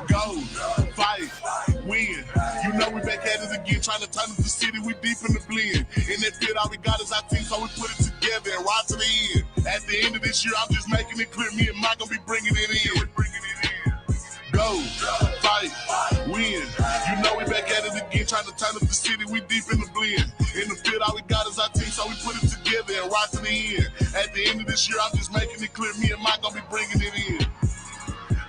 Go, fight, win. You know we back at it again, trying to turn up the city. We deep in the blend. In that field, all we got is our team, so we put it together and ride to the end. At the end of this year, I'm just making it clear. Me and Mike gonna be bringing it in. We're bringing it in. Go, fight, win. You know we back at it again, trying to turn up the city. We deep in the blend. In the field, all we got is our team, so we put it together and ride to the end. At the end of this year, I'm just making it clear. Me and Mike gonna be bringing it in.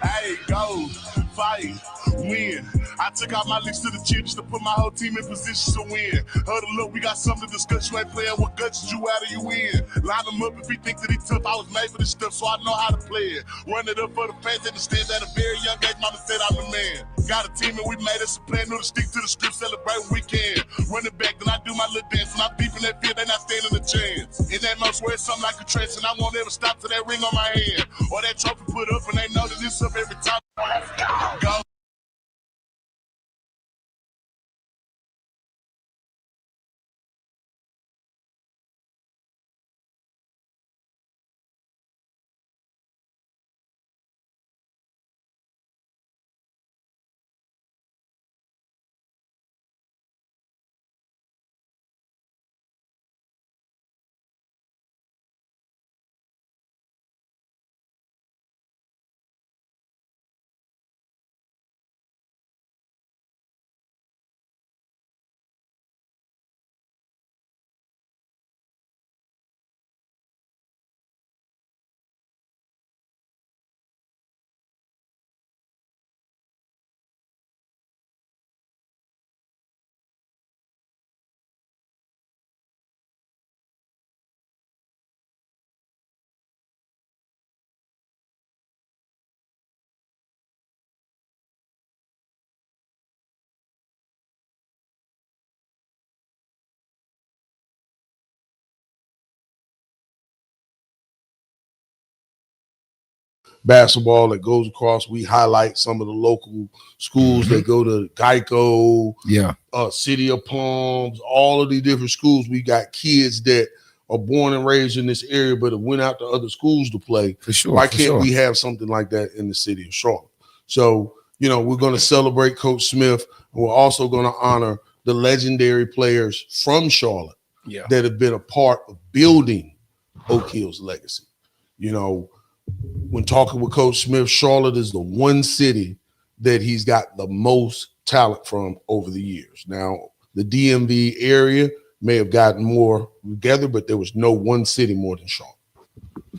Hey, go, fight, win. I took out my links to the chips to put my whole team in position to win. Huddle up, we got something to discuss. You ain't playing with guts, you out or you win. Line them up if he think that he tough. I was made for this stuff, so I know how to play it. Run it up for the fans that understand at a very young age. Mama said I'm the man. Got a team and we made us a plan. Know to stick to the script, celebrate when we can. Run it back, then I do my little dance. When I'm deep in that field, they not standing a chance. In that most where it's something like a trance, and I won't ever stop till that ring on my hand. Or that trophy put up, and they know that it's up every time. Let's go. Basketball that goes across. We highlight some of the local schools that go to Geico, City of Palms, all of the different schools. We got kids that are born and raised in this area, but have went out to other schools to play. For sure. Why can't we have something like that in the city of Charlotte? So, you know, we're going to celebrate Coach Smith, and we're also going to honor the legendary players from Charlotte that have been a part of building Oak Hill's legacy. You know, when talking with Coach Smith, Charlotte is the one city that he's got the most talent from over the years. Now, the DMV area may have gotten more together, but there was no one city more than Charlotte.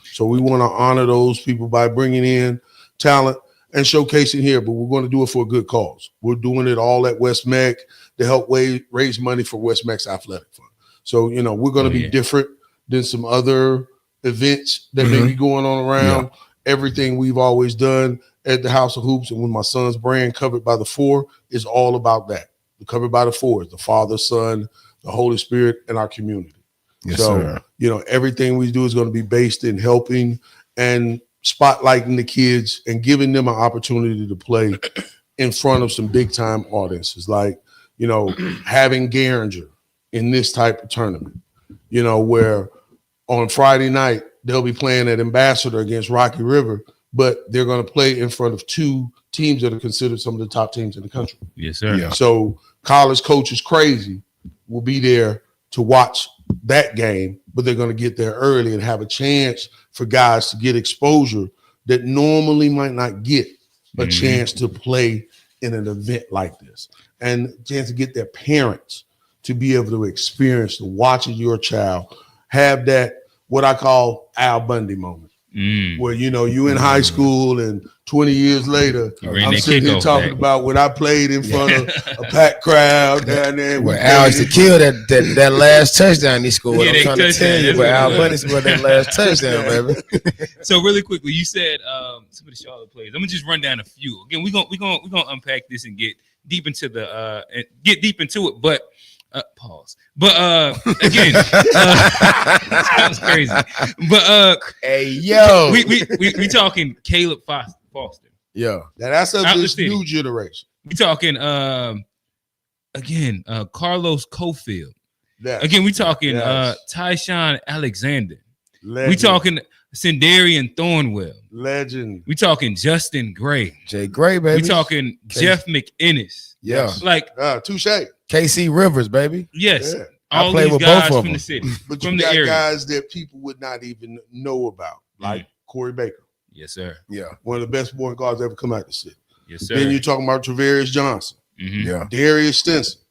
So we want to honor those people by bringing in talent and showcasing here, but we're going to do it for a good cause. We're doing it all at West MACK to help raise money for West MACK's athletic fund. So, you know, we're going to be different than some other events that may be going on around. Everything we've always done at the House of Hoops and with my son's brand, Covered by the Four, is all about that. The Covered by the Four is the Father, Son, the Holy Spirit, and our community. Yes, sir. You know, everything we do is going to be based in helping and spotlighting the kids and giving them an opportunity to play in front of some big time audiences, like, you know, having Garinger in this type of tournament, you know, where on Friday night they'll be playing at Ambassador against Rocky River, but they're going to play in front of two teams that are considered some of the top teams in the country. Yes, sir. Yeah. So college coaches crazy will be there to watch that game, but they're going to get there early and have a chance for guys to get exposure that normally might not get a chance to play in an event like this, and a chance to get their parents to be able to experience the watching your child have that, what I call Al Bundy moment, where, you know, you in high school and 20 years later, I'm sitting here talking about when I played in front of a packed crowd down there. Where Al used to kill that last touchdown he scored. I'm trying to tell you where Al Bundy scored that last touchdown, baby. So really quickly, you said some of the Charlotte players. I'm gonna just run down a few. Again, we're gonna unpack this and get deep into it, but pause. But again, sounds crazy. But hey, yo, we talking Caleb Foster. Yeah, that's of this new generation. We talking again, Carlos Cofield. Yes. Again, we talking Tyshawn Alexander. Legend. We talking Sendarian Thornwell. Legend. We talking Justin Gray. Jay Gray, baby. We talking Jeff McInnes. Yeah. Like Touche. KC Rivers, baby. Yes. Yeah. All I played these with guys both of from them. the city. But from you the got area. guys that people would not even know about, like Corey Baker. Yes, sir. Yeah. One of the best point guards ever come out of the city. Yes, sir. Then you're talking about Travarius Johnson, Yeah. Darius Stinson,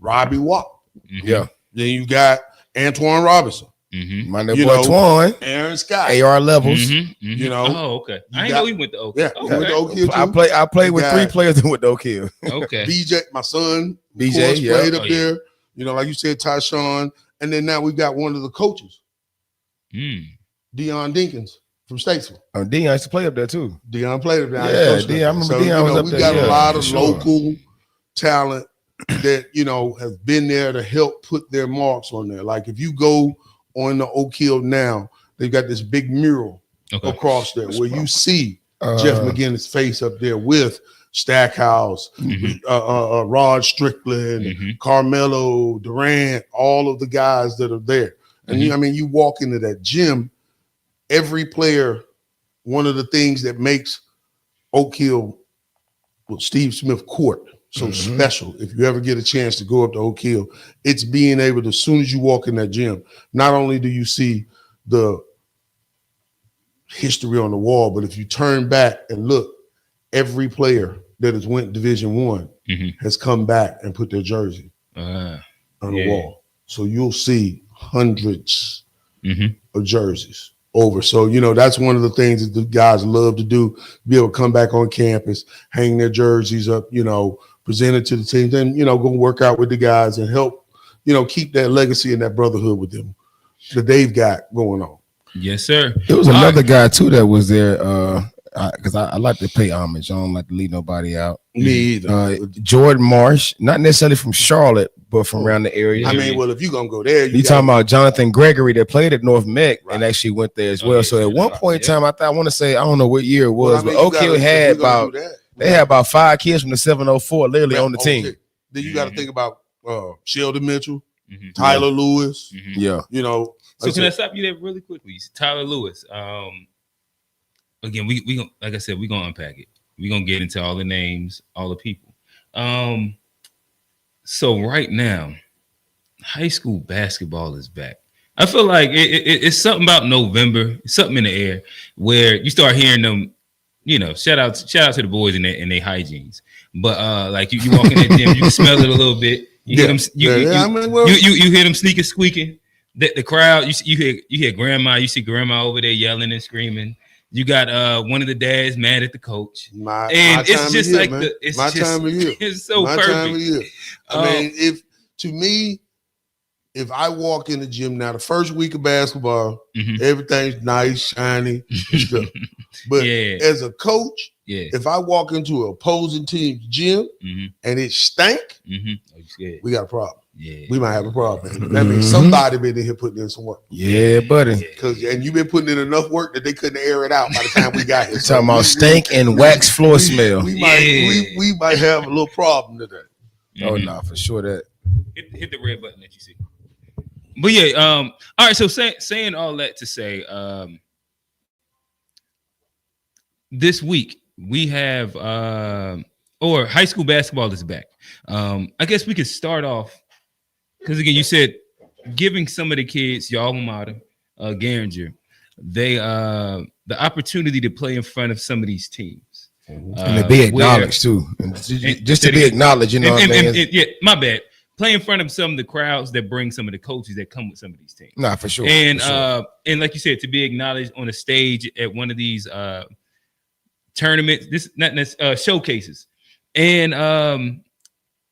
Robbie Watt. Yeah. Then you got Antoine Robinson, My nigga You boy know, Twan, Aaron Scott. AR levels. You know. Oh, okay. I didn't got- know he went to Oak. Yeah, Okay. he went to Oak Hill too. I played with You 3 got- players that went to Oak Hill. Okay. BJ, my son, BJ, of course, yeah. played up Oh, yeah. there. You know, like you said, Tyshawn. And then now we got one of the coaches, Deion Dinkins from Statesville. Deion used to play up there too. Deion played up there. Yeah, Deion, I remember Deion was up we there, got yeah, a lot for of sure. local talent that, you know, have been there to help put their marks on there. Like if you go on the Oak Hill now, they've got this big mural across there where you see Jeff McGinnis' face up there with Stackhouse, Rod Strickland, Carmelo, Durant, all of the guys that are there. And you walk into that gym, every player, one of the things that makes Oak Hill, Steve Smith Court so special, if you ever get a chance to go up to Oak Hill, it's being able to, as soon as you walk in that gym, not only do you see the history on the wall, but if you turn back and look, every player that has went Division I has come back and put their jersey on the wall. So you'll see hundreds of jerseys over. So, you know, that's one of the things that the guys love to do, be able to come back on campus, hang their jerseys up, you know, present it to the team, then, you know, go work out with the guys and help, you know, keep that legacy and that brotherhood with them that they've got going on. Yes, sir. There was another guy too that was there because I like to pay homage. I don't like to leave nobody out. Me either. Jordan Marsh, not necessarily from Charlotte, but from around the area. I mean, well, if you're going to go there, you talking about Jonathan Gregory that played at North Meck and actually went there as well. So at one point in time, I want to say, I don't know what year it was, but Oak Hill had about, they had about 5 kids from the 704 literally on the team. Then you got to think about Sheldon Mitchell, Tyler Lewis. Yeah. You know. So can I stop you there really quickly? Tyler Lewis. Again, we gonna, like I said, we're gonna unpack it. We're gonna get into all the names, all the people. So right now, high school basketball is back. I feel like it's something about November, something in the air where you start hearing them, you know, shout out to the boys in their hygienes. But like you walk in that gym, you can smell it a little bit. You hear them, you hear them sneaking, squeaking. The crowd, you hear grandma, you see grandma over there yelling and screaming. You got one of the dads mad at the coach. It's just like my time of year. It's so perfect. Time of year. I mean, if I walk in the gym now, the first week of basketball, everything's nice, shiny, and stuff. But as a coach, if I walk into an opposing team's gym and it stank, we got a problem. Yeah, we might have a problem. That means somebody been in here putting in some work. Yeah, buddy. And you've been putting in enough work that they couldn't air it out by the time we got here. Talking about stank and wax floor smell. We might have a little problem today. Oh no, for sure that. Hit the red button that you see. But yeah, all right. So saying all that to say, this week we have or high school basketball is back. I guess we could start off because again, you said giving some of the kids, your alma mater, Garinger, they the opportunity to play in front of some of these teams. And to be acknowledged too. Just to be acknowledged, you know what I mean? Yeah, my bad. Play in front of some of the crowds that bring some of the coaches that come with some of these teams. Nah, for sure. And and like you said, to be acknowledged on a stage at one of these tournaments, this not showcases. And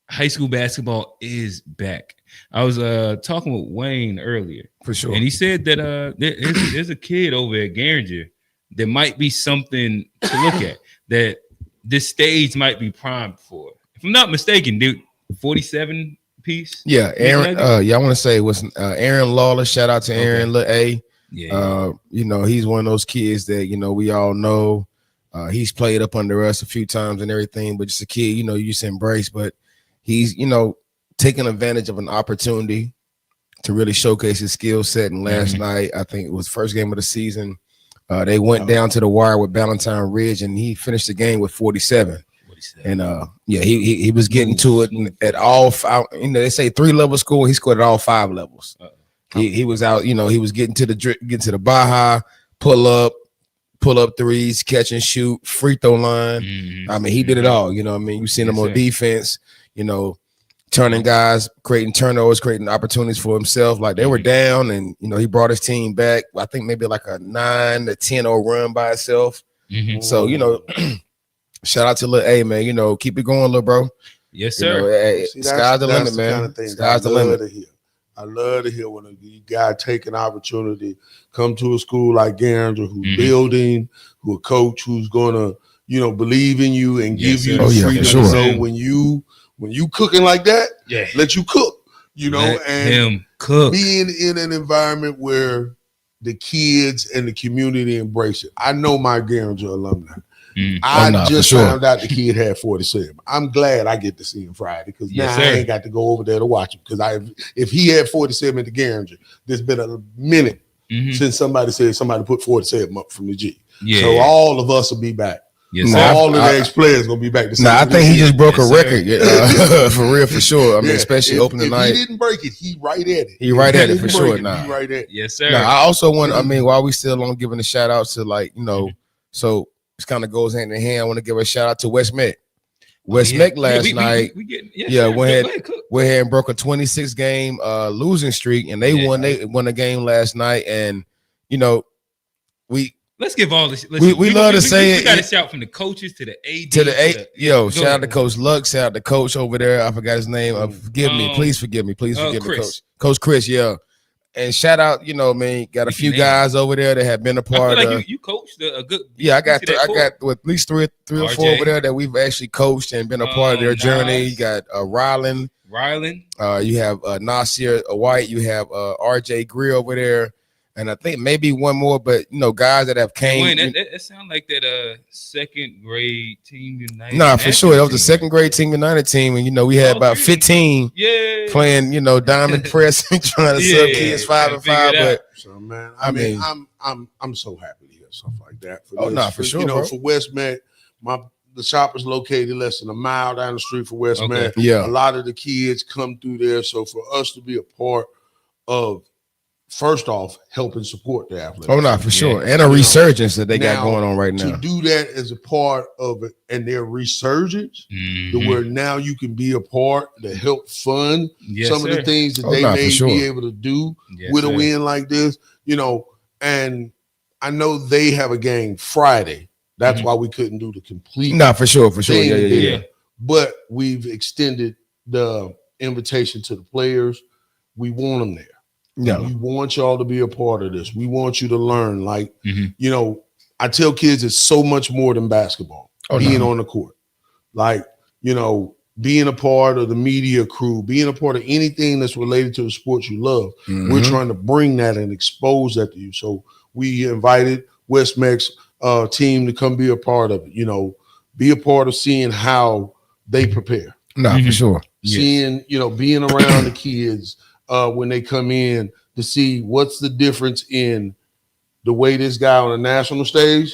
high school basketball is back. I was talking with Wayne earlier, for sure, and he said that there's a kid over at Garinger that might be something to look at, that this stage might be primed for. If I'm not mistaken, dude, 47 piece. Yeah, Aaron. I want to say it was Aaron Lawler. Shout out to Aaron Lil A. Yeah. You know, he's one of those kids that, you know, we all know. He's played up under us a few times and everything, but just a kid, you know, you just embrace. But he's, you know, taking advantage of an opportunity to really showcase his skill set. And last night, I think it was first game of the season, They went down to the wire with Valentine Ridge, and he finished the game with 47. And he was getting to it at all 5. They say 3-level school. He scored at all 5 levels. He was out. He was getting to the Baja, pull up threes, catch and shoot, free throw line. I mean, he did it all. You seen him on defense. Turning guys, creating turnovers, creating opportunities for himself. Like they were down, and he brought his team back. I think maybe like a 9-10-0 run by itself. So shout out to Lil A, man. Keep it going, little bro. Yes, sir. Sky's the limit, man. Kind of sky's the limit. I love to hear when a guy take an opportunity, come to a school like Garinger, who's building, who a coach who's gonna, believe in you and give you the freedom to know when you cooking like that, let you cook, let and him cook. Being in an environment where the kids and the community embrace it. I know my Garinger alumni. I just found out the kid had 47. I'm glad I get to see him Friday because now I ain't got to go over there to watch him. Because if he had 47 at the Garinger, there's been a minute since somebody said somebody put 47 up from the G. So all of us will be back. All of the ex-players gonna be back. I think he just broke a record for real, for sure. I mean, especially opening night. He didn't break it. He right at it. He right at it for sure. He right at it. Yes, sir. I also want. I mean, while we still on giving a shout out to so. This kind of goes hand in hand. I want to give a shout out to West Met. West Met last night. Went ahead and broke a 26-game losing streak, and they won. They won a game last night, and let's give all this. We love to say it. We got to shout from the coaches to the AD. Shout out to Coach Luck. Shout out to Coach over there. I forgot his name. Forgive me. Please forgive me. Please forgive me, Coach Chris. Yeah. And shout out, got a few guys over there that have been a part of. You coached a good. Yeah, I got at least three or four over there that we've actually coached and been a part of their journey. You got Rylan. You have Nasir White. You have RJ Greer over there, and I think maybe one more. But guys that have came. That sounds like that second grade Team United. Nah, for sure, that was the second grade Team United team, and we had about 15 playing, diamond press and trying to sub kids 5 and 5. But so man, I mean, I'm so happy to hear stuff like that. For sure. For West Met, the shop is located less than a mile down the street for West Met. Yeah, a lot of the kids come through there, so for us to be a part of. First off, helping support the athletes. For sure. And a resurgence that they got going on right now. To do that as a part of it and their resurgence, to where now you can be a part to help fund some of the things that they may be able to do with a win like this, and I know they have a game Friday. That's why we couldn't do the complete. For sure. Yeah. But we've extended the invitation to the players. We want them there. Yeah, we want y'all to be a part of this. We want you to learn. Like, I tell kids it's so much more than basketball. Being on the court, like, being a part of the media crew, being a part of anything that's related to the sports you love. We're trying to bring that and expose that to you. So we invited West Mex team to come be a part of it. Be a part of seeing how they prepare. For sure. Seeing, being around the kids. When they come in to see what's the difference in the way this guy on a national stage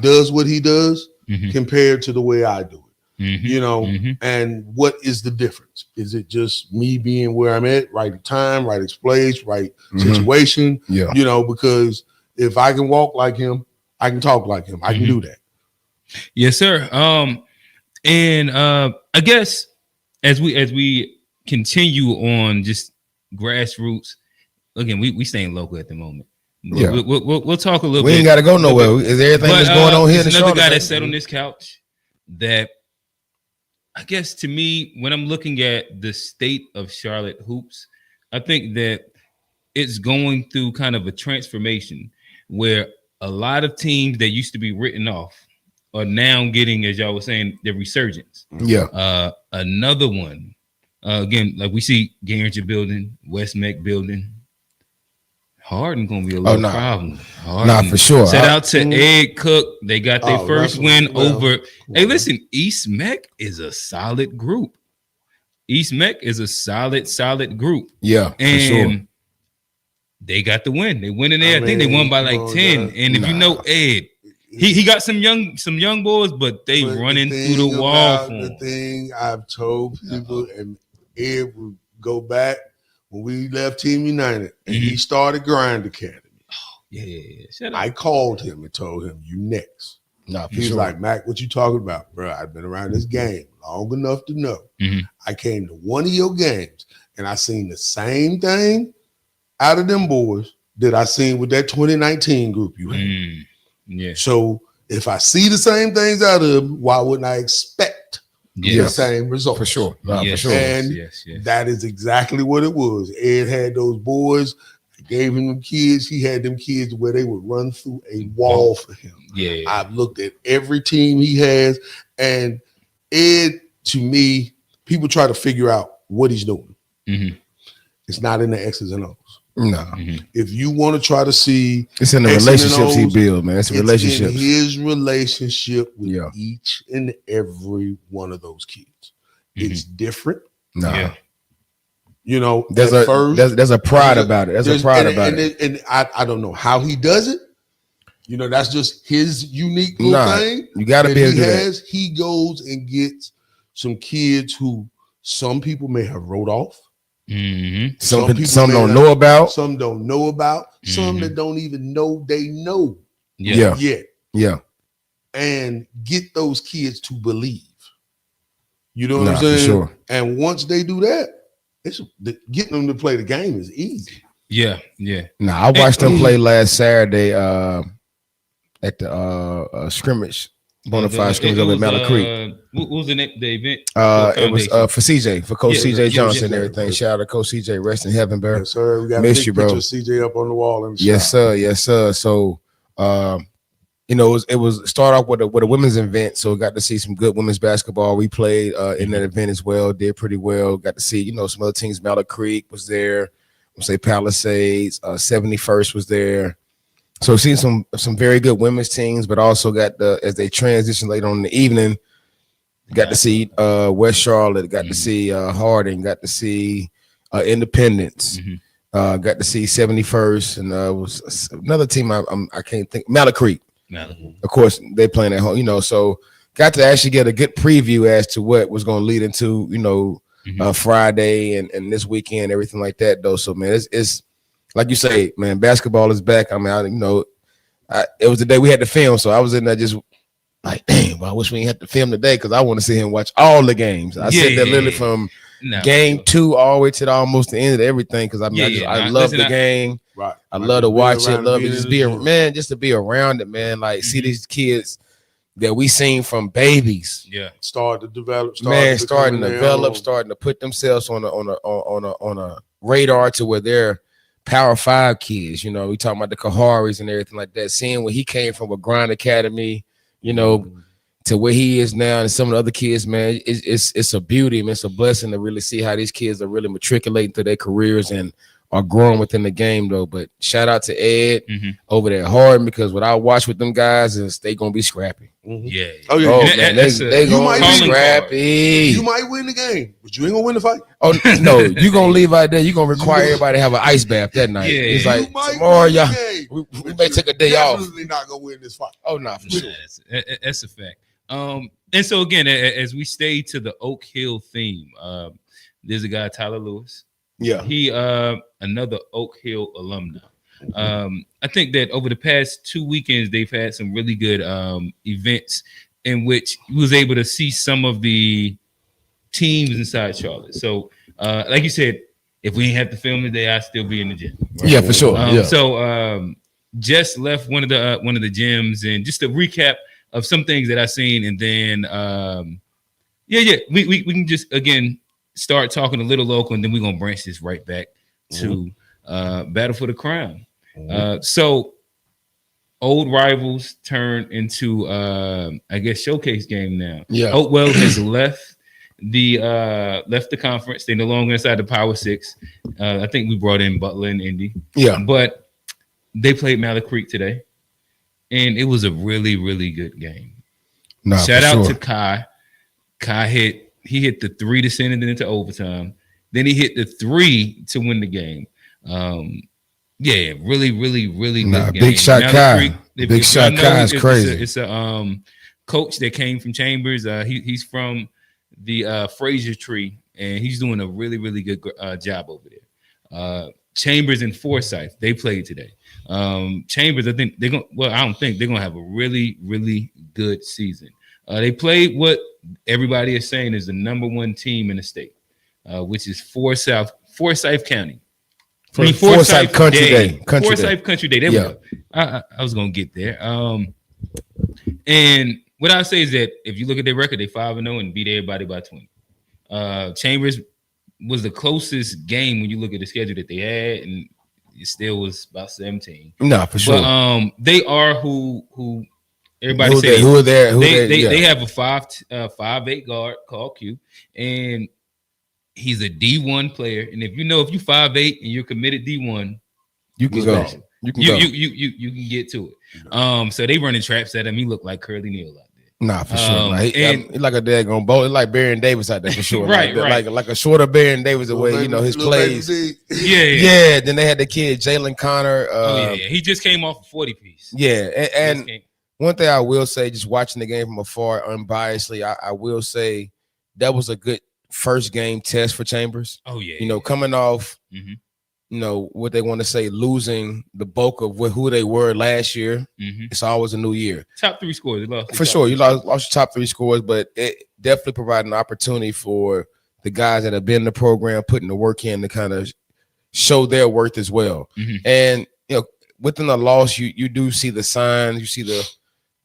does what he does compared to the way I do it, and what is the difference? Is it just me being where I'm at, right time, right place, right situation? Because if I can walk like him, I can talk like him. I can do that. Yes, sir. And I guess as we continue on just grassroots. Again, we staying local at the moment. We'll talk a little bit. We ain't got to go nowhere. Is everything that's going on here? There's another guy that sat on this couch that I guess to me, when I'm looking at the state of Charlotte hoops, I think that it's going through kind of a transformation where a lot of teams that used to be written off are now getting, as y'all were saying, the resurgence. Another one. Again, like we see Garinger building, West Meck building. Harden gonna be a little problem. For sure. Shout out to Ed Cook. They got their first win over. Hey, listen, East Meck is a solid group. East Meck is a solid group. Yeah, and for sure. they got the win. They win in there. I think they won by like 10. And if you know Ed, he got some young boys, but they running through the wall for him. The thing I've told people, and Ed will go back when we left Team United, and he started Grind Academy. Yeah. I called him and told him, "You next." He was like, "Mac, what you talking about, bro? I've been around this game long enough to know. I came to one of your games, and I seen the same thing out of them boys that I seen with that 2019 group you had. Yeah. So if I see the same things out of them, why wouldn't I expect the same results? For sure. For sure. And that is exactly what it was. Ed had those boys. I gave him them kids. He had them kids where they would run through a wall for him. Yeah. I've looked at every team he has, and Ed, to me, people try to figure out what he's doing. It's not in the X's and O's. No. If you want to try to see, it's in the relationships he builds, man. It's relationships. In his relationship with each and every one of those kids. It's different. You know, there's a pride about it. There's a pride about it. And I don't know how he does it. You know, that's just his unique little thing. You got to be able to do that. He goes and gets some kids who some people may have wrote off. Some don't know about. Some don't know about. Some that don't even know they know yet. And get those kids to believe. You know what I'm saying? For sure. And once they do that, getting them to play the game is easy. Yeah. I watched them play last Saturday at the scrimmage. Bonafide scrimmage over at Mallard Creek. What was the event? It was for CJ, for Coach CJ Johnson and everything. Shout out to Coach CJ, rest in heaven, bro. Yes, sir. We got Missed a big you, bro. picture of CJ up on the wall. In the yes, sir. So, you know, it was start off with a women's event. So we got to see some good women's basketball. We played in that event as well. Did pretty well. Got to see, you know, some other teams. Mallard Creek was there. We'll say Palisades. 71st was there. So seen some very good women's teams, but also got as they transition later on in the evening, got to see West Charlotte, got to see Harding, got to see Independence, got to see 71st, and was another team I can't think, Mallard Creek. Of course, they playing at home, you know. So got to actually get a good preview as to what was going to lead into, you know, Friday and this weekend, everything like that. Though, so man, it's like you say, man, basketball is back. I mean, it was the day we had to film, so I was in there just like, damn, I wish we didn't have to film today because I want to see him watch all the games. I said that literally from game 2 all the way to almost the end of everything because I love the game. Right. I love to watch it. Love to just be around it, man. Like see these kids that we seen from babies. Start to develop. Starting to develop, starting to put themselves on a radar to where they're Power 5 kids, you know, we talking about the Kaharis and everything like that. Seeing where he came from a Grind Academy, you know, to where he is now, and some of the other kids, man, it's a beauty, man. It's a blessing to really see how these kids are really matriculating through their careers and are growing within the game, though. But shout out to Ed over there, Harding, because what I watch with them guys is they gonna be scrappy. Yeah. Oh yeah. Oh, man, they gonna be scrappy. You might win the game, but you ain't gonna win the fight. Oh no, you gonna leave out there. You gonna require everybody to have an ice bath that night. Yeah. It's like tomorrow, y'all. We may take a day off. Definitely not gonna win this fight. Oh no, for sure. That's a fact. And so again, as we stay to the Oak Hill theme, there's a guy, Tyler Lewis. Yeah, he another Oak Hill alumni. I think that over the past 2 weekends, they've had some really good events in which he was able to see some of the teams inside Charlotte. So, like you said, if we didn't have to film today, I'd still be in the gym. Right? Yeah, for sure. So, just left one of the gyms, and just a recap of some things that I've seen, and then we can just again start talking a little local, and then we're gonna branch this right back to Battle for the Crown. So old rivals turn into I guess showcase game now. Yeah, Oakwell has left the conference. They're no longer inside the Power Six. I think we brought in Butler and Indy. Yeah, but they played Mallard Creek today, and it was a really, really good game. Shout out to Kai. Kai hit the 3 to send it into overtime. Then he hit the 3 to win the game. Yeah, really good game. Big Shot Now, Kai. Big Shot Kai is crazy. It's a coach that came from Chambers. He's from the Fraser Tree, and he's doing a really good job over there. Chambers and Forsyth, they played today. Chambers, I think they're gonna. Well, I don't think they're gonna have a really good season. They played what everybody is saying is the number one team in the state, which is Forsyth County. Forsyth Country Day. Forsyth Country Day. There we go. I was gonna get there. And what I say is that if you look at their record, they 5-0 and beat everybody by 20. Chambers was the closest game when you look at the schedule that they had, and it still was about 17. No, for sure. But they are who everybody says. Who are there? They have a 5'8" guard called Q, and he's a D1 player. And if you 5'8" and you're committed D1, you can go. You can get to it. So they running traps at him. He looked like Curly Neal out there. Nah, for sure. He like a daggone bowl. Like Baron Davis out there for sure. right. Like a shorter Baron Davis the way his plays. Yeah. Then they had the kid Jalen Connor. He just came off a 40 piece. Yeah, and one thing I will say, just watching the game from afar, unbiasedly, I will say that was a good first game test for Chambers. Oh yeah. Coming off. Mm-hmm. What they want to say, losing the bulk of who they were last year. Mm-hmm. It's always a new year. Top 3 scores. They lost for sure. You lost your top 3 scores, but it definitely provided an opportunity for the guys that have been in the program, putting the work in to kind of show their worth as well. Mm-hmm. And within the loss, you do see the signs, you see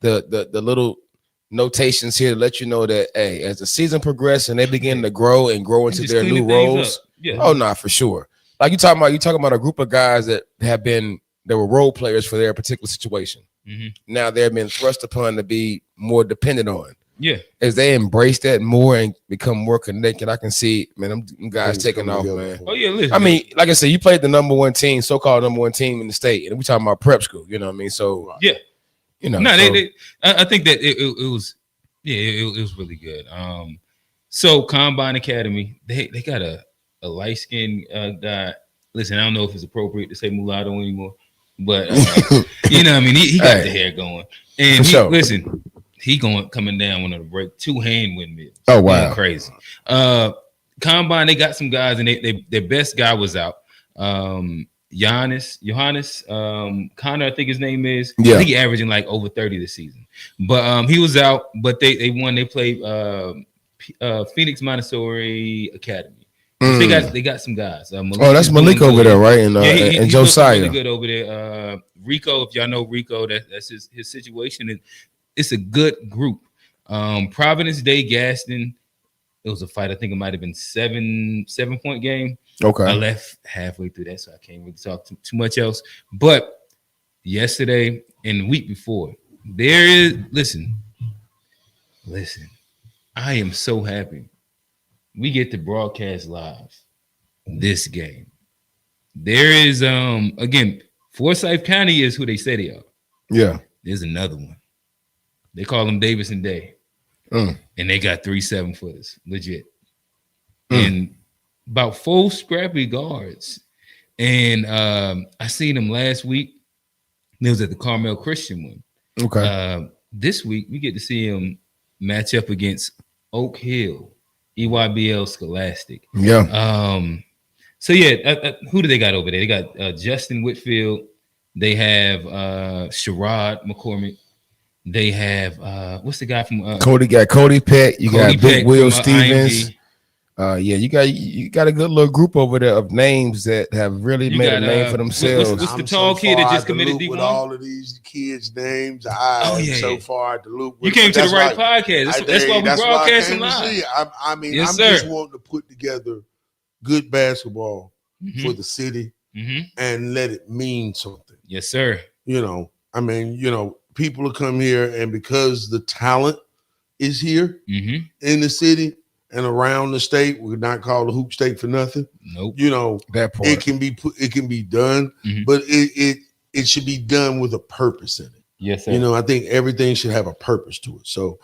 the little notations here to let you know that as the season progresses and they begin to grow into their new roles. Yeah. Oh, nah, for sure. Like you're talking about a group of guys that were role players for their particular situation. Mm-hmm. Now they've been thrust upon to be more dependent on. Yeah. As they embrace that more and become more connected, I can see, man, them guys taking off, man. Oh yeah, listen. I mean, like I said, you played the number one team, so-called number one team in the state, and we talking about prep school. You know what I mean? So yeah, No, I think that it was really good. So Combine Academy, they got a light-skinned guy. Listen, I don't know if it's appropriate to say mulatto anymore, but you know what I mean? He got the hair going. And he coming down one of the break, 2-hand windmills. Oh, wow. Going crazy. Combine, they got some guys, and their best guy was out. Johannes Connor, I think his name is. Yeah. I think he averaging like over 30 this season. But he was out, but they won. They played Phoenix Montessori Academy. They got some guys. That's Malik over there, right? And Josiah. Really good over there. Rico, if y'all know Rico, that's his situation. And it's a good group. Providence Day Gaston. It was a fight. I think it might have been 7-point game. Okay. I left halfway through that, so I can't really talk too much else. But yesterday and the week before, there is listen. I am so happy. We get to broadcast live this game. There is again, Forsyth County is who they say they are. Yeah. There's another one. They call them Davis and Day. And they got 3 7-footers, legit. And about 4 scrappy guards. And I seen them last week. It was at the Carmel Christian one. Okay. This week we get to see them match up against Oak Hill. EYBL Scholastic. Yeah. So yeah, who do they got over there? They got Justin Whitfield. They have Sherrod McCormick. They have what's the guy from Cody Peck. You got Big Will Stevens. You got a good little group over there of names that have really made a name for themselves. What's the tall kid that just committed D1? With all of these kids' names, so far at the loop. You came to the right podcast. That's why we broadcasting live. I'm just wanting to put together good basketball for the city and let it mean something. Yes, sir. People will come here, and because the talent is here in the city and around the state, we're not called the hoop state for nothing. Nope. That part. It can be done, but it should be done with a purpose in it. Yes, sir. I think everything should have a purpose to it. So,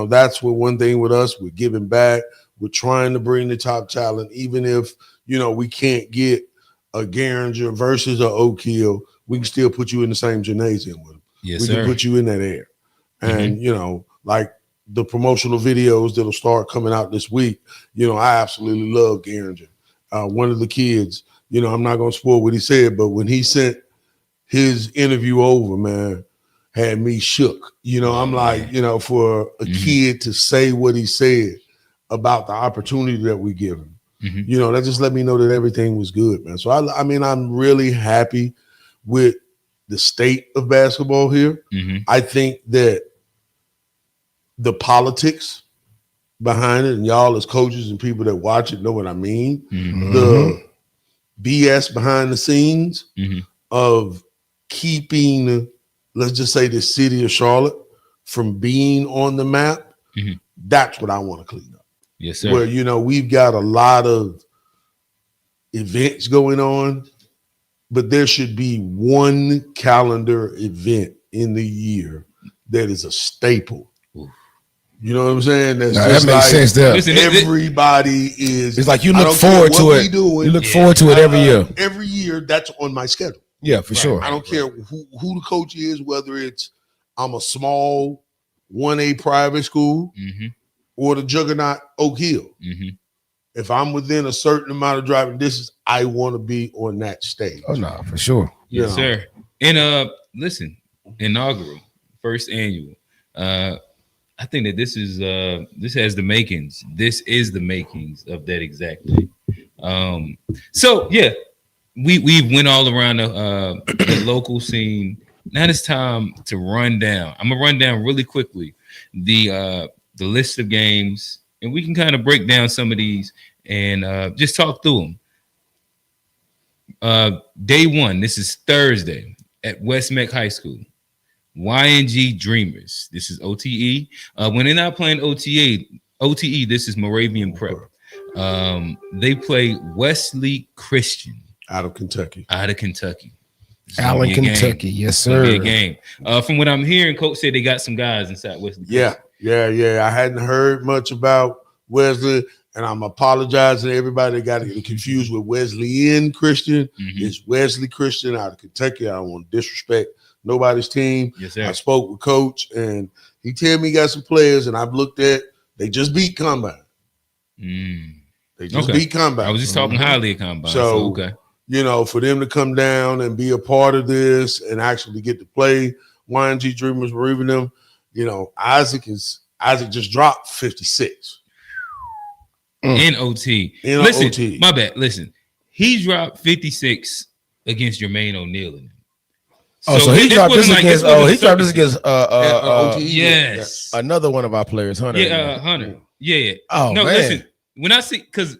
that's what one thing with us, we're giving back. We're trying to bring the top talent, even if, we can't get a Garinger versus a Oak Hill, we can still put you in the same gymnasium with them. Yes, we sir. can put you in that air. And, you know, like the promotional videos that'll start coming out this week, you know, I absolutely love Garinger. One of the kids, you know, I'm not going to spoil what he said, but when he sent his interview over, man, had me shook. You know, I'm like, you know, for a kid to say what he said about the opportunity that we give him, you know, that just let me know that everything was good, man. So, I mean, I'm really happy with the state of basketball here. I think that the politics behind it, and y'all as coaches and people that watch it know what I mean, the BS behind the scenes of keeping, let's just say, the city of Charlotte from being on the map, that's what I want to clean up. Yes, sir. Where, you know, we've got a lot of events going on, but there should be one calendar event in the year that is a staple. You know what I'm saying? That's that makes like, sense there. Listen, everybody is. It's like you I look don't care forward what to we it. doing. You look forward to it every year. Every year, that's on my schedule. Yeah, for sure. I don't care who the coach is, whether it's I'm a small 1A private school or the juggernaut Oak Hill. If I'm within a certain amount of driving distance, I want to be on that stage. Oh no, for sure. Yes, sir. And listen, inaugural, first annual. I think that this has the makings. This is the makings of that exact thing. So yeah, we went all around the local scene. Now it's time to run down. I'm gonna run down really quickly the list of games, and we can kind of break down some of these and just talk through them. Day one, this is Thursday at West MACK High School. YNG Dreamers. This is OTE. When they're not playing OTE, this is Moravian Prep. They play Wesley Christian out of Kentucky. Allen, Kentucky. Yes, sir. Be a game. From what I'm hearing, Coach said they got some guys inside Wesley Christian. Yeah. I hadn't heard much about Wesley, and I'm apologizing to everybody that got it confused with Wesleyan Christian. It's Wesley Christian out of Kentucky. I don't want to disrespect nobody's team. Yes, sir. I spoke with Coach, and he told me he got some players, and I've looked at. They just beat Combine. They just beat Combine. I was just talking highly of Combine. So okay, you know, for them to come down and be a part of this and actually get to play YNG Dreamers, we're even them. You know, Isaac just dropped 56 in OT. Listen, OT. My bad. Listen, he dropped 56 against Jermaine O'Neal. So he dropped this against. He dropped this against. Yes, another one of our players, Hunter. Yeah, Hunter. Yeah. Oh no, man. Listen. When I see, because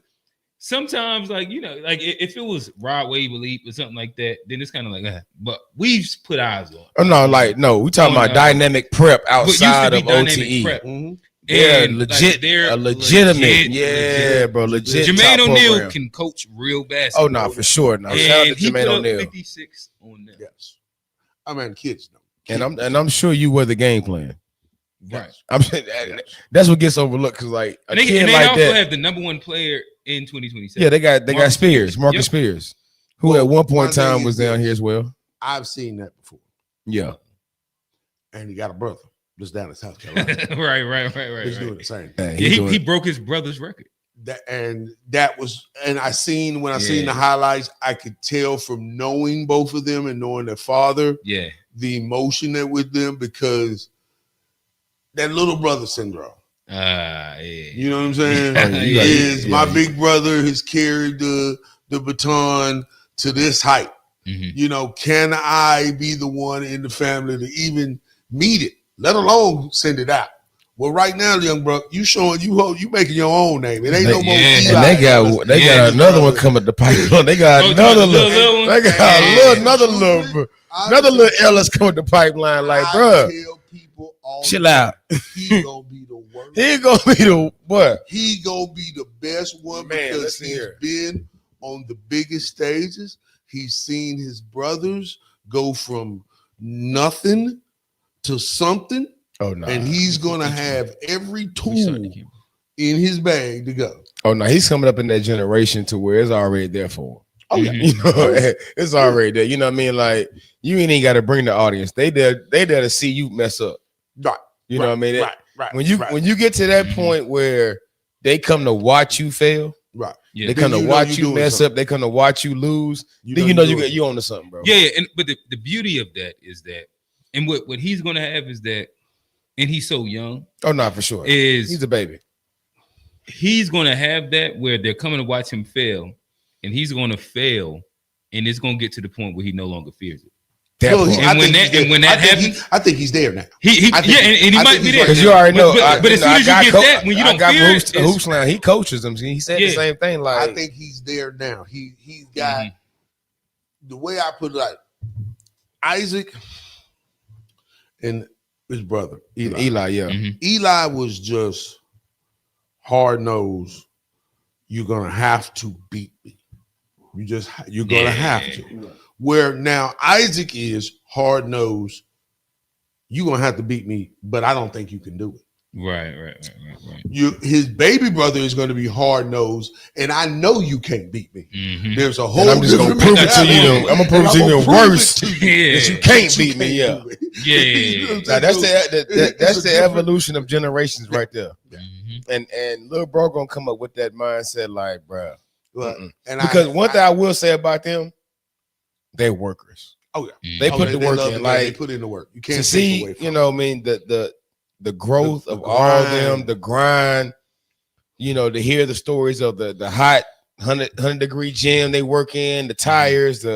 sometimes, like, you know, like if it was Rod Wave Elite or something like that, then it's kind of like, but we've put eyes on. No, we talking about dynamic prep outside of OTE. Yeah, legit. Like they're legitimate. Yeah, bro, legit. Jermaine O'Neal can coach real basketball. Oh no, for sure. No, shout out to Jermaine O'Neal. 56 on them. Yes. I mean, kids know. And I'm sure you were the game plan. Right. I'm saying that's what gets overlooked because like a kid and they like also that, have the number one player in 2027. Yeah, they got Spears, Marcus Spears, who at one point in time was down here as well. I've seen that before. Yeah. And he got a brother just down in South Carolina. right. He's doing the same. He broke his brother's record. I seen when I seen the highlights, I could tell from knowing both of them and knowing their father, the emotion that with them, because that little brother syndrome. You know what I'm saying? My big brother has carried the baton to this height. You know, can I be the one in the family to even meet it, let alone send it out? Well, right now, young bro, you making your own name. It ain't no more. And they got another one coming to pipeline. They got another little Ellis coming to pipeline. Like, bro, chill out. He gonna be the worst. He gonna be the what? He gonna be the best one because he's been on the biggest stages. He's seen his brothers go from nothing to something. Oh no! And he's gonna have every tool in his bag to go. Oh no, he's coming up in that generation to where it's already there for him. Oh yeah, you know, it's already there. You know what I mean? Like you ain't got to bring the audience. They there to see you mess up. Right. You know what I mean? Right. When you get to that point where they come to watch you fail, right. Yeah. They come to watch you mess up. They come to watch you lose. Then you know you on to something, bro. Yeah. And but the beauty of that is that, and what he's gonna have is that, and he's so young. Oh no, for sure. He's a baby. He's gonna have that where they're coming to watch him fail, and he's gonna fail, and it's gonna get to the point where he no longer fears it. When that happens, I think he's there now. And he might be there because you already know. But as soon as you get that, when you don't fear it, hoops now, he coaches them. He said the same thing. Like I think he's there now. He's got the way I put it. Like Isaac and his brother Eli. Yeah, Eli was just hard nosed. You're gonna have to beat me. You're gonna have to. Where now Isaac is hard nosed. You're gonna have to beat me, but I don't think you can do it. Right. His baby brother is going to be hard nosed, and I know you can't beat me. There's a whole. And I'm just gonna prove it to you. I'm gonna prove it to you worse that you can't beat me. Yeah. Now, that's the evolution of generations right there. And little bro gonna come up with that mindset, like, bro. Because one thing I will say about them, they're workers. Oh yeah, they put the work in. Like they put in the work. You can't to see. You know, I mean the growth of all of them, the grind. You know, to hear the stories of the hot 100 degree gym they work in, the tires,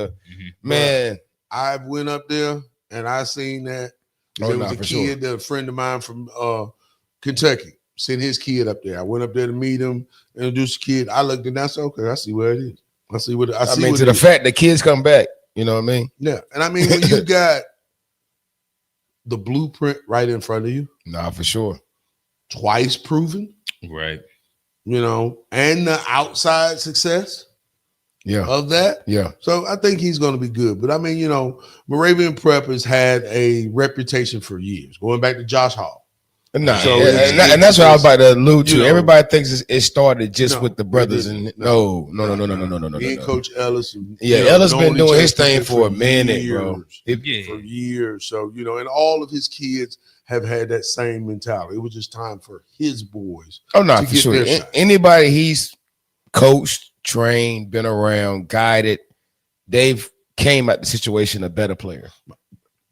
man. I went up there and I seen that. There was a kid, a friend of mine from Kentucky, sent his kid up there. I went up there to meet him, introduce the kid. I looked and I said, okay, I see where it is. I mean, to the fact that kids come back, you know what I mean? Yeah. And I mean, when you got the blueprint right in front of you. Nah, for sure. Twice proven. Right. You know, and the outside success of that. Yeah. So I think he's going to be good. But I mean, you know, Moravian Prep has had a reputation for years, going back to Josh Hall. Nah, so and that's what I was about to allude to. Everybody thinks it started just with the brothers, and no. Me and Coach Ellis. Ellis been doing his thing for a minute, bro. For years. So, you know, and all of his kids have had that same mentality. It was just time for his boys. Oh, no, for sure. Anybody he's coached, trained, been around, guided, they've came at the situation a better player.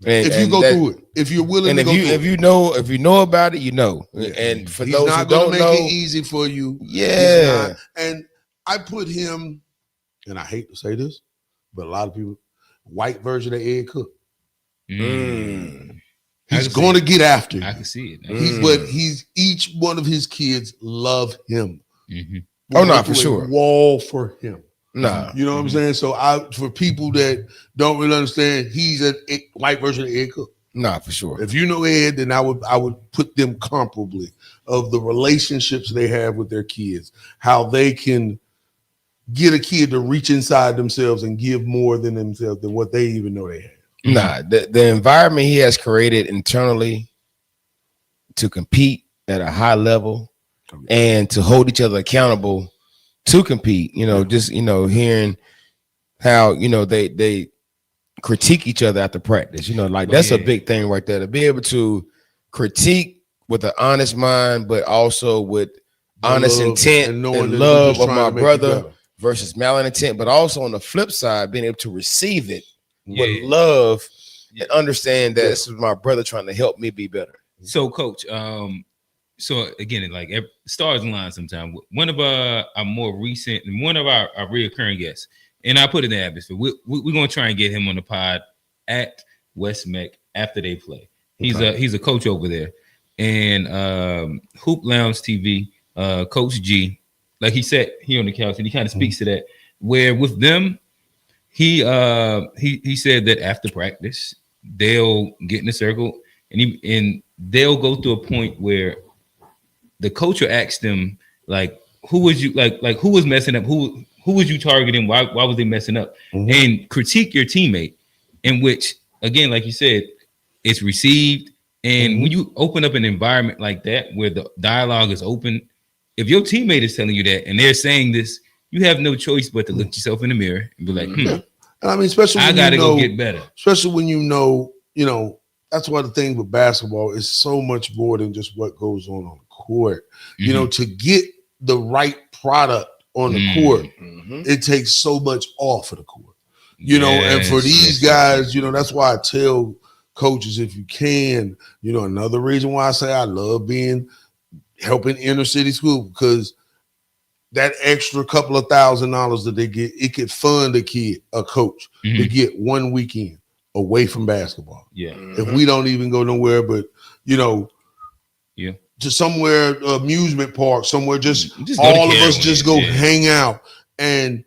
If you go through it, if you're willing to go through it. If you know about it, you know. And for those who don't know, make it easy for you. Yeah. And I put him, and I hate to say this, but a lot of people, white version of Ed Cook. He's going to get after you. I can see it. But each one of his kids love him. Oh, no, for sure. Wall for him. Nah. You know what I'm saying? So for people that don't really understand, he's a white version of Ed Cook. Nah, for sure. If you know Ed, then I would put them comparably of the relationships they have with their kids, how they can get a kid to reach inside themselves and give more than themselves than what they even know they have. Nah, the environment he has created internally to compete at a high level and to hold each other accountable to compete, you know, just, you know, hearing how, you know, they critique each other after practice, you know, like that's a big thing right there, to be able to critique with an honest mind, but also with honest intent and love of my brother versus malintent, but also on the flip side, being able to receive it with love and understand that this is my brother trying to help me be better. So, Coach, so again, like stars align sometimes. One of our more recent and one of our reoccurring guests, and I put it in the atmosphere. We're gonna try and get him on the pod at West MACK after they play. He's a coach over there, and Hoop Lounge TV, Coach G, like he sat here on the couch and he kind of speaks to that. Where with them, he said that after practice they'll get in a circle and they'll go through a point where the coach will ask them, like, who was you like who was messing up? Who was you targeting? Why was they messing up? And critique your teammate, in which, again, like you said, it's received. And when you open up an environment like that where the dialogue is open, if your teammate is telling you that and they're saying this, you have no choice but to look yourself in the mirror and be like, And I mean, especially when I gotta go get better. Especially when you know, that's why the thing with basketball is so much more than just what goes on the court. You know, to get the right product on the court, it takes so much off of the court. You know, and for these guys, that's why I tell coaches, if you can, another reason why I say I love helping inner city school, because that extra couple of $1,000 that they get, it could fund a coach to get 1 weekend away from basketball. Yeah. If we don't even go nowhere, but to somewhere, amusement park, somewhere, just all of us just go hang out and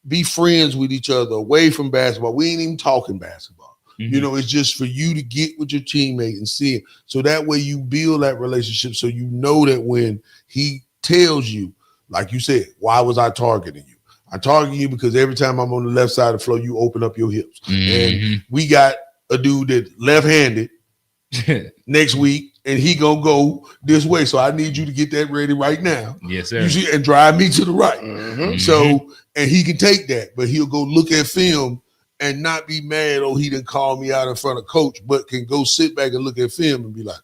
be friends with each other away from basketball. We ain't even talking basketball. It's just for you to get with your teammate and see it. So that way you build that relationship, so you know that when he tells you, like you said, why was I targeting you? I target you because every time I'm on the left side of the floor, you open up your hips. And we got a dude that left-handed next week, and he gonna go this way. So I need you to get that ready right now. Yes, sir. You see, and drive me to the right. So, and he can take that, but he'll go look at film and not be mad, he didn't call me out in front of coach, but can go sit back and look at film and be like,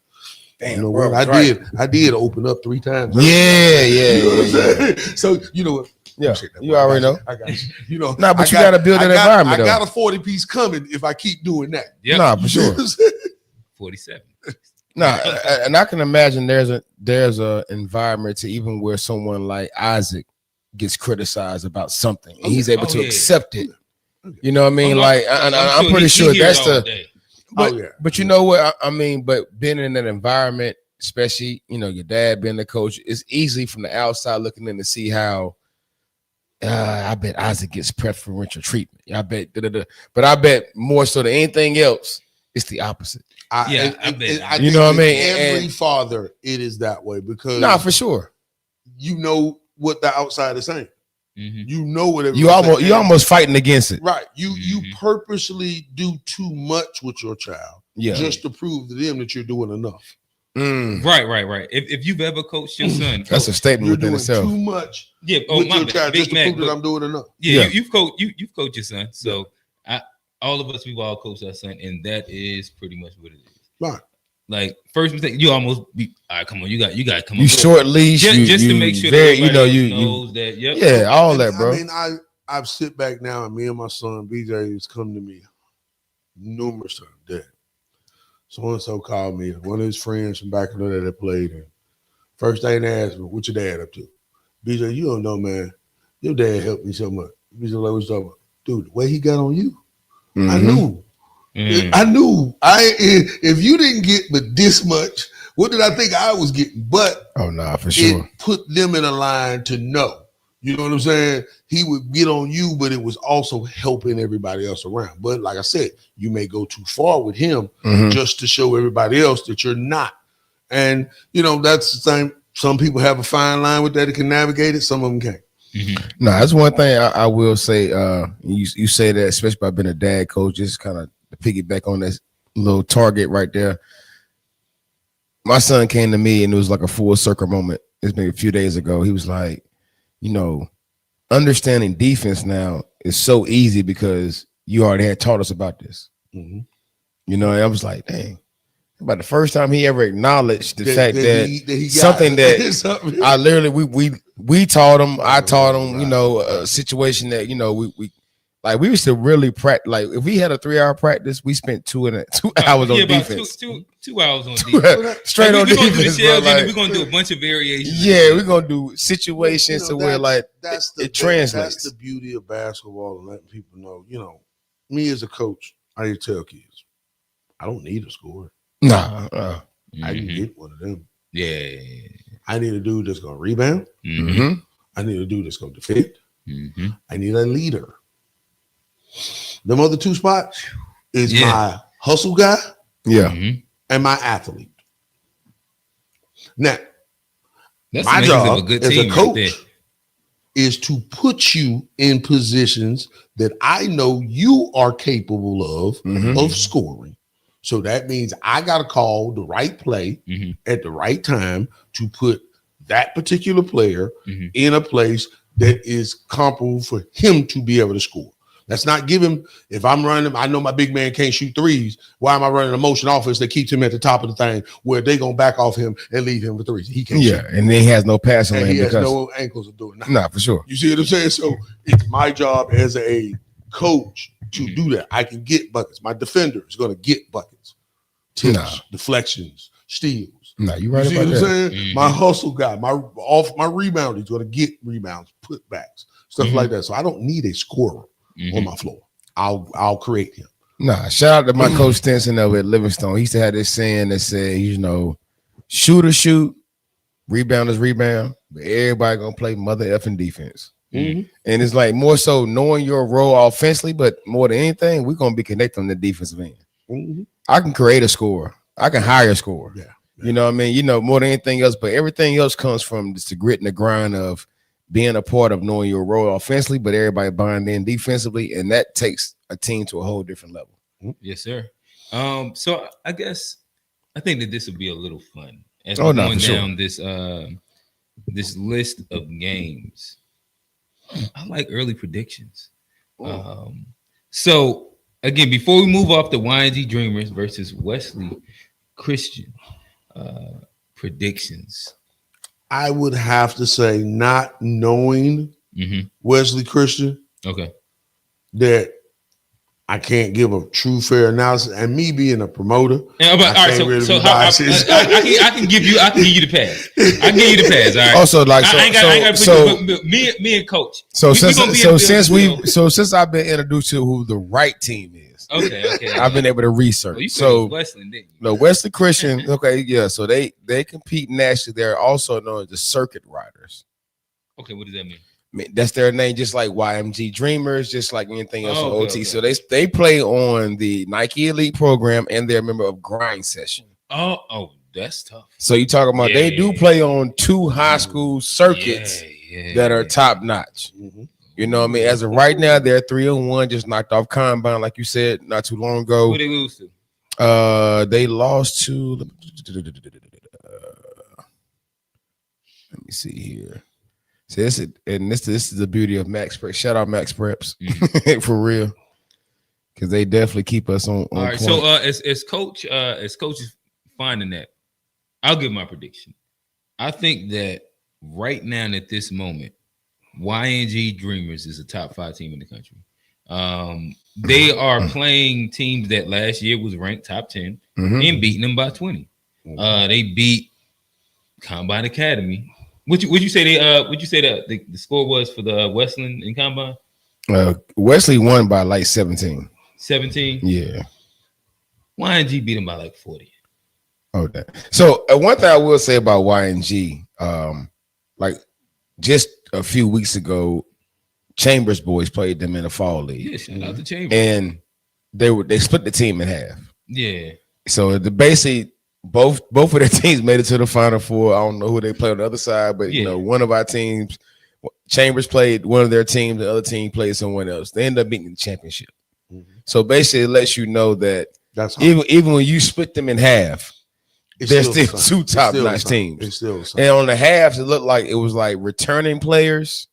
damn, bro, I did open up 3 times. Yeah. So you know what? Yeah, you already know. I got you. But you got to build that environment. I got a 40-piece coming if I keep doing that. Yeah, nah, for sure. 47. Nah, and I can imagine there's a environment to even where someone like Isaac gets criticized about something and he's able to accept it. You know what I mean? I'm pretty sure that's the. But you know what I mean? But being in that environment, especially your dad being the coach, it's easy from the outside looking in to see how. I bet Isaac gets preferential treatment. I bet, but I bet more so than anything else, it's the opposite. I bet. You know what I mean? Every father, it is that way because for sure. You know what the outside is saying. You know what you almost fighting against it, right? You purposely do too much with your child, just to prove to them that you're doing enough. Right. If you've ever coached your son, that's a statement within itself. Too much, with your child, just to prove that I'm doing enough. You've coached your son, so all of us, we've all coached our son, and that is pretty much what it is. Right. Like first mistake, you almost be. All right, come on, you got to come. You short leash, just to make sure that you knows that. Yep. Yeah, all that, bro. I mean, I've sit back now, and me and my son BJ has come to me numerous times. Dad, so and so called me. One of his friends from back in the day that played. And first thing they asked me, "What your dad up to?" BJ, you don't know, man. Your dad helped me so much. BJ, like, what you talking about? Dude, the way he got on you, I knew. I knew. If you didn't get but this much, what did I think I was getting? But for sure. It put them in a line to know. You know what I'm saying? He would get on you, but it was also helping everybody else around. But like I said, you may go too far with him just to show everybody else that you're not. And that's the same. Some people have a fine line with that and can navigate it. Some of them can't. No, that's one thing I will say. You say that, especially by being a dad coach, just kind of to piggyback on that little target right there. My son came to me and it was like a full circle moment. It's maybe a few days ago. He was like, understanding defense now is so easy because you already had taught us about this. And I was like, dang. About the first time he ever acknowledged the fact that he something that I literally we taught him, I taught him, a situation that we used to really practice. Like if we had a 3-hour practice, we spent 2 hours on defense. 2 hours on defense. Straight on defense. We're gonna do a bunch of variations. Yeah, we're gonna do situations to where it translates. That's the beauty of basketball and letting people know. Me as a coach, I tell kids, I don't need a scorer. Nah, I can get one of them. Yeah, I need a dude that's gonna rebound. I need a dude that's gonna defend. I need a leader. Them other 2 spots is my hustle guy, and my athlete. Now, that's my job of a good as team a coach right is to put you in positions that I know you are capable of scoring. So that means I got to call the right play at the right time to put that particular player in a place that is comparable for him to be able to score. Let's not give him, if I'm running, I know my big man can't shoot threes. Why am I running a motion offense that keeps him at the top of the thing where they going to back off him and leave him for threes? He can't shoot. And then he has no passing lane. He has no ankles to do it. Nah, for sure. You see what I'm saying? So it's my job as a coach to do that. I can get buckets. My defender is going to get buckets. Tips, deflections, steals. No, you right you see about what that. I'm saying? My hustle guy, my rebounder, he's going to get rebounds, putbacks, stuff like that. So I don't need a scorer on my floor. I'll create him. Nah, shout out to my coach Stinson over at Livingstone. He used to have this saying that said, shooter shoot, rebounders rebound, but everybody gonna play mother effing defense. And it's like more so knowing your role offensively, but more than anything, we're gonna be connected on the defensive end. I can create a score. I can hire a score. Yeah. You know what I mean? More than anything else, but everything else comes from just the grit and the grind of being a part of knowing your role offensively, but everybody buying in defensively, and that takes a team to a whole different level. Yes, sir. So I think that this will be a little fun as we're going down this list of games. I like early predictions. So again, before we move off the YNG Dreamers versus Wesley Christian predictions. I would have to say, not knowing Wesley Christian, that I can't give a true fair analysis. And me being a promoter, I can give you the pass. I can give you the pass. All right. Also, like me and Coach. Since I've been introduced to who the right team is, I've been able to research. Wesley Christian, so they compete nationally. They're also known as the Circuit Riders. Okay, what does that mean? That's their name, just like YMG Dreamers, just like anything else on OT. So they play on the Nike Elite program, and they're a member of Grind Session. Oh, that's tough. So you talking about they do play on 2 high school circuits that are top notch. You know what I mean? As of right now, they're 3-1, just knocked off Combine, like you said, not too long ago. Who they lose to? They lost to. Let me see here. So this is the beauty of Max Preps. Shout out Max Preps for real, because they definitely keep us on. All right, point. So as coach is finding that, I'll give my prediction. I think that right now at this moment, YNG Dreamers is a top 5 team in the country. They are playing teams that last year was ranked top 10 and beating them by 20. They beat Combine Academy. Would you say the score was for the Westland and Combine? Wesley won by like 17. 17? Yeah. YNG beat them by like 40. Okay. So one thing I will say about YNG, like just a few weeks ago, Chambers boys played them in the fall league. Yeah, shout out to Chambers. And they split the team in half. Yeah. So basically both of their teams made it to the Final Four. I don't know who they played on the other side, but one of our teams, Chambers played one of their teams, the other team played someone else. They ended up beating the championship. So basically, it lets you know that even when you split them in half, there's still 2 top-notch teams. And on the halves, it looked like it was like returning players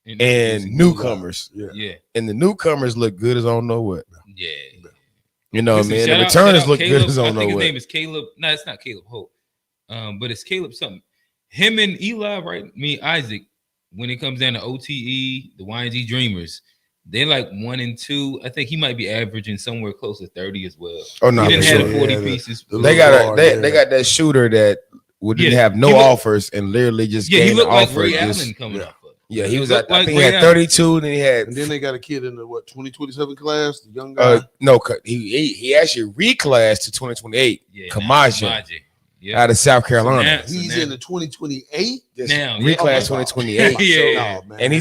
and newcomers. Yeah. And the newcomers look good as I don't know what. Yeah. You know what I mean? The returners look good as I don't know what. His name is Caleb. No, it's not Caleb Hope. But it's Caleb something. Him and Eli, right? Isaac, when it comes down to OTE, the YNG Dreamers, they're like 1 and 2. I think he might be averaging somewhere close to 30 as well. Oh no, he didn't have 40 pieces. They got that shooter that didn't have no offers and literally just he looked like offer. Ray Allen coming up. Yeah, he was at. I think he had 32. And then they got a kid in the 2027 class, the young guy. No, he actually reclassed to 2028. Yeah, Kamaja. Out of South Carolina. He's in the 2028 now. Reclass 2028. Yeah. And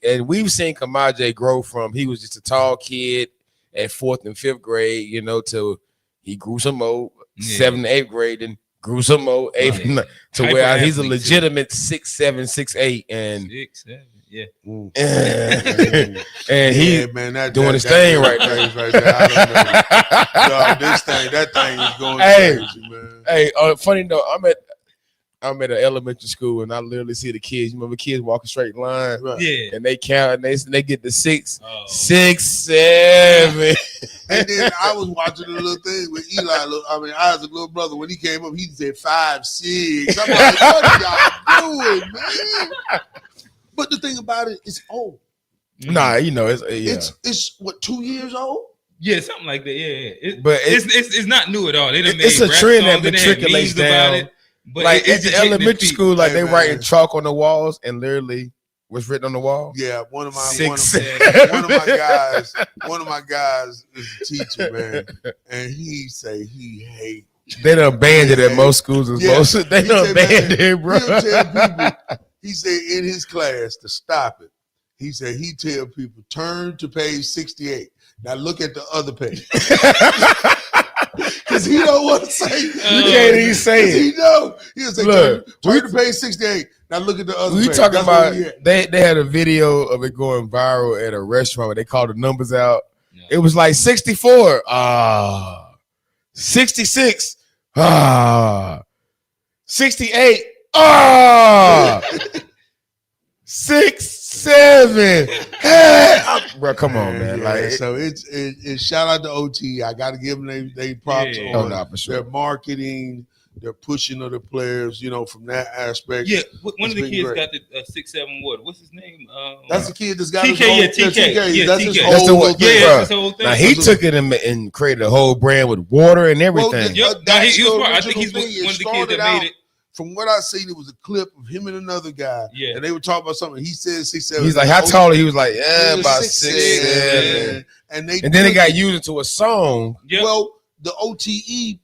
and we've seen Kamaja grow from he was just a tall kid at 4th and 5th grade, till he grew some more 7th and 8th grade and grew some more 8th and 9th, to where he's a legitimate 6'7", 6'8", and 6'7", yeah. And he's doing his thing right now. That thing is going crazy, man. Hey, funny though, I'm at an elementary school and I literally see the kids. You remember kids walking straight in line? Right. Yeah. And they count and they get to 6, 6, 7. And then I was watching a little thing with Eli. I was a little brother. When he came up, he said 5, 6. I'm like, what are y'all doing, man? But the thing about it, it's old. Nah, you know, it's what, 2 years old? Yeah, something like that. Yeah. But it's not new at all. They done made it's a rap trend that songs, they done had matriculates memes about down. it, but like it's at just the hitting elementary feet. school, like Hey, they man. writing chalk on the walls and literally what's written on the wall. Yeah, one of my 6, one of my guys is a teacher, man, and he say he hate. They done banned it at most schools. They done banned it, bro. He'll tell people, he said in his class to stop it. He said he tell people turn to page 68. Now look at the other page. Because he don't want to say. You can't even say it. He know. He'll say Look, turn to page 68. Now look at the other page. We talking That's about where we at. they had a video of it going viral at a restaurant where they called the numbers out. Yeah. It was like 64, 66, 68, 6, 7. Hey, bro, come on, man. Yeah, Like, so it's shout out to OT. I got to give them they props Yeah. on no, for sure. their marketing, their pushing of the players. You know, from that aspect. Yeah, one of It's the been kids great. got the 6'7" what? What's his name? That's the kid that's got TK, his whole, yeah, TK. Yeah, that's TK. his That's the whole one- thing. Yeah, Bruh. that's the whole thing. now he took it and created a whole brand with water and everything. Well, Yep. No, that's he was the smart. I think original he's thing. one It of the kids started that out- made it. From what I seen, it was a clip of him and another guy. Yeah. And they were talking about something. He said 6'7". He's like, how tall? He was like, He yeah, was about 6'7". 6'7". And And then it got used into a song. Yep. Well, the OTE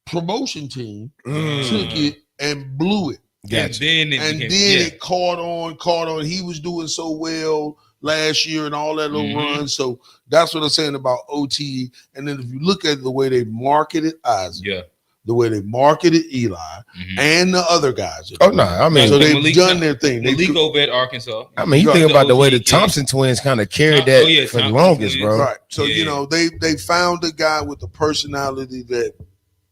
promotion team Mm. took it and blew it. Gotcha. And then And it then became, it caught on. He was doing so well last year and all that little Mhm. run. So that's what I'm saying about OTE. And then if you look at the way they marketed Isaac, yeah. the way they marketed Eli, Mhm. and the other guys. Oh no, I mean, So they've Malik- done their thing. They Malik took- over at Arkansas. I mean, you Right. think about the way the OG kid. Thompson twins kind of carried that Oh, yeah, for the Thompson longest, twins. bro. right. So Yeah. you know they found a guy with the personality that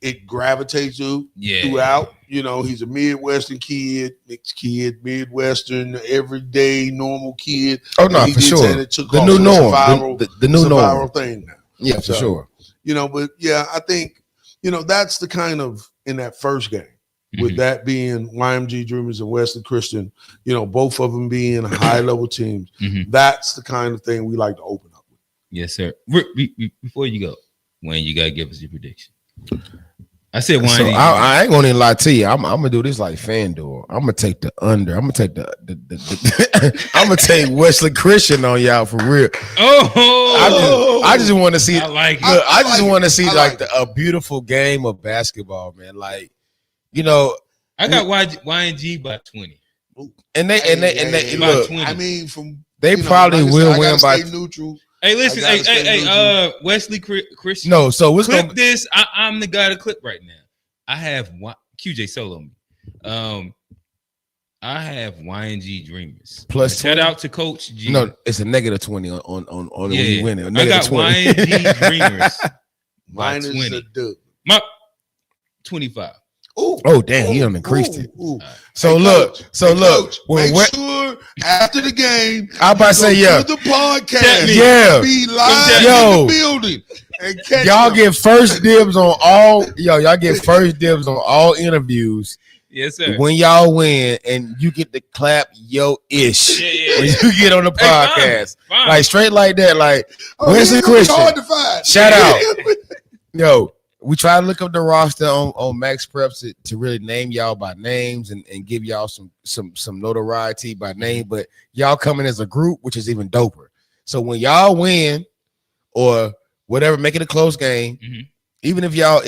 it gravitates to Yeah. throughout. You know, he's a Midwestern kid, mixed kid, Midwestern, everyday normal kid. Oh no, And he for did sure. say it took The off. new So it's a norm. viral- The new it's a norm. viral thing now. Yeah, for So, sure. You know, but yeah, I think, you know, that's the kind of in that first game, with Mhm. that being YMG Dreamers and Western Christian, you know, both of them being high level teams. Mhm. That's the kind of thing we like to open up with. Yes, sir. Before you go, Wayne, you gotta give us your prediction. I said So Wayne. I ain't gonna even lie to you. I'm gonna do this like FanDuel. I'm gonna take the under. I'm gonna take the I'm gonna take Wesley Christian on y'all for real. I just want to see. I like it. Look, I just like want to it. see I like like a beautiful game of basketball, man. Like, you know, I got YNG by 20. and they By look. 20. I mean, from They you know, probably like I will said, I win gotta by. stay neutral. Hey, listen, I gotta stay Wesley Christian. No, so what's clip gonna this. I'm the guy to clip right now. I have QJ solo me. I have YNG Dreamers. Plus Shout 20? out to Coach G. No, it's a negative 20 on when you win it. A I negative got 20. YNG Dreamers by Mine is 20. a dub. My 25. Ooh. Oh damn, he done increased it. Ooh. So Hey, look, Coach. so Hey, look, Coach, when make sure after the game, I about to say go yeah, to the podcast, yeah, be live Come in yo. the building, and catch y'all them. get first dibs on all. Y'all get first dibs on all interviews Yes, sir. when y'all win, and you get to clap yo ish Yeah. when you get on the Hey, podcast, fine. like straight like that. Like Oh, Wesley yeah, it's hard Christian, to find. shout out. Yo, we try to look up the roster on Max Preps to really name y'all by names and give y'all some notoriety by name, but y'all coming as a group, which is even doper. So when y'all win or whatever, make it a close game, Mhm. even if y'all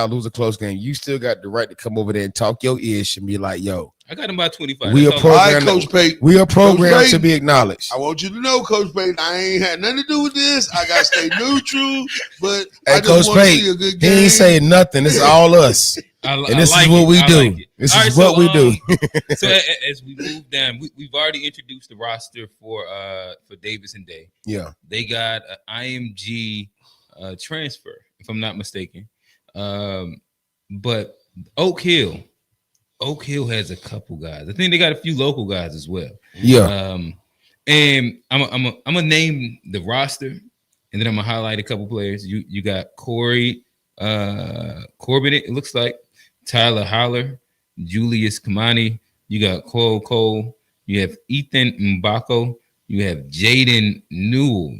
lose a close game, you still got the right to come over there and talk your ish and be like, yo, I got him by 25. We That's are all. All right, Program- Coach Payton. we are programmed Coach to Payton, be acknowledged. I want you to know, Coach Payton, I ain't had nothing to do with this. I got to stay neutral, but Hey, I Coach just want to see Payton, a good he game. ain't saying nothing. It's all us. And And this is what we do. This is what we do. So as we move down, we've already introduced the roster for Davis and Day. Yeah. They got an IMG transfer, if I'm not mistaken. But Oak Hill Oak Hill has a couple guys. I think they got a few local guys as well. Yeah. And I'm gonna name the roster, and then I'm gonna highlight a couple players. You got Corey Corbin, it looks like, Tyler Holler, Julius Kamani. You got Cole. You have Ethan Mbako. You have Jaden Newell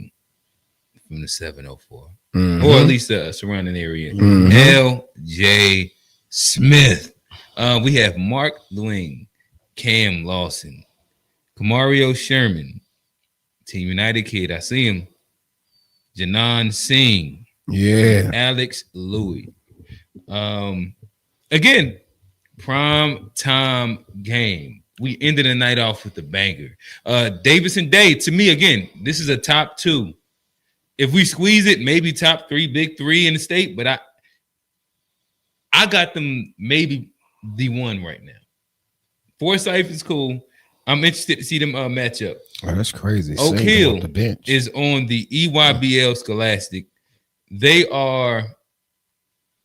from the 704, or at least the surrounding area. L.J. Smith. We have Mark Lewing, Cam Lawson, Kamario Sherman, Team United kid. I see him. Janan Singh. Yeah. Alex Louis. Again, prime time game. We ended the night off with a banger. Davidson Day, to me, again, this is a top 2. If we squeeze it, maybe top 3, big 3 in the state, but I got them maybe the 1 right now. Forsyth is cool. I'm interested to see them match up. Oh, that's crazy. Oak Hill is on the EYBL Scholastic. They are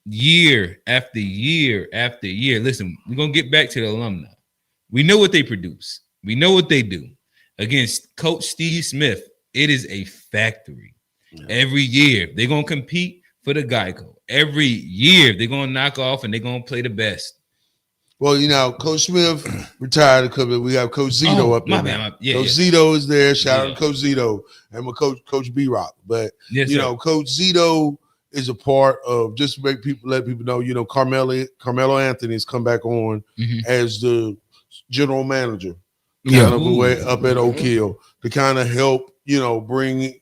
year after year after year. Listen, we're going to get back to the alumni. We know what they produce. We know what they do. Against Coach Steve Smith, it is a factory. Yeah. Every year, they're going to compete for the Geico. Every year, they're going to knock off and they're going to play the best. Well, Coach Smith retired a couple. We have Coach Zito up there. Coach Zito is there. Shout out to Coach Zito and my Coach B Rock. But Coach Zito is a part of, just to let people know. Carmelo Anthony has come back on as the general manager, kind of way up at Oak Hill to kind of help bring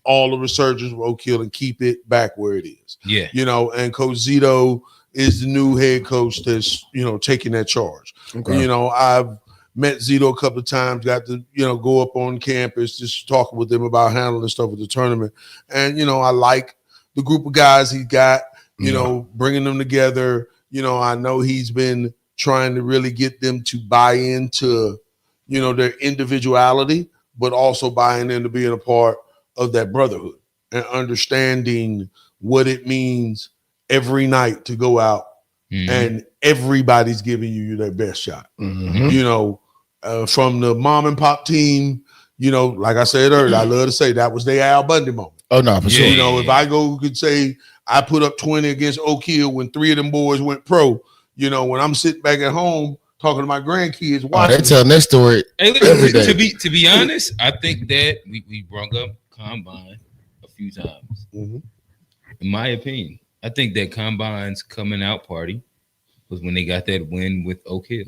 all the resurgence of Oak Hill and keep it back where it is. Yeah, and Coach Zito is the new head coach that's taking that charge. Okay. I've met Zito a couple of times, got to go up on campus, just talking with them about handling stuff with the tournament, and I like the group of guys he got. Bringing them together. I know he's been trying to really get them to buy into their individuality, but also buying into being a part of that brotherhood and understanding what it means every night to go out and everybody's giving you their best shot. From the mom and pop team, like I said earlier, I love to say that was their Al Bundy moment. Oh, no, for sure. If I could say I put up 20 against Oak Hill when 3 of them boys went pro, when I'm sitting back at home talking to my grandkids, watching, they telling that story every day. To be honest, I think that we brought up Combine a few times. In my opinion, I think that Combine's coming out party was when they got that win with Oak Hill.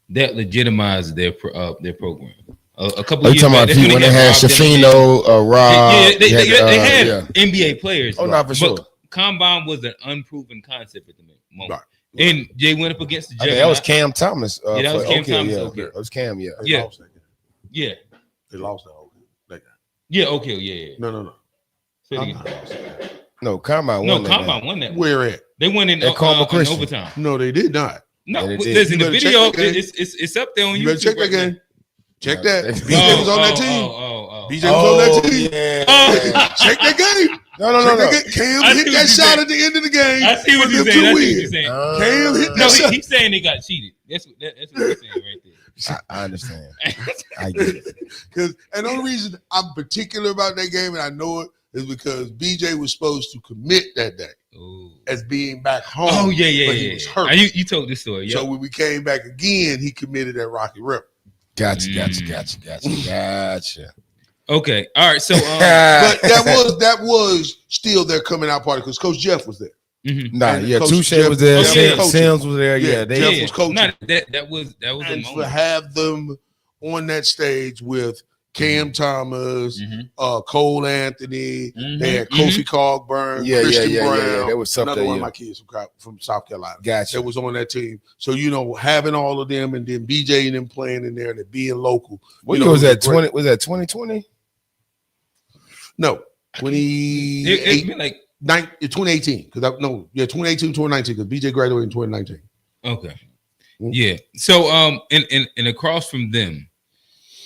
That legitimized their program. A couple of years back, when they had Shafino, Rob. They had NBA players. Oh, not for sure. Combine was an unproven concept at the moment. Right. And Jay went up against the judge. That was Cam Thomas. That was Cam Thomas. Yeah. That was Cam, They lost that game. They lost that guy. Yeah, okay, yeah. No. No, Combine won that. Combine won that. Where at? They won in overtime. No, they did not. No, listen, the video, it's up there on YouTube. You better check that game. Check that. BJ was on that team. BJ was on that team. Yeah. Check that game. No. Cam hit that shot at the end of the game. I see what you're saying. Cam hit that shot. He's saying they got cheated. That's what he's saying right there. I understand. I get it. And the only reason I'm particular about that game, and I know it, is because BJ was supposed to commit that day as being back home. Oh, yeah. But he was hurt. You told this story. So when we came back again, he committed at Rocky River. Gotcha. Okay. All right. So, but that was still their coming out party because Coach Jeff was there. Touche was there. Sims was there. Jeff was coaching. That was and a moment. to have them on that stage with Cam Thomas, Cole Anthony, they had Kofi Cogburn, Christian Brown. There was something. Another one of my kids from South Carolina. Gotcha. That was on that team. So having all of them and then BJ and them playing in there and it being local. What year was that? 20? Was that 2020? No, 2018. 2018. 2018, 2019. Because BJ graduated in 2019. Okay. Yeah. So and across from them,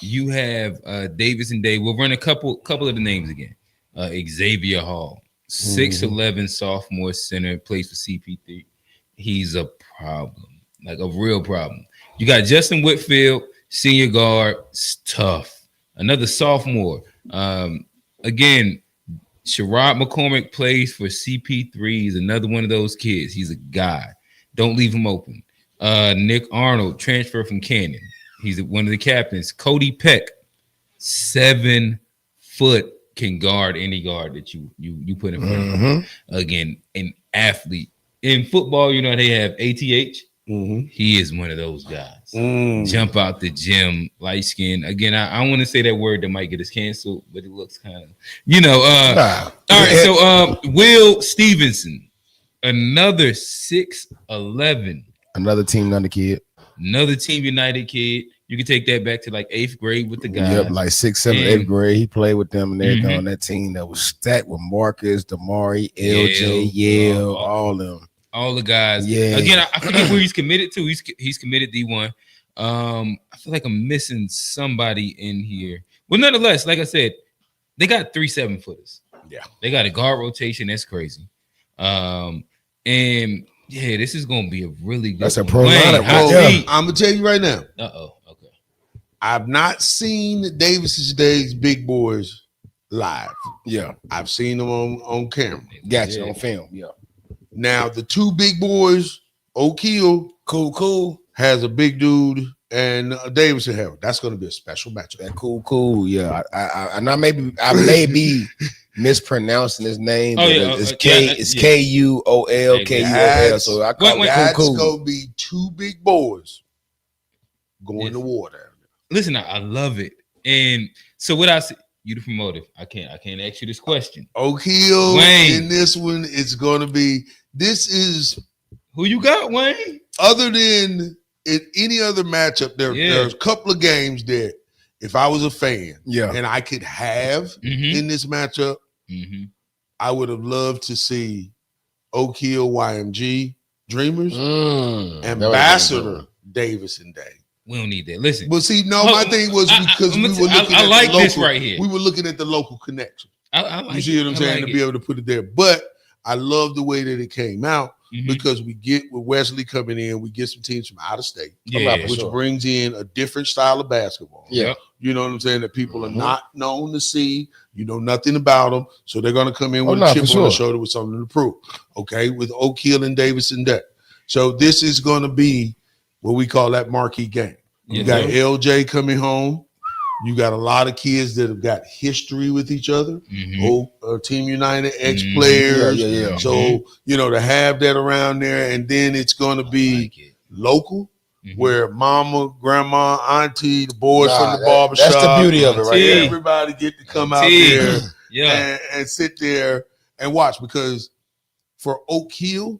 you have Davis and Day. We'll run a couple of the names again. Xavier Hall, 6'11" sophomore center, plays for CP3. He's a problem. like a real problem. You got Justin Whitfield, senior guard, it's tough. Another sophomore. Again, Sherrod McCormick plays for CP3. He's another one of those kids. He's a guy. Don't leave him open. Nick Arnold, transfer from Canyon. He's one of the captains. Cody Peck, 7 foot, can guard any guard that you put in front of him. Again, an athlete. In football, you know, they have ATH. He is one of those guys. Jump out the gym, light skin. Again, I want to say that word that might get us canceled, but it looks kind of, all right, so Will Stevenson, another 6'11". Another Team United kid. Another Team United kid. You can take that back to like 8th grade with the guys. Yep, like 6th, 7th, 8th grade. He played with them and everything on that team that was stacked with Marcus, Damari, LJ, Yale, all them. All the guys. Yeah. Again, I forget where he's committed to. He's committed D1. I feel like I'm missing somebody in here. Well, nonetheless, like I said, they got 3 7-footers. Yeah. They got a guard rotation. That's crazy. And yeah, this is gonna be a really good. That's a pro lineup. I'm gonna tell you right now. Okay. I've not seen the Davis's Days big boys live. Yeah. I've seen them on camera. Gotcha, on film. Yeah. Now the 2 big boys, O'Keel, cool, has a big dude, and Davidson have it. That's gonna be a special matchup. That cool. Yeah. I may be mispronouncing his name. It's Kuol. So I call it cool. That's gonna be 2 big boys going to war down there. Listen, I love it. And so what I say, you the promoter. I can't ask you this question. O'Keel in this one, it's gonna be. This is who you got, Wayne. Other than in any other matchup, there's a couple of games that if I was a fan, and I could have in this matchup, I would have loved to see O'Keel YMG Dreamers, Ambassador Davis and Day. We don't need that. Listen. Well, see, my thing was because we were looking at like the local, this right here. We were looking at the local connection. I like you see what I'm saying? To be able to put it there. But I love the way that it came out because we get with Wesley coming in, we get some teams from out of state, which brings in a different style of basketball. Yeah. You know what I'm saying? That people are not known to see. You know nothing about them. So they're going to come in with a chip on their shoulder with something to prove. Okay. With O'Keel and Davis and that. So this is going to be what we call that marquee game. You got LJ coming home. You got a lot of kids that have got history with each other. Team United ex-players. So, to have that around there, and then it's going to be local, where mama, grandma, auntie, the boys from the barbershop. That's the beauty of it right here. Everybody get to come out there and sit there and watch, because for O'Keel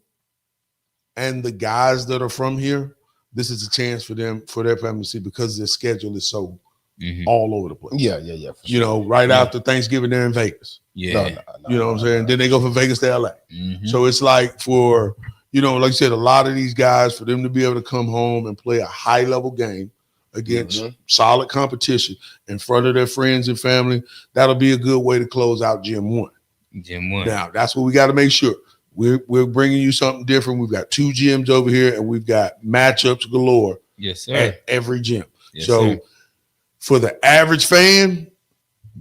and the guys that are from here, this is a chance for them, for their family to see, because their schedule is so all over the place. Yeah. Right after Thanksgiving, they're in Vegas. No, you know what I'm saying? Then they go from Vegas to LA. So it's like for, like you said, a lot of these guys, for them to be able to come home and play a high level game against solid competition in front of their friends and family, that'll be a good way to close out Gym 1. Now, that's what we got to make sure. We're bringing you something different. We've got 2 gyms over here, and we've got matchups galore. Yes, sir. At every gym. Yes, so for the average fan,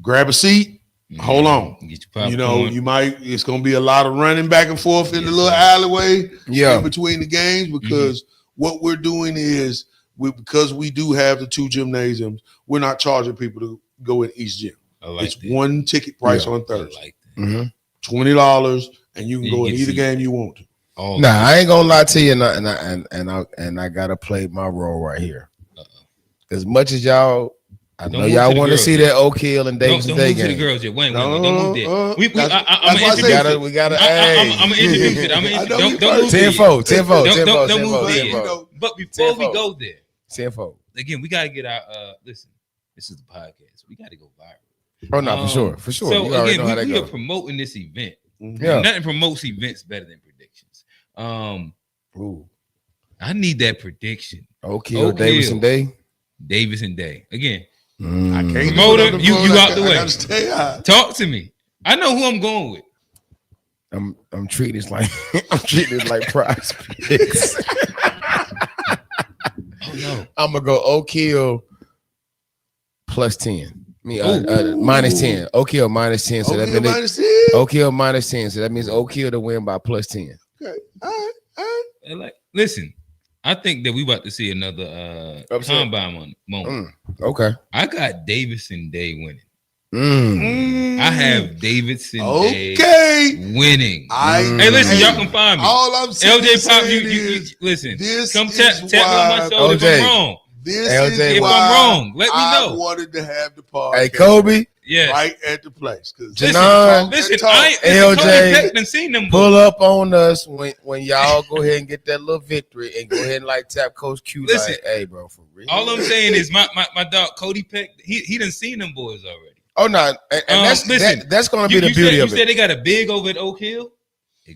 grab a seat. Hold on. Get your popcorn. It's going to be a lot of running back and forth in the little alleyway in between the games, because what we're doing is, because we do have the 2 gymnasiums, we're not charging people to go in each gym. It's that. One ticket price on Thursday. $20, and you can go in either game you want to. I ain't gonna lie to you, and I gotta play my role right here. As much as y'all, I know y'all want to see that O'Keel and Davis Day game. Don't move to the girls yet. Wayne, don't move there. We gotta. I'm gonna introduce it. Don't move there. 10-4. Don't move there. But before we go there, 10-4. Again, we gotta get our. Listen, this is the podcast. We gotta go viral. Oh no, for sure. So again, we are promoting this event. Nothing promotes events better than predictions. I need that prediction. O'Keel, Davis and Day. Again, I can't promote him. You out the way. Talk to me. I know who I'm going with. I'm treating this like prize picks. I'm gonna go Oak Hill plus 10. Minus 10. Oak Hill minus 10. So that means minus 10. Oak Hill minus 10. So that means Oak Hill to win by plus 10. Okay. All right. Like, listen, I think that we about to see another combine moment. Okay. I got Davidson Day winning. I have Davidson Day winning. Hey, listen, y'all can find me. All I'm saying LJ Pop, you listen. This come tap me on my shoulder if I'm wrong. This LJ, is if why I'm wrong, let me know. I wanted to have the podcast. Hey, Kobe. Yeah. Right at the place. Listen, LJ, Kobe been seen them pull up on us when y'all go ahead and get that little victory and go ahead and like tap Coach Q. Listen, like, hey, bro, for real. All I'm saying is my dog Cody Peck, he done seen them boys already. Oh no, and that's gonna be the beauty of it. You said they got a big over at Oak Hill?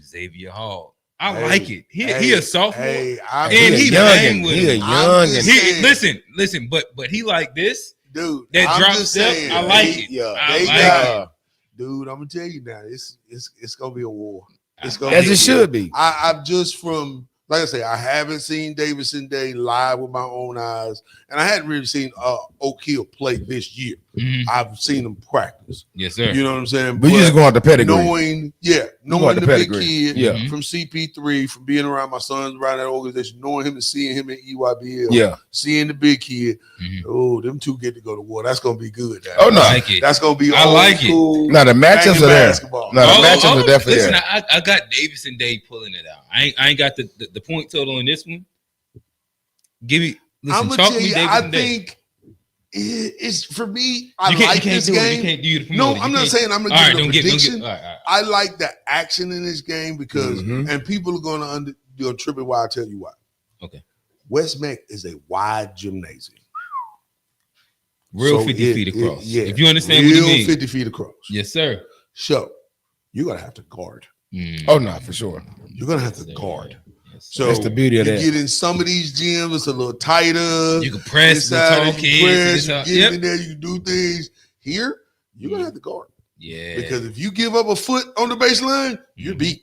Xavier Hall. I like it. He a sophomore, and he bang with him. He a young, listen, but he like this, dude. That drop step, I like it. Yeah, I like it. Dude, I'm gonna tell you now, it's gonna be a war. It's gonna as it should be. I've just from. Like I say, I haven't seen Davidson Day live with my own eyes, and I hadn't really seen Oak Hill play this year. I've seen them practice. Yes, sir. You know what I'm saying? But you just go out the pedigree. Knowing the big kid from CP3, from being around my sons around that organization, knowing him and seeing him at EYBL, seeing the big kid. Oh, them two get to go to war. That's gonna be good. Oh no, I like it. That's gonna be I like cool. No, the matchups are there. No, the matchups are definitely there. Listen, I got Davidson Day pulling it out. I ain't got the point total in this one. Give me. Listen, I'm gonna tell you. I think it's for me. I like this game. You can't do the no, I'm not saying I'm gonna give a prediction. All right. I like the action in this game because, and people are gonna trip it. Why I tell you why. Okay. West MACK is a wide gymnasium. Real 50 feet across. If you understand what you mean. 50 feet across. Yes, sir. So you're gonna have to guard. Oh no, for sure. You're gonna have to guard. So that's the beauty of that. You get in some of these gyms, it's a little tighter. You can press the tall kids. You get in there, you can do things. Here, you're gonna have to guard. Yeah. Because if you give up a foot on the baseline, you're beat.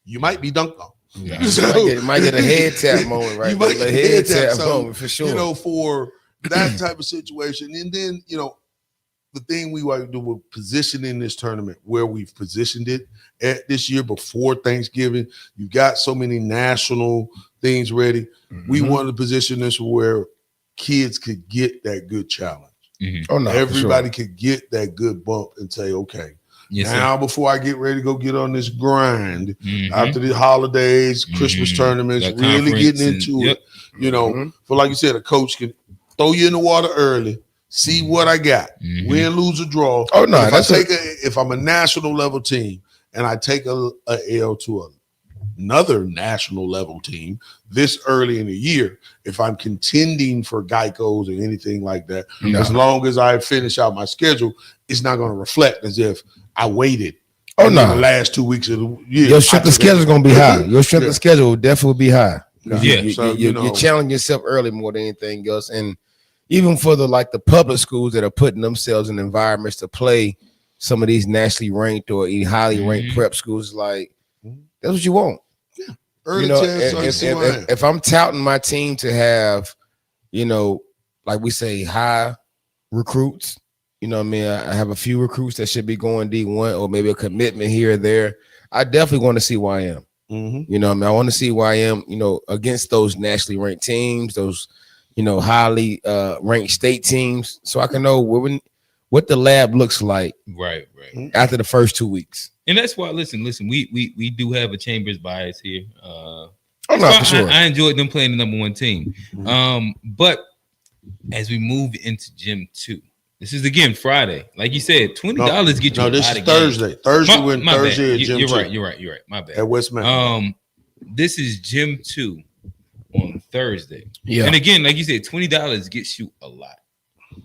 You might be dunked on. Yeah. You might get a head tap moment, right? You might get a head tap moment for sure. You know, for that type of situation. And then, the thing we want to do with positioning this tournament, where we've positioned it at this year before Thanksgiving, you got so many national things ready. We wanted to position this where kids could get that good challenge. Oh no, everybody could get that good bump and say, okay, now before I get ready to go get on this grind after the holidays, Christmas tournaments, really getting into it. For like you said, a coach can throw you in the water early. See what I got. Win, lose, or draw. Oh no! If I'm a national level team and I take a L to another national level team this early in the year, if I'm contending for Geicos or anything like that, as long as I finish out my schedule, it's not going to reflect as if I waited. Oh no! The last 2 weeks of the year, your strength of schedule is going to be high. Your strength of schedule will definitely be high. You challenge yourself early more than anything else, and even for the public schools that are putting themselves in environments to play some of these nationally ranked or highly ranked prep schools, that's what you want. Yeah. Early if I'm touting my team to have, like we say, high recruits, I have a few recruits that should be going D1 or maybe a commitment here or there. I definitely want to see YM. I want to see YM, against those nationally ranked teams, those highly ranked state teams, so I can know what the lab looks like right after the first 2 weeks. And that's why listen, we do have a Chambers bias here. For sure. I enjoyed them playing the number one team. But as we move into Gym 2, this is again Friday. Like you said, $20 get you no, this is Thursday. Games. Thursday Bad. Gym You're 2. right. You're right. My bad. At West MACK. This is Gym 2 on Thursday. Yeah. And again, like you said, $20 gets you a lot.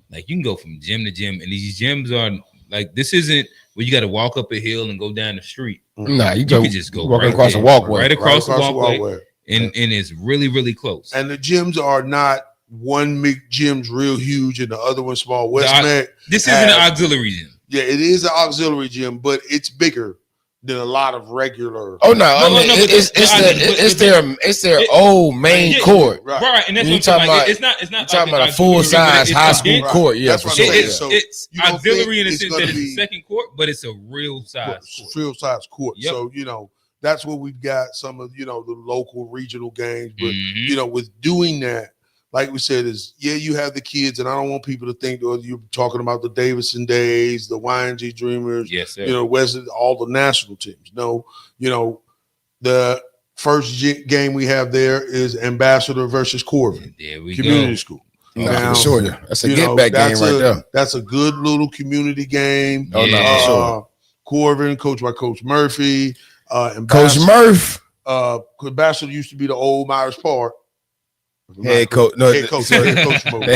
Like you can go from gym to gym, and these gyms are like, this isn't where you got to walk up a hill and go down the street. Nah, you can just go walking across the walkway. Right across the walkway. And it's really, really close. And the gyms are not one big gym's real huge and the other one small. West MACK. This isn't an auxiliary gym. Yeah, it is an auxiliary gym, but it's bigger than a lot of regular. Oh no, I mean, it's their old main court, right? And that's you what I'm talking about. It's not talking about a full size high school court. Yeah, that's what I'm saying. So it's auxiliary in the sense that it's a second court, but it's a real size court. Real size court. Yep. So that's what we've got. Some of the local regional games, but with doing that. Like we said, you have the kids, and I don't want people to think you're talking about the Davidson Days, the YNG Dreamers, yes, sir. Wesley, all the national teams. No, the first game we have there is Ambassador versus Corvin. There we Community go. School. Now, for sure. That's a get back game right there. That's a good little community game. Oh, no, for sure. Corvin, coached by Coach Murphy. Coach Murph. Ambassador used to be the old Myers Park. Head coach, the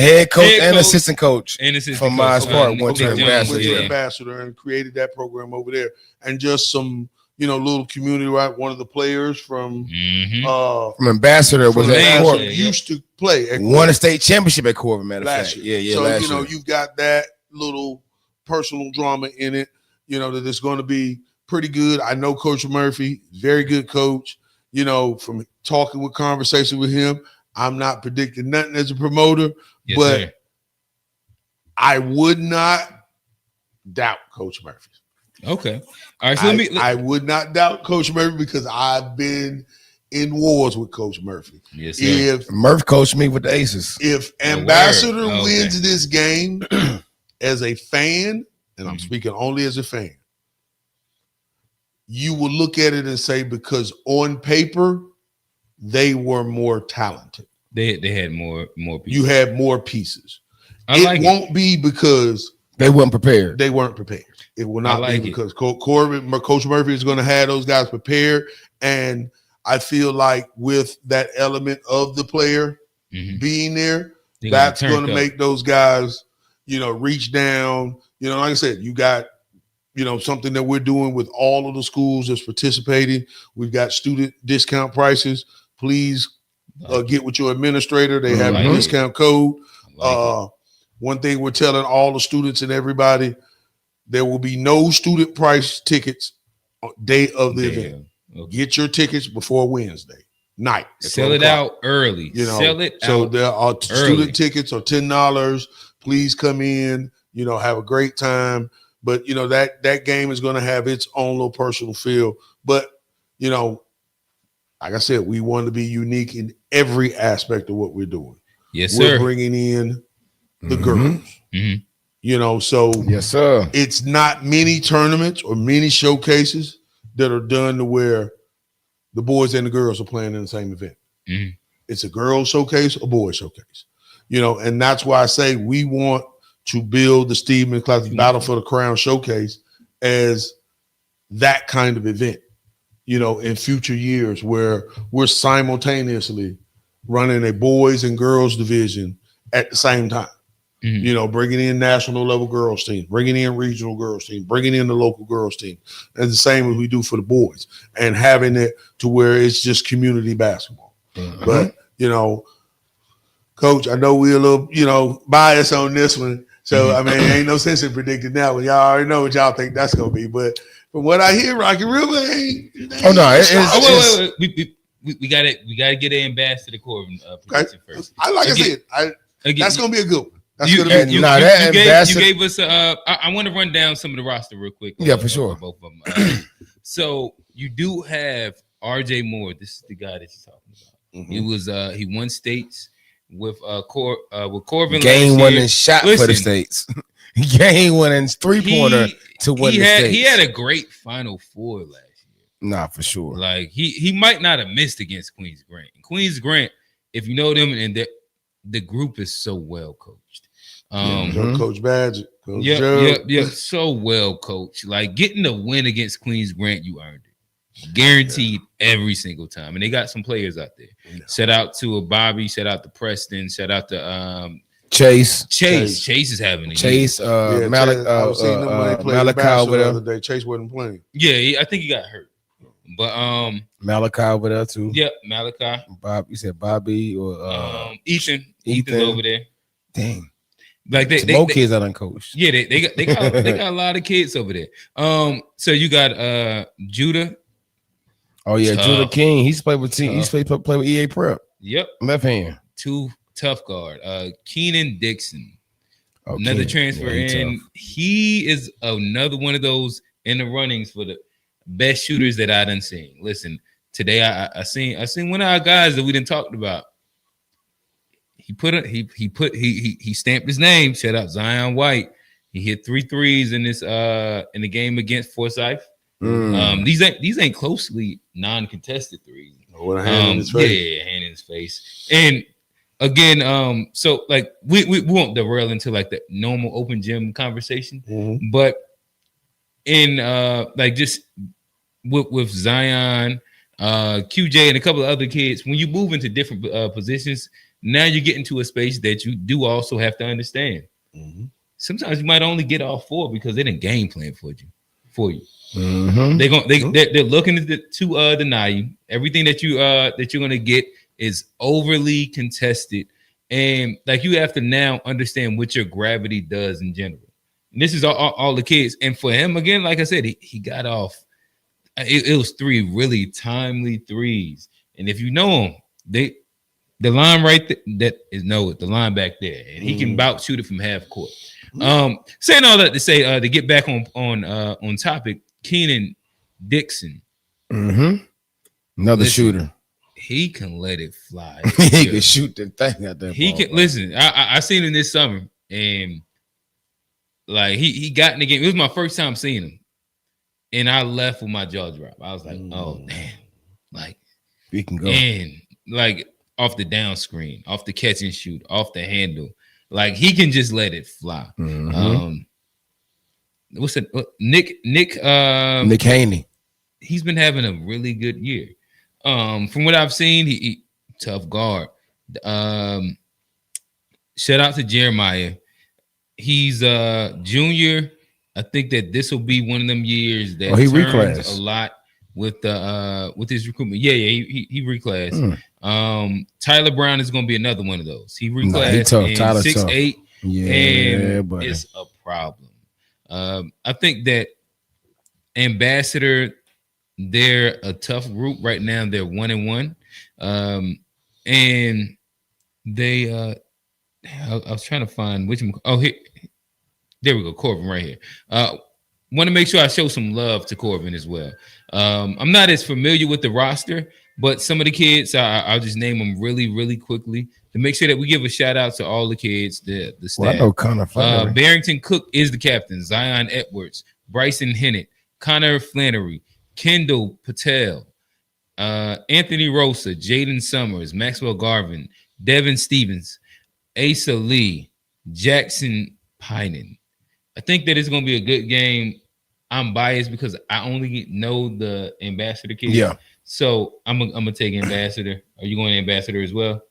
head coach and assistant coach from Myers Park went to Ambassador and created that program over there, and just some little community. Right, one of the players from Ambassador was at Corvin. Used to play at won a state championship at Corvin. Matter of fact, So last year. You've got that little personal drama in it. That it's going to be pretty good. I know Coach Murphy, very good coach. From talking with conversation with him. I'm not predicting nothing as a promoter, but sir. I would not doubt Coach Murphy. Okay. All right. So I would not doubt Coach Murphy because I've been in wars with Coach Murphy. Yes, sir. If Murph coached me with the Aces. If Ambassador wins this game as a fan, and I'm speaking only as a fan, you will look at it and say, because on paper, they were more talented. They had more pieces. You had more pieces. It won't be because they weren't prepared. They weren't prepared. It will not be because Coach Murphy is going to have those guys prepared. And I feel like with that element of the player being there, that's going to make those guys, reach down. Like I said, you got something that we're doing with all of the schools that's participating. We've got student discount prices. Please get with your administrator. They have a discount code. One thing we're telling all the students and everybody, there will be no student price tickets on day of the event. Okay. Get your tickets before Wednesday night. Sell it out early. Sell it out. So there are student tickets are $10. Please come in, have a great time. But that game is going to have its own little personal feel. But like I said, we want to be unique in every aspect of what we're doing. Yes, sir. We're bringing in the girls. So yes, sir. It's not many tournaments or many showcases that are done to where the boys and the girls are playing in the same event. It's a girls showcase, a boys showcase. And that's why I say we want to build the Steedman Classic Battle for the Crown showcase as that kind of event. In future years where we're simultaneously running a boys and girls division at the same time, bringing in national level girls team, bringing in regional girls team, bringing in the local girls team, and the same as we do for the boys, and having it to where it's just community basketball. But, Coach, I know we're a little, biased on this one. So, ain't no sense in predicting that one. Y'all already know what y'all think that's going to be. But from what I hear, Rocky River ain't. Oh, no. Wait. We gotta get an ambassador Corbin prediction first. That's going to be a good one. You gave us I want to run down some of the roster real quick. Yeah, for sure. Both of them. So you do have RJ Moore. This is the guy that you're talking about. He won states with Corbin. Game winning shot for the states. Game winning 3-pointer to win the states. He had a great Final Four last year. Nah, for sure. Like he might not have missed against Queens Grant. Queens Grant, if you know them, and the group is so well coached. Coach Badger. Yep. So well coached. Like getting the win against Queens Grant, you earned it. Guaranteed every single time. And they got some players out there. Yeah. Shout out to Bobby. Shout out to Preston. Shout out to Chase. Chase is having it. Chase. Malachi over there. The other day. Chase wasn't playing. Yeah, I think he got hurt. But Malachi over there too. Yep, Malachi. You said Bobby or Ethan. Ethan's over there. Dang. Like more kids that uncoached. Yeah, they got a lot of kids over there. So you got Judah. Oh yeah, tough. Judah King. He's played with team. He's played with EA Prep. Yep, left hand. Two tough guard. Keenan Dixon, okay. Another transfer in. Tough. He is another one of those in the runnings for the best shooters that I done seen. Listen, today I seen one of our guys that we didn't talked about. He stamped his name. Shout out Zion White. He hit 3 threes in this in the game against Forsyth. These ain't closely non-contested threes. With a hand in his face. Yeah, hand in his face. And again, so like we won't derail into like the normal open gym conversation, but in like just with Zion, QJ, and a couple of other kids, when you move into different positions, now you're getting to a space that you do also have to understand. Sometimes you might only get all 4 because they didn't game plan for you. They're looking to deny you. Everything that you're gonna get is overly contested, and like you have to now understand what your gravity does in general. And this is all the kids. And for him, again, like I said, he got off. It was 3 really timely threes, and if you know him, the line right there, the line back there, and he can about shoot it from half court. Saying all that to say, to get back on topic, Keenan Dixon, another shooter. He can let it fly. He can shoot the thing out there. He can listen. I seen him this summer, and like he got in the game. It was my first time seeing him, and I left with my jaw drop. I was like, oh man, like he can go and like off the down screen, off the catch and shoot, off the handle. Like he can just let it fly. What's it? Nick Haney. He's been having a really good year. From what I've seen, he tough guard. Shout out to Jeremiah. He's a junior. I think that this will be one of them years that he turns reclassed a lot with his recruitment. Yeah, he reclassed. Tyler Brown is going to be another one of those. He reclassed in 6'8", and buddy. It's a problem. I think that Ambassador, they're a tough group right now. They're 1-1, and they. I was trying to find which. Oh, here, there we go. Corbin right here. Want to make sure I show some love to Corbin as well. I'm not as familiar with the roster, but some of the kids, I'll just name them really, really quickly to make sure that we give a shout out to all the kids, the staff. Well, I know Connor Barrington Cook is the captain. Zion Edwards, Bryson Hennett, Connor Flannery, Kendall Patel, Anthony Rosa, Jaden Summers, Maxwell Garvin, Devin Stevens, Asa Lee, Jackson Pinen. I think that it's going to be a good game. I'm biased because I only know the Ambassador kids. Yeah. So I'm gonna take Ambassador. Are you going to Ambassador as well?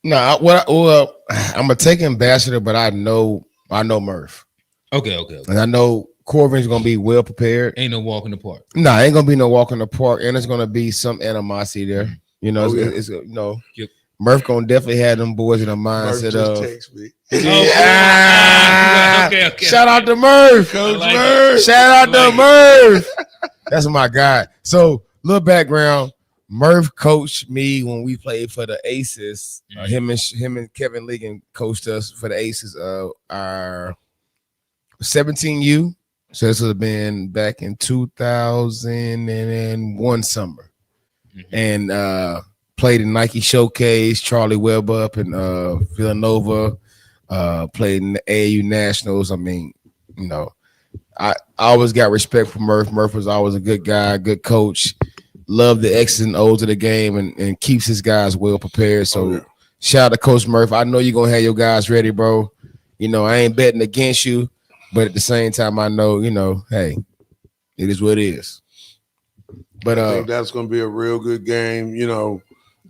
No, I'm gonna take Ambassador, but I know Murph. Okay. And I know Corbin's gonna be well prepared. Ain't no walk in the park. No, ain't gonna be no walk in the park, and there's gonna be some animosity there. You know, it's you know, yep. Murph gonna definitely have them boys in a mindset of. Text me. Okay. Shout out to Murph, Coach like Murph. Shout out to Murph. That's my guy. So, little background. Murph coached me when we played for the Aces. Him and Kevin Ligon coached us for the Aces. Our 17U. So this would have been back in 2001 summer, and played in Nike Showcase. Charlie Webb up in Villanova. Played in the AAU Nationals. I mean, you know, I always got respect for Murph. Murph was always a good guy, good coach. Loved the X's and O's of the game and keeps his guys well prepared. So shout out to Coach Murph. I know you're going to have your guys ready, bro. You know, I ain't betting against you, but at the same time, I know, you know, hey, it is what it is. But I think that's going to be a real good game. You know,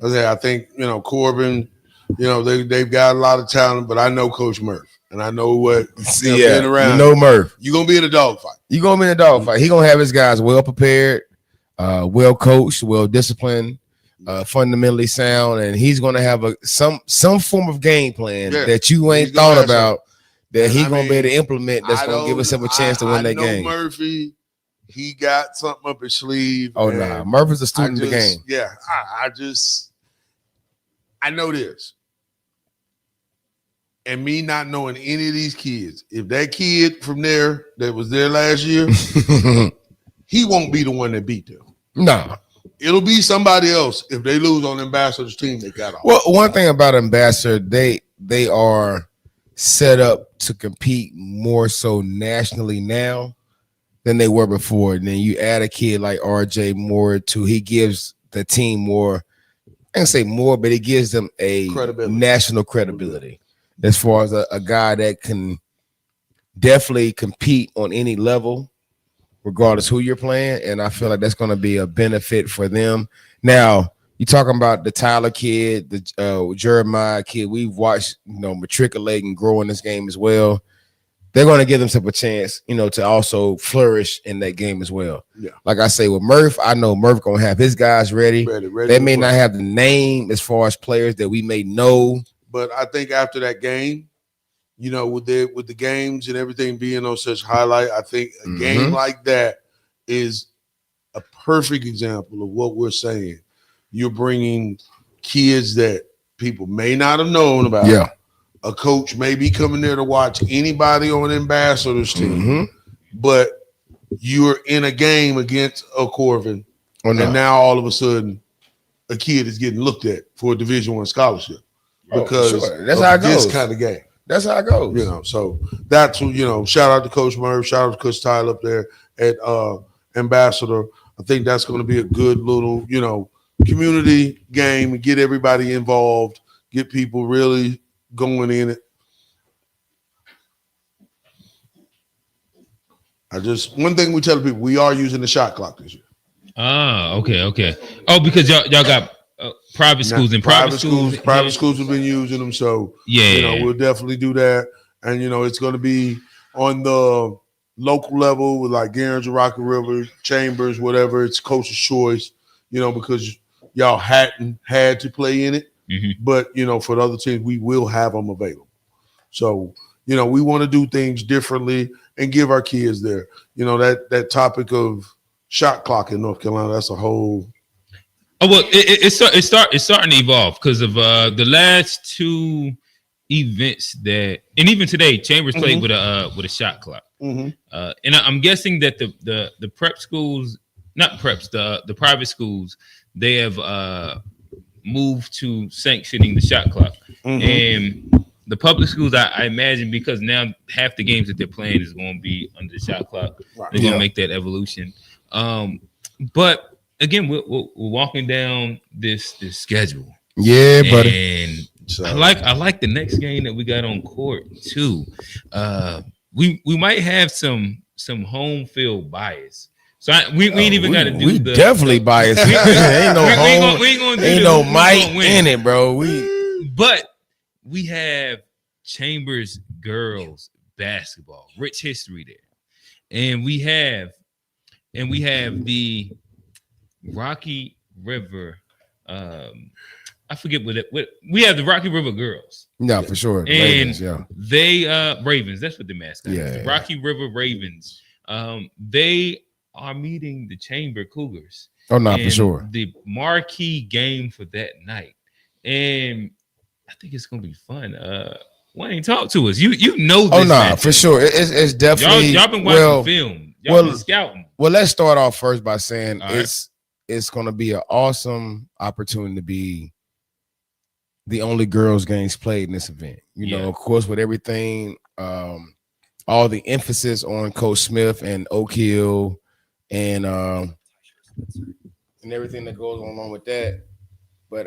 I think, you know, Corbin, you know, they've got a lot of talent, but I know Coach Murph. And I know what being around. You know Murph. You're going to be in a dogfight. You're going to be in a dogfight. He's going to have his guys well prepared, well coached, well disciplined, fundamentally sound, and he's going to have some form of game plan that you ain't thought about that he gonna be able to implement. That's gonna give us a chance to win that game. Murphy, he got something up his sleeve. Oh nah, Murphy's a student of the game. Yeah, I know this. And me not knowing any of these kids, if that kid from there that was there last year, he won't be the one that beat them. Nah. It'll be somebody else if they lose on Ambassador's team they got off. Well, one thing about Ambassador, they are set up to compete more so nationally now than they were before. And then you add a kid like RJ Moore he gives the team more, I can say more, but it gives them a national credibility. As far as a guy that can definitely compete on any level, regardless who you're playing. And I feel like that's going to be a benefit for them. Now, you talking about the Tyler kid, the Jeremiah kid, we've watched, matriculate and grow in this game as well. They're going to give themselves a chance, to also flourish in that game as well. Yeah. Like I say, with Murph, I know Murph going to have his guys ready. They may not have the name as far as players that we may know. But I think after that game, with the games and everything being on such highlight, I think a game like that is a perfect example of what we're saying. You're bringing kids that people may not have known about. Yeah. A coach may be coming there to watch anybody on Ambassador's team, but you're in a game against a Corvin, and now all of a sudden a kid is getting looked at for a Division I scholarship. Because that's how it goes. This kind of game. That's how it goes. So that's shout out to Coach Murph, shout out to Coach Tyler up there at Ambassador. I think that's going to be a good little, community game and get everybody involved, get people really going in it. One thing we tell people, we are using the shot clock this year. Okay. Oh, because y'all got private schools and private schools have been using them, so we'll definitely do that. And it's going to be on the local level with like Garrins, Rocky River, Chambers, whatever. It's coach's choice, because y'all hadn't had to play in it, but for the other teams we will have them available. So we want to do things differently and give our kids there. That topic of shot clock in North Carolina, that's a whole. Oh well, it's starting to evolve because of the last two events that, and even today, Chambers played with a shot clock. And I'm guessing that the prep schools, not preps, the private schools, they have moved to sanctioning the shot clock, and the public schools, I imagine, because now half the games that they're playing is going to be under the shot clock. Right. They're going to make that evolution, but. Again, we're walking down this schedule. Yeah, buddy. And I like the next game that we got on court too. We might have some home field bias. So we ain't even got to do. We definitely biased. Ain't no home. We ain't gonna do. Ain't no might in it, bro. But we have Chambers girls basketball, rich history there, and we have the Rocky River. I forget what we have the Rocky River girls. Yeah, for sure. And Ravens, yeah. They Ravens, that's what the mascot is. The Rocky River Ravens. They are meeting the Chamber Cougars. Oh no, for sure. The marquee game for that night. And I think it's gonna be fun. Wayne, talk to us. You know this. Oh no, for sure. It's definitely y'all been watching film. Y'all been scouting. Well, let's start off first by saying it's going to be an awesome opportunity to be the only girls games played in this event. You know, of course, with everything, all the emphasis on Coach Smith and Oak Hill and everything that goes along with that. But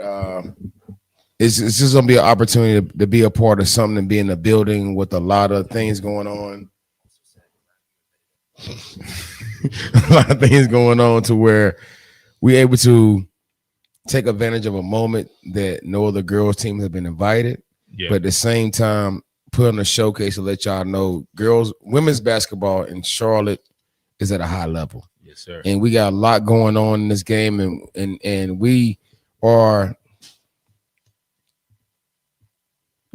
it's just going to be an opportunity to be a part of something and be in the building with a lot of things going on. A lot of things going on to where we're able to take advantage of a moment that no other girls team has been invited, but at the same time put on a showcase to let y'all know women's basketball in Charlotte is at a high level. Yes, sir. And we got a lot going on in this game, and we are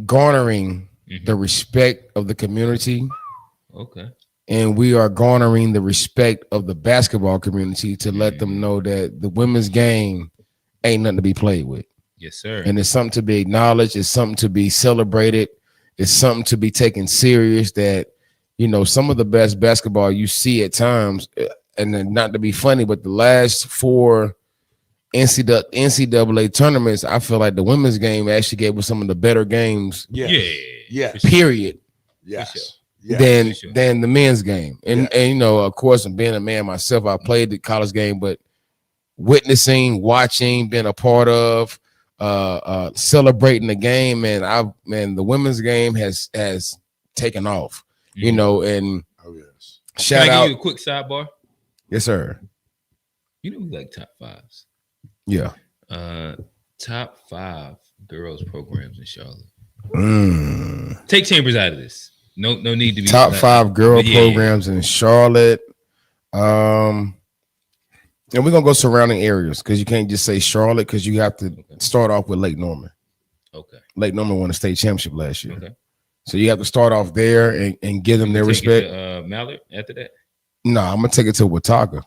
garnering the respect of the community. Okay. And we are garnering the respect of the basketball community to let them know that the women's game ain't nothing to be played with. Yes, sir. And it's something to be acknowledged. It's something to be celebrated. It's something to be taken serious. That, you know, some of the best basketball you see at times, and then not to be funny, but the last 4 NCAA tournaments, I feel like the women's game actually gave us some of the better games. Yeah. Period. Yes. Than the men's game. And you know, of course, and being a man myself, I played the college game, but witnessing, watching, being a part of, celebrating the game, and the women's game has taken off. You know, and shout Can I out. give you a quick sidebar? Yes, sir. You know, we like top 5s. Yeah. Top 5 girls programs in Charlotte. Take Chambers out of this. No need to be top 5 girl programs in Charlotte. And we're gonna go surrounding areas because you can't just say Charlotte, because you have to start off with Lake Norman. Okay. Lake Norman won a state championship last year. Okay. So you have to start off there and give them their respect. Mallard after that? No, I'm gonna take it to Watauga.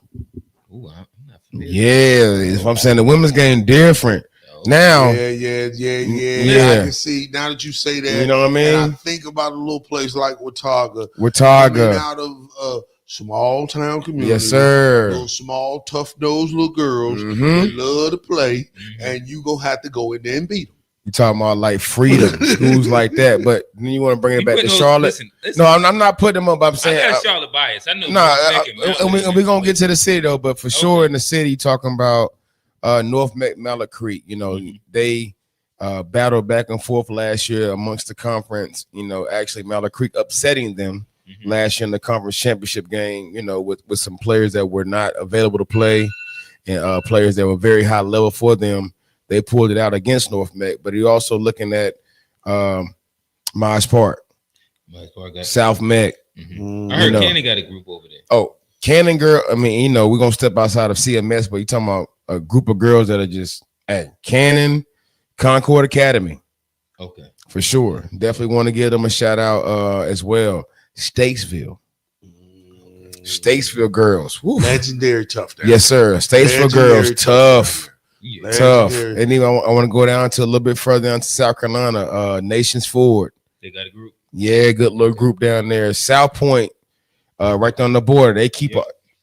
Ooh, I'm not familiar. Yeah, that's what I'm saying. The women's game different. Now, yeah. I can see now that you say that. You know what I mean? And I think about a little place like Watauga. Watauga, out of small town community. Yes, sir. Little small, tough nosed little girls that love to play, and you gonna have to go in there and beat them. You talking about like freedom schools like that, but then you want to bring it back to Charlotte. Listen. No, I'm not putting them up. I'm saying I got a Charlotte bias. I know. And we're gonna get to the city though, but for sure in the city, talking about North Mallard Creek. You know, they battled back and forth last year amongst the conference. You know, actually Mallard Creek upsetting them last year in the conference championship game. You know, with some players that were not available to play and players that were very high level for them. They pulled it out against North Mac, but you're also looking at Myers Park, South Mac. I heard Cannon got a group over there. Oh, Cannon girl. I mean, you know, we're gonna step outside of CMS, but you're talking about a group of girls that are just at Cannon, Concord Academy. Okay, for sure. Definitely want to give them a shout out as well. Statesville girls, woo. Legendary tough. Yes, sir. Statesville girls, tough. Tough. And even I want to go down to a little bit further down to South Carolina. Nations Ford. They got a group. Yeah, good little group down there. South Point, right on the border. They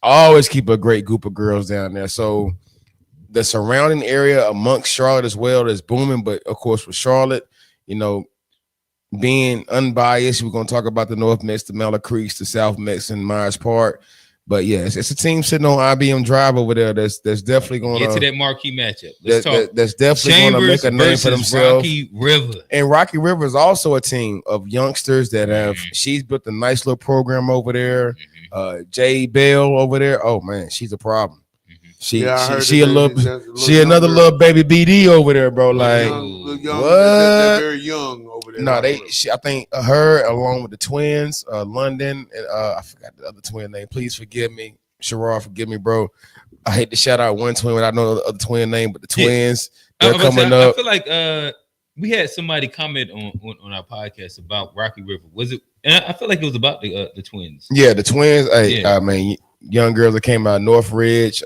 always keep a great group of girls down there. So the surrounding area amongst Charlotte as well is booming. But of course, with Charlotte, you know, being unbiased, we're gonna talk about the North Mets, the Mallard Creeks, the South Mets, and Myers Park. But yeah, it's a team sitting on IBM Drive over there. That's definitely going to get to that marquee matchup. Let's talk. That's definitely going to make a name for themselves. Rocky River, and Rocky River is also a team of youngsters that have. She's built a nice little program over there. Jay Bell over there. Oh man, she's a problem. She another little baby BD over there, bro. Like young, they're very young over there. No, I think her along with the twins, London, and I forgot the other twin name. Please forgive me, Sherrod. Forgive me, bro. I hate to shout out one twin, but I know the other twin name. But the twins, they're coming up. I feel like we had somebody comment on our podcast about Rocky River. Was it? And I feel like it was about the twins. Yeah, the twins. Hey, I mean, young girls that came out of Northridge.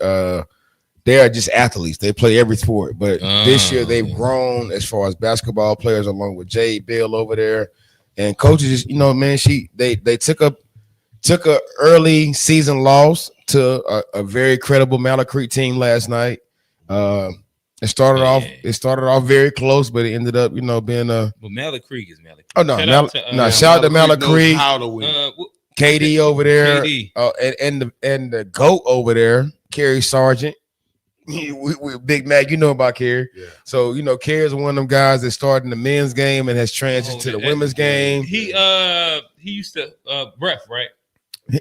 They are just athletes. They play every sport. But this year they've grown as far as basketball players, along with Jay Bill over there. And coaches, you know, man, they took a early season loss to a very credible Mallard Creek team last night. It started off very close, but it ended up, you know, being a. Well, Mallard Creek is Mallard Creek. Oh no, shout out to Mallard Creek. KD over there, and the GOAT over there, Kerry Sargent. We Big Mac, you know about Kerry. Yeah. So you know Kerry is one of them guys that started in the men's game and has transitioned to the women's game. He used to ref, right?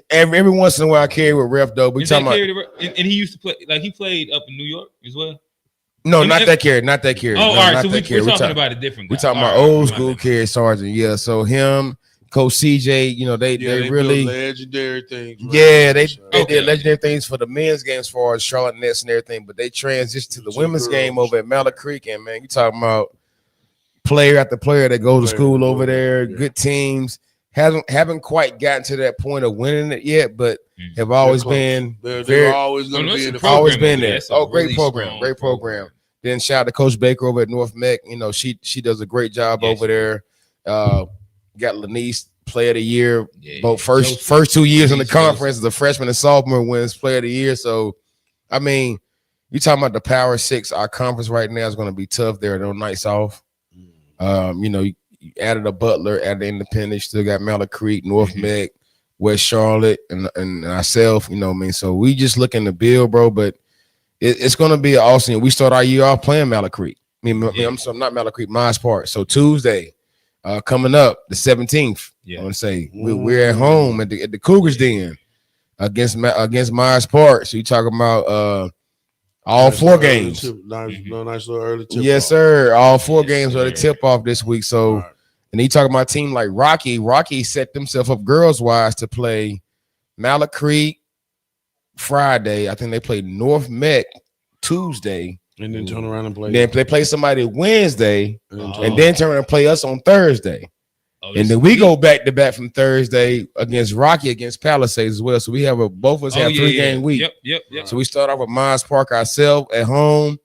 Every once in a while, Kerry would ref though. But talking about, and he used to play, like he played up in New York as well. No, not that Kerry. Oh, all right. So we're talking about a different guy. We're talking about old school Kerry Sargent. Yeah. So him, Coach CJ, you know, they really legendary things. Right? Yeah, they did legendary things for the men's game as far as Charlotte Nets and everything, but they transitioned to the women's game over at Mallard Creek. And man, you talking about player after player that goes to school over there. Good teams. Haven't quite gotten to that point of winning it yet, but have always been they're always going to be in the always been there. Really great program. Then shout out to Coach Baker over at North MACK. You know, she does a great job over there. Got Lanice Player of the Year. Both first 2 years in the conference as a freshman and sophomore wins Player of the Year. So, I mean, you talking about the Power Six. Our conference right now is going to be tough. There are no nights off. You know, you added a Butler, added Independence, still got Mallard Creek, North MACK, West Charlotte, and ourselves. You know what I mean? So we just looking to build, bro. But it's going to be awesome. We start our year off playing Mallard Creek. I'm sorry, not Mallard Creek, Myers Park. So Tuesday, coming up, the 17th. I want to say we're at home at the Cougars Den against Myers Park. So you talking about all four games. Nice little early tip. Yes, sir. All four games are the tip off this week. So, and he talking about a team like Rocky. Rocky set themselves up girls wise to play Mallard Creek Friday. I think they played North MACK Tuesday. And then turn around and play. Then they play somebody Wednesday and then turn around and play us on Thursday. And then we go back to back from Thursday against Rocky against Palisades as well. So we have both of us have 3-game week. Yep. So we start off with Myers Park ourselves at home.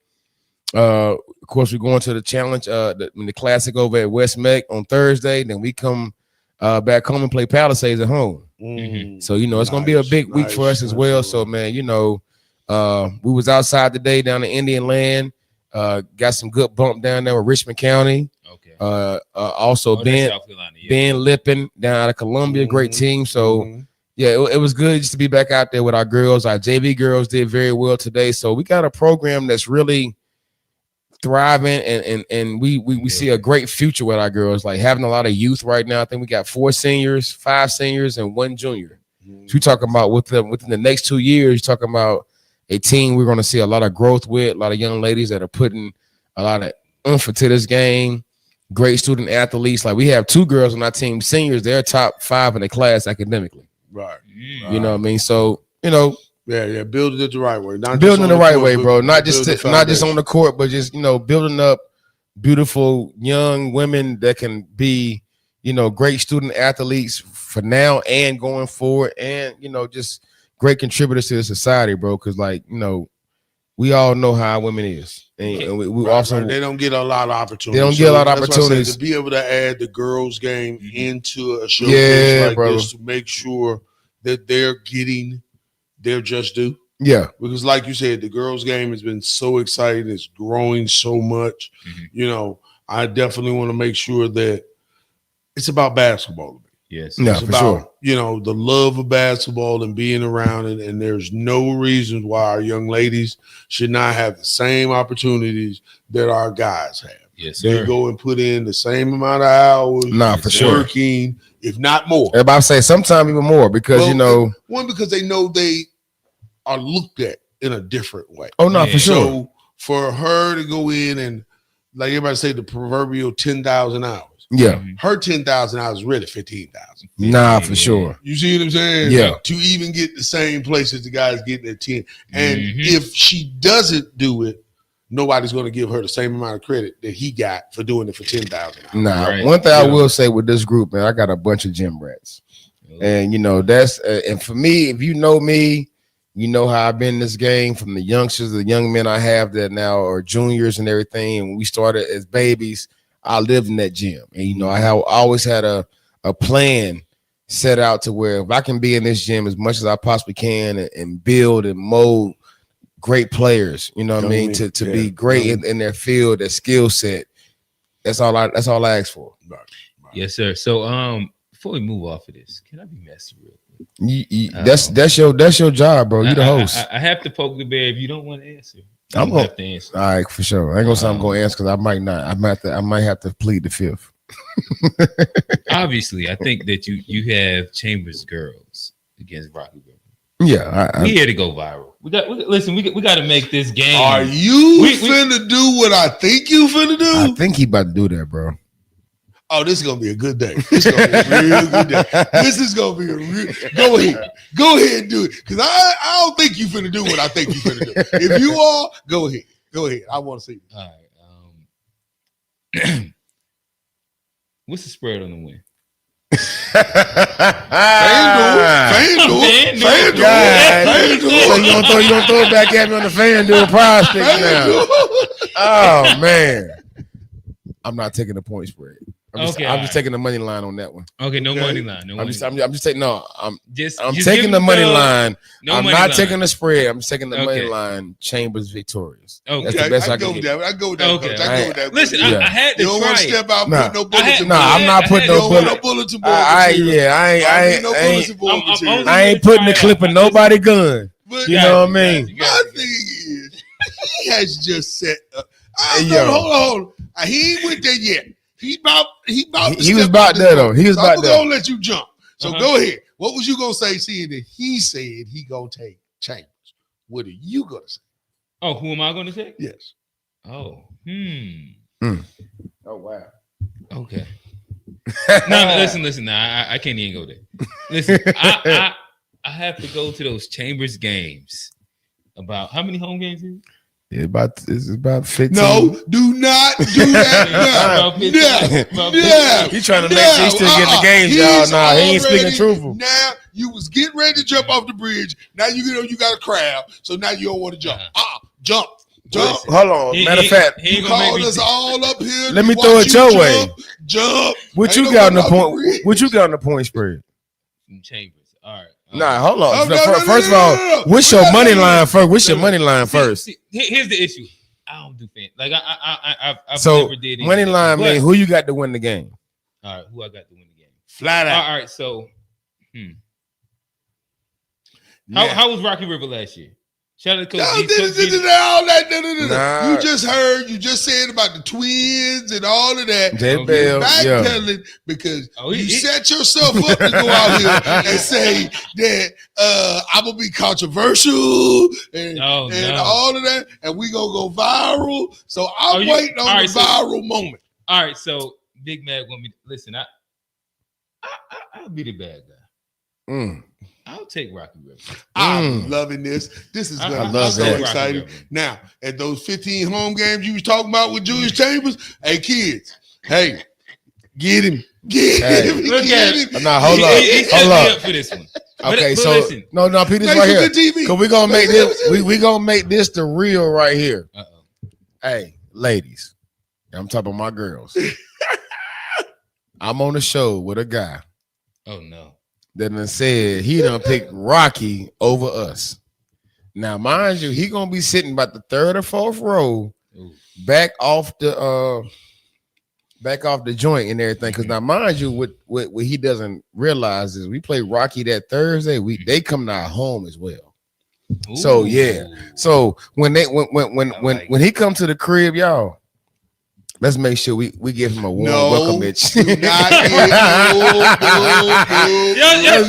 Of course, we're going to the challenge, the classic over at West MACK on Thursday. Then we come back home and play Palisades at home. So you know it's gonna be a big week for us as well. So man, you know, we was outside today down in Indian Land. Got some good bump down there with Richmond County. Also Ben Lippin down out of Columbia, great team. So yeah, it was good just to be back out there with our girls. Our JV girls did very well today. So we got a program that's really thriving, and we see a great future with our girls. Like having a lot of youth right now. I think we got 4 seniors, 5 seniors, and 1 junior. So we're talking about within the next 2 years, talking about a team we're going to see a lot of growth with, a lot of young ladies that are putting a lot of oomph into this game. Great student athletes. Like we have 2 girls on our team, seniors. They're top 5 in the class academically. Right. You know what I mean? So, you know. Yeah. Building it the right way. Building it the right way, bro. Not just on the court, but just, you know, building up beautiful young women that can be, you know, great student athletes for now and going forward, and, you know, just great contributors to the society, bro. Because, like, you know, we all know how women is. And we also they don't get a lot of opportunities. They don't get a lot of opportunities to be able to add the girls' game into a showcase like this to make sure that they're getting their just due. Yeah, because like you said, the girls' game has been so exciting. It's growing so much. You know, I definitely want to make sure that it's about basketball. Yes, no, it's for about, sure. You know, the love of basketball and being around it. And there's no reason why our young ladies should not have the same opportunities that our guys have. Yes, sir. They go and put in the same amount of hours. Nah, for sure. Working, if not more. Everybody say sometimes even more because, you know. One, because they know they are looked at in a different way. Oh, no, for sure. So for her to go in and, like everybody say, the proverbial 10,000 hours. Yeah, her 10,000 hours is really 15,000. Nah, for sure. You see what I'm saying? Yeah. To even get the same place as the guys getting at 10. And if she doesn't do it, nobody's going to give her the same amount of credit that he got for doing it for 10,000 hours. Nah, one thing I will say with this group, man, I got a bunch of gym rats. And, you know, that's and for me, if you know me, you know how I've been in this game from the youngsters, the young men I have that now are juniors and everything. And when we started as babies, I lived in that gym, and you know I always had a plan set out to where if I can be in this gym as much as I possibly can and build and mold great players, you know what I mean, to be great in their field, their skill set. That's all I ask for. Right. Yes, sir. So before we move off of this, can I be messy real quick? That's your job, bro. You the host. I have to poke the bear if you don't want to answer. I'm gonna have to answer. All right, for sure. I ain't gonna say I'm gonna answer because I might not. I might have to plead the fifth. Obviously, I think that you have Chambers girls against Rocky girls. Yeah, we here to go viral. We got to make this game. Are you finna do what I think you finna do? I think he about to do that, bro. Oh, this is gonna be a good day. This is gonna be a real good day. This is gonna be a real. Go ahead and do it, because I don't think you finna do what I think you finna do. If you are, go ahead. I want to see. All right. What's the spread on the win? FanDuel. So you gonna throw it back at me on the FanDuel prize pick now? Oh man, I'm not taking the point spread. I'm just taking the money line on that one. Okay, no money line. I'm just taking I'm just taking the money line. No I'm money not line. taking the spread. I'm just taking the money line. Chambers victorious. Okay. That's the best I go can get. I go with that. Okay. Coach. I go with that. Listen, Yeah. I had to You don't try want to it. step out and Nah. put no bulletin board. I'm not putting You no don't want no bullet. bulletin board. I ain't material. I ain't putting the clip in nobody's gun. But You know what I mean? my thing is, he has just set up. Hold on. He ain't with that yet. He was about there though. He was about there. I'm gonna let you jump. So go ahead. What was you gonna say? Seeing that he said he gonna take Chambers. What are you gonna say? Oh, who am I going to take? Yes. Oh, Oh wow. Okay. No, listen. Nah, I can't even go there. Listen, I have to go to those Chambers games. About how many home games is it? It's about 15. No, do not do that. No. He's trying to make sure he's still getting the games, y'all. Nah, he ain't speaking truthful. Now you was getting ready to jump off the bridge. Now you got a crowd, so now you don't want to jump. Jump. Hold on. Matter of fact, you called us all up here. Let me throw it your way. Jump. What you got on the point? What you got on the point spread? Chambers. All right. Nah, hold on. No, First of all, what's your money line first? What's your money line first? Here's the issue. I don't do fan. Like I so never did anything. Money line mean who you got to win the game. All right, who I got to win the game? Flat out. All right, so how was Rocky River last year? Shout out to Coach G. You just said about the twins and all of that. Backpedaling because you set yourself up to go out here and say that I'm gonna be controversial and all of that, and we gonna go viral. So I'm waiting on the viral moment. All right, so Big Mac want me to listen. I'll be the bad guy. I'll take Rocky River. I'm loving this. This is gonna be so exciting. Now, at those 15 home games you was talking about with Julius Chambers, hey kids, get him. Look at him. Nah, hold up for this one. Okay, but so listen. no, Pete, this right here. Because we're gonna make this. We gonna make this the real right here. Hey, ladies, I'm talking about my girls. I'm on the show with a guy. Oh no. That done said he done picked Rocky over us. Now, mind you, he gonna be sitting about the third or fourth row, back off the joint and everything. Because now, mind you, what he doesn't realize is we play Rocky that Thursday. They come to our home as well. Ooh. So yeah. So when he come to the crib, y'all. Let's make sure we give him a warm welcome, Mitch. Let's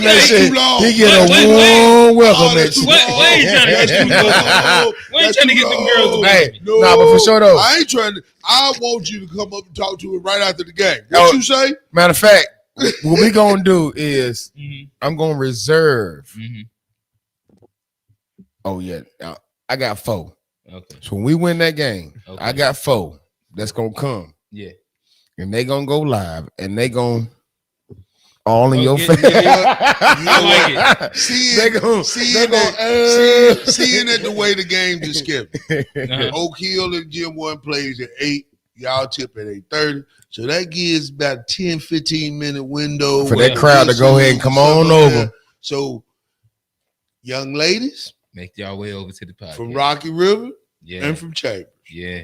make sure he get a warm welcome, Mitch. We ain't trying to get them girls. Hey, nah, but for sure though, I ain't trying to. I want you to come up and talk to him right after the game. What you say? Matter of fact, what we gonna do is I'm gonna reserve. Oh yeah, I got 4. Okay. So when we win that game, I got 4. That's gonna come, and they gonna go live, and they gonna all in your face. I like it. Seeing that the way the game is scheduled. Oak Hill and Gym 1 plays at 8. Y'all tip at 8:30. So that gives about a 10-15 minute window for that crowd to go ahead and come on over. So, young ladies, make y'all way over to the podcast from Rocky River and from Chambers. Yeah.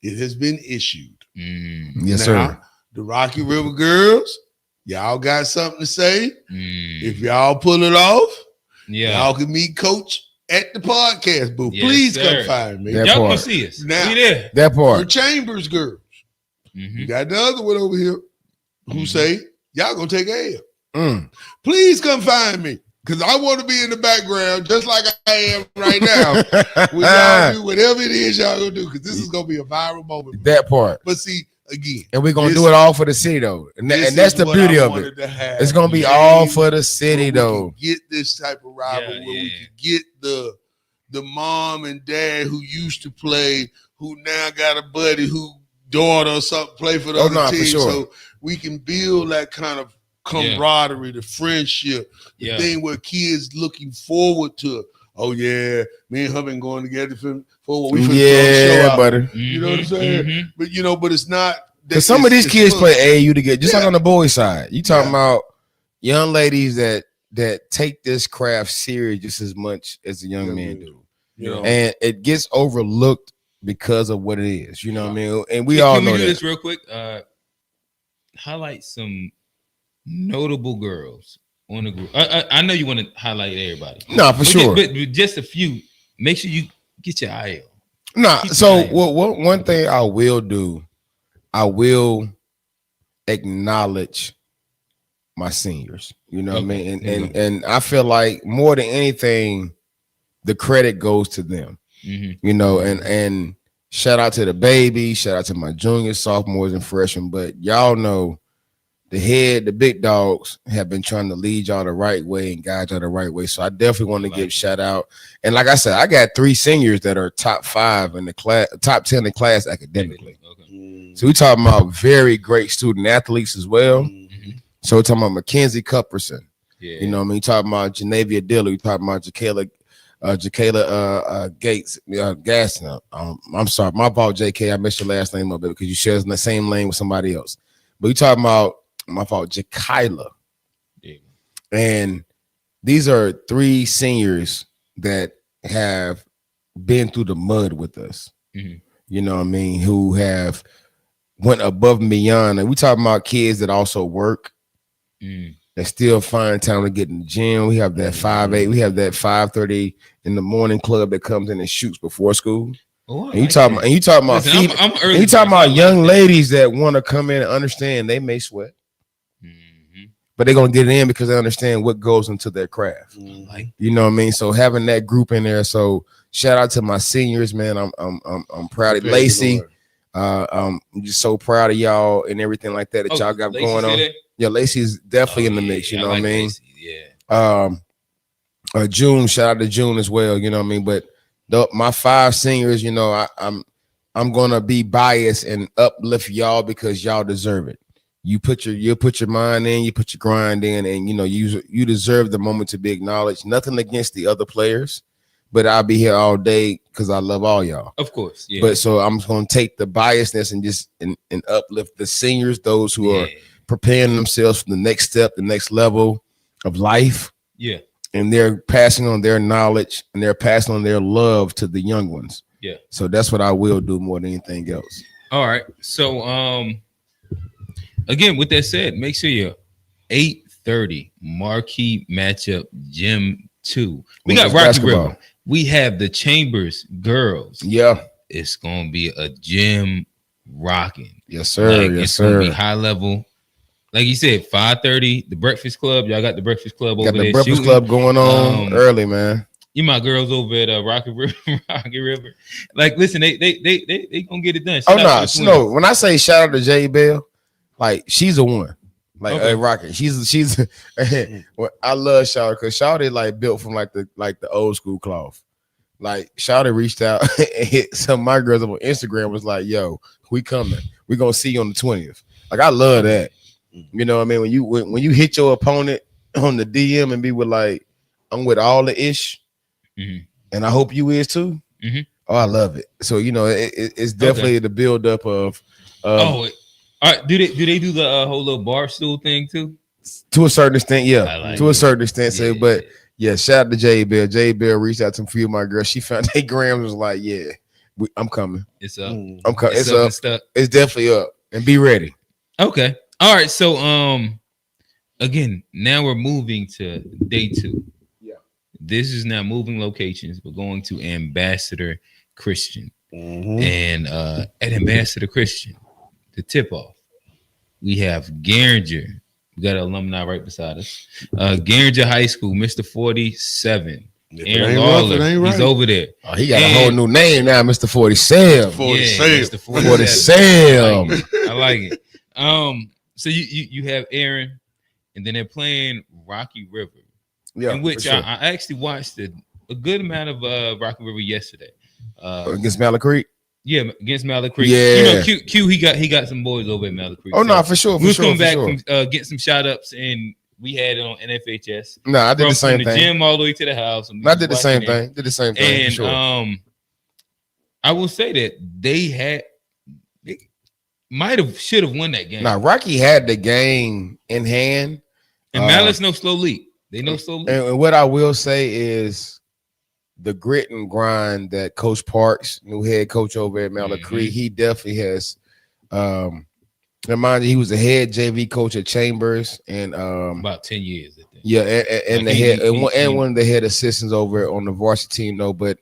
It has been issued. Yes, now, sir. The Rocky River girls, y'all got something to say? If y'all pull it off, y'all can meet Coach at the podcast booth. Please come find me. Y'all can see us. Now, we there. That part. The Chambers girls. You got the other one over here who say, y'all gonna take L. Please come find me. Because I want to be in the background just like I am right now. When y'all do whatever it is y'all going to do. Because this is going to be a viral moment. That part. But see, again. And we're going to do it all for the city, though. And that's the beauty of it. It's going to be all for the city, though. Get this type of rival where we can get the mom and dad who used to play, who now got a buddy who daughter or something play for the other team. For sure. So we can build that kind of camaraderie, the friendship, the thing where kids looking forward to. Oh yeah, me and her been going together for what we finna show out. Buddy. You know what I'm saying? But but it's not. Because some of these kids play AAU together, just like on the boys' side. You talking about young ladies that take this craft serious just as much as the young men do. You know, and it gets overlooked because of what it is. You know what I mean? And we all know that. Can we do this real quick? Highlight some notable girls on the group. I know you want to highlight everybody. No, for sure. But just a few. Make sure you get your eye on. No, so one thing I will do, I will acknowledge my seniors. You know what I mean? And I feel like more than anything, the credit goes to them. You know, and shout out to the baby, shout out to my juniors, sophomores, and freshmen. But y'all know the big dogs have been trying to lead y'all the right way and guide y'all the right way. So I definitely want to give shout out. And like I said, I got 3 seniors that are top 5 in the class, top 10 in the class academically. So we talking about very great student athletes as well. So we're talking about Mackenzie Cupperson. You know what I mean? Talking about Janavia Diller. We talking about Jacayla Gates, Gassner. I'm sorry, my fault, JK. I messed your last name up because you share the same lane with somebody else. But we talking about my fault, Jacayla. And these are 3 seniors that have been through the mud with us. You know what I mean? Who have went above and beyond. And we talking about kids that also work. That still find time to get in the gym. We have that 5-8. We have that 5:30 in the morning club that comes in and shoots before school. And you talking about young ladies that want to come in and understand they may sweat, but they're gonna get it in because they understand what goes into their craft. You know what I mean? So having that group in there. So shout out to my seniors, man. I'm proud of Lacey. I'm just so proud of y'all and everything like that y'all got going on. Yeah, Lacey is definitely in the mix. You know what I mean? Lacey, June, shout out to June as well. You know what I mean? But my 5 seniors, you know, I'm gonna be biased and uplift y'all because y'all deserve it. You put your mind in, you put your grind in, and you know you deserve the moment to be acknowledged. Nothing against the other players, but I'll be here all day because I love all y'all. Of course, yeah. But so I'm going to take the biasness and just and uplift the seniors, those who are preparing themselves for the next step, the next level of life. Yeah. And they're passing on their knowledge and they're passing on their love to the young ones. Yeah. So that's what I will do more than anything else. All right. So again, with that said, make sure you're 8:30 marquee matchup gym 2. We got Rocky River. We have the Chambers girls. Yeah. It's gonna be a gym rocking. Yes, sir. It's gonna be high level. Like you said, 5:30, the Breakfast Club. Y'all got the Breakfast Club over there. Got the Breakfast Club going on early, man. You my girls over at Rocky River. Like, listen, they gonna get it done. No. When I say shout out to J Bell, like she's a one. Like Rocky, she's. Well, I love Shawty because Shawty like built from like the old school cloth. Like Shawty reached out and hit some of my girls up on Instagram was like, "Yo, we coming. We gonna see you on the 20th." Like I love that. You know what I mean? When you hit your opponent on the DM and be with like, I'm with all the ish, and I hope you is too. Oh, I love it. So you know, it's definitely the build up of. All right, do they do the whole little bar stool thing too? To a certain extent, yeah. To a certain extent, so but yeah, shout out to J Bell. J Bell reached out to a few of my girls. She found their grams was like, yeah, I'm coming. It's up. I'm coming. It's up. It's definitely up. And be ready. Okay. All right. So again, now we're moving to day 2. Yeah. This is now moving locations. We're going to Ambassador Christian. And at Ambassador Christian, the tip-off, we have Garinger. We got an alumni right beside us. Garinger High School, Mr. 47. Aaron Lawler, he's over there. Oh, he got a whole new name now, Mr. 47. Mr. 47. I like it. So you have Aaron, and then they're playing Rocky River. Yeah, in which I actually watched a good amount of Rocky River yesterday. Against Mallard Creek? Yeah, against Mallard Creek. Yeah. You know, Q he got some boys over at Mallard Creek. Oh no, for sure. We was coming back from getting some shout ups, and we had it on NFHS. No, I did the same from thing. the gym all the way to the house. And I did the same thing. Did the same thing. And for sure. I will say that they might have should have won that game. Now Rocky had the game in hand. And Mallard's no slow lead. They know slow lead. And what I will say is the grit and grind that Coach Parks, new head coach over at Mallard Creek, he definitely has. Remind you, he was the head JV coach at Chambers and about 10 years. I think. Yeah, and the head and one of the head assistants over on the varsity team. No, but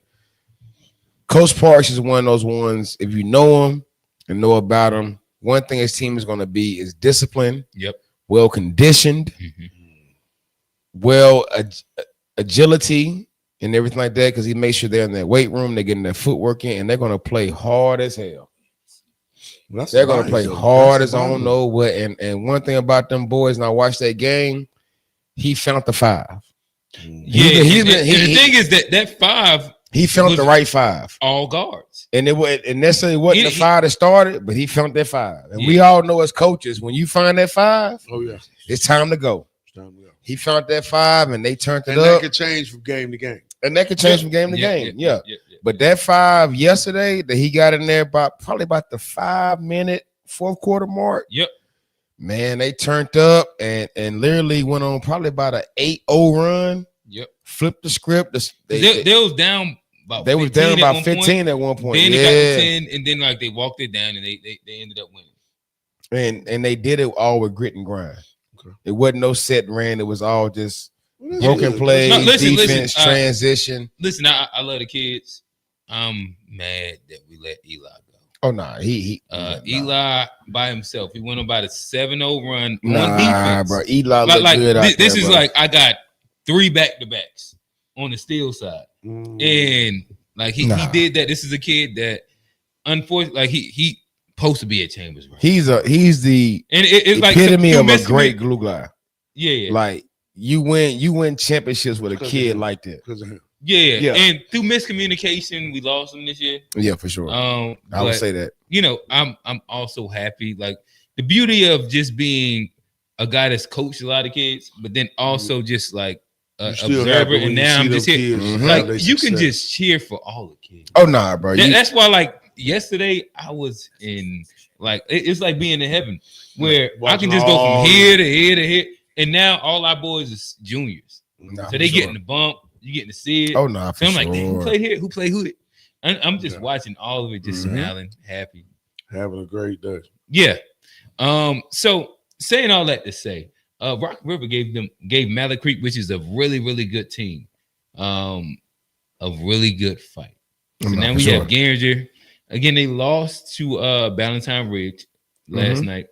Coach Parks is one of those ones. If you know him and know about him, one thing his team is going to be is disciplined. Yep. Well conditioned. Agility and everything like that, because he makes sure they're in their weight room, they're getting their footwork in, and they're going to play hard as hell. They're going to play hard as I don't know what. And one thing about them boys, and I watched that game, he found the five. Yeah, the thing is that five, he found the right five, all guards, and it necessarily wasn't the five that started, but he found that five. And we all know as coaches, when you find that five, it's time to go. He found that five, and they turned it up. That could change from game to game. And that could change from game to game. Yeah. But that five yesterday that he got in there probably about the 5-minute fourth quarter mark. Yep. Man, they turned up and literally went on probably about an 8-0 run. Yep. Flipped the script. They was down about. They was down about 15 at one point. Then they got to 10, and then like they walked it down, and they ended up winning. And they did it all with grit and grind. Okay. It wasn't no set and ran. It was all just broken plays, defense, transition. Listen, I love the kids. I'm mad that we let Eli go. Oh no, Eli by himself. He went about a 7-0 run on defense. Bro, Eli looked good out this there, is bro. like I got 3 back-to-backs on the steal side, and like he did that. This is a kid that, unfortunately, like he supposed to be at Chambers. Right? He's the epitome of a great glue guy. Yeah. Like you win championships with a kid like that. Because of him. Yeah, and through miscommunication, we lost him this year. Yeah, for sure. I would say that. You know, I'm also happy. Like the beauty of just being a guy that's coached a lot of kids, but then also just like an observer. And now I'm just here. Like you can just cheer for all the kids. Oh nah, bro. That's why, like yesterday, I was in like it's like being in heaven where I can just go from here to here to here, and now all our boys is juniors, so they getting the bump. You getting to see it. Oh no! So I'm like, who played here? Who played who? I'm just watching all of it, just smiling, happy, having a great day. Yeah. So saying all that to say, Rock River gave Mallard Creek, which is a really, really good team, a really good fight. So now we have Garinger. Again, they lost to Valentine Ridge last night,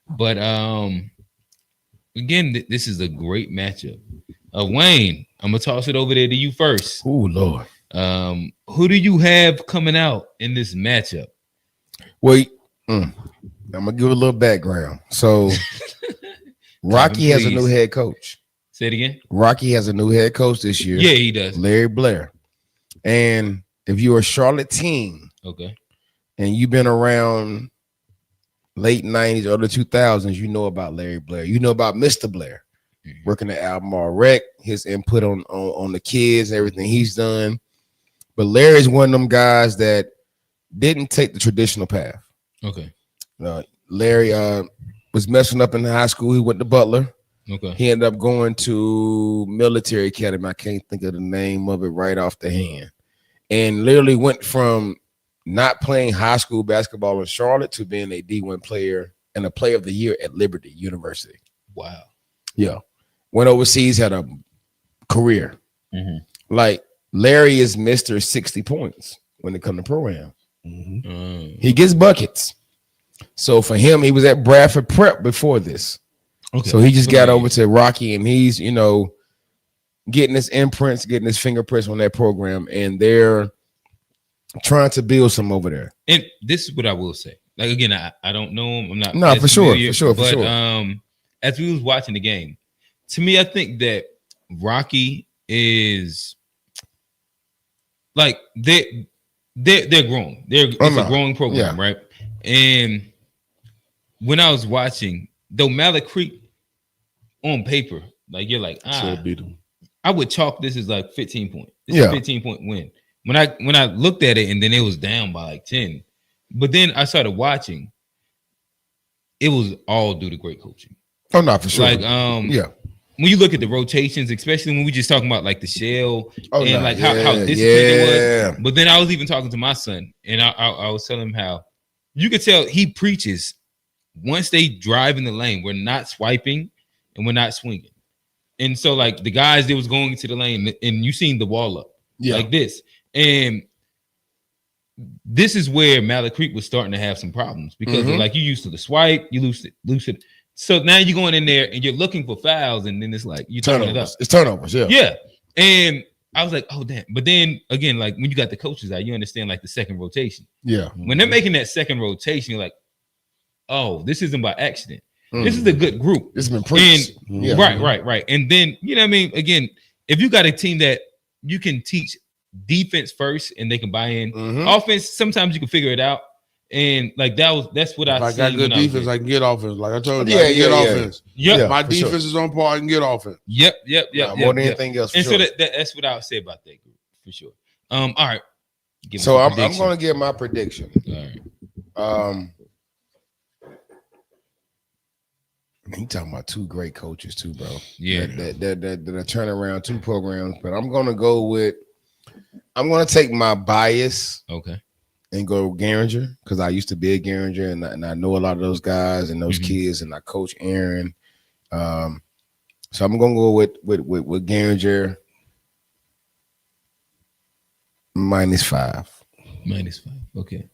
but again, this is a great matchup. Wayne, I'm gonna toss it over there to you first. Oh Lord. Who do you have coming out in this matchup? Wait, I'm gonna give a little background. So Rocky has a new head coach. Say it again. Rocky has a new head coach this year. Yeah, he does. Larry Blair. And if you're a Charlotte team, okay, and you've been around late 90s, early 2000s, you know about Larry Blair. You know about Mr. Blair. Working at Albemarle Rec, his input on the kids, everything he's done. But Larry's one of them guys that didn't take the traditional path. Okay. Larry was messing up in high school. He went to Butler. Okay. He ended up going to military academy. I can't think of the name of it right off the hand. And literally went from not playing high school basketball in Charlotte to being a D1 player and a player of the year at Liberty University. Wow. Yeah. Went overseas, had a career. Like Larry is Mr. 60 points when it comes to program. He gets buckets. So for him, he was at Bradford Prep before this. Okay. So he just got over to Rocky, and he's, getting his imprints, getting his fingerprints on that program, and they're trying to build some over there. And this is what I will say. Like again, I don't know him. I'm not. No, for sure. As we was watching the game, to me, I think that Rocky is like they're growing. It's a growing program, right? And when I was watching, though Malik Creek on paper, like you're like, beat them. I would chalk this as like 15 point. It's a 15-point win. When I looked at it and then it was down by like 10, but then I started watching. It was all due to great coaching. Oh, not for sure. Like, when you look at the rotations, especially when we just talking about like the shell how disciplined it was. But then I was even talking to my son, and I was telling him how you could tell he preaches once they drive in the lane, we're not swiping and we're not swinging. And so like the guys that was going into the lane, and you seen the wall up like this, and this is where Malik Creek was starting to have some problems because like you used to the swipe, you lose it. So now you're going in there and you're looking for fouls, and then it's like you turn it up. It's turnovers, yeah. And I was like, oh damn. But then again, like when you got the coaches out, you understand like the second rotation. Yeah. When they're making that second rotation, you're like, oh, this isn't by accident. This is a good group. It's been preached. Right. And then you know what I mean. Again, if you got a team that you can teach defense first and they can buy in offense, sometimes you can figure it out. And like that's what I got good defense, I can get offense. Like I told you, I can get offense. Yeah, my defense is on par. I can get offense. Yep. More than anything else. And so that's what I would say about that group for sure. All right. So I'm going to give my prediction. All right. You talking about two great coaches too, bro. Yeah, that are turning around two programs. But I'm going to take my bias. Okay. And go Garinger because I used to be a Garinger and I know a lot of those guys and those kids and I coach Aaron. So I'm gonna go with Garinger -5. -5. Okay.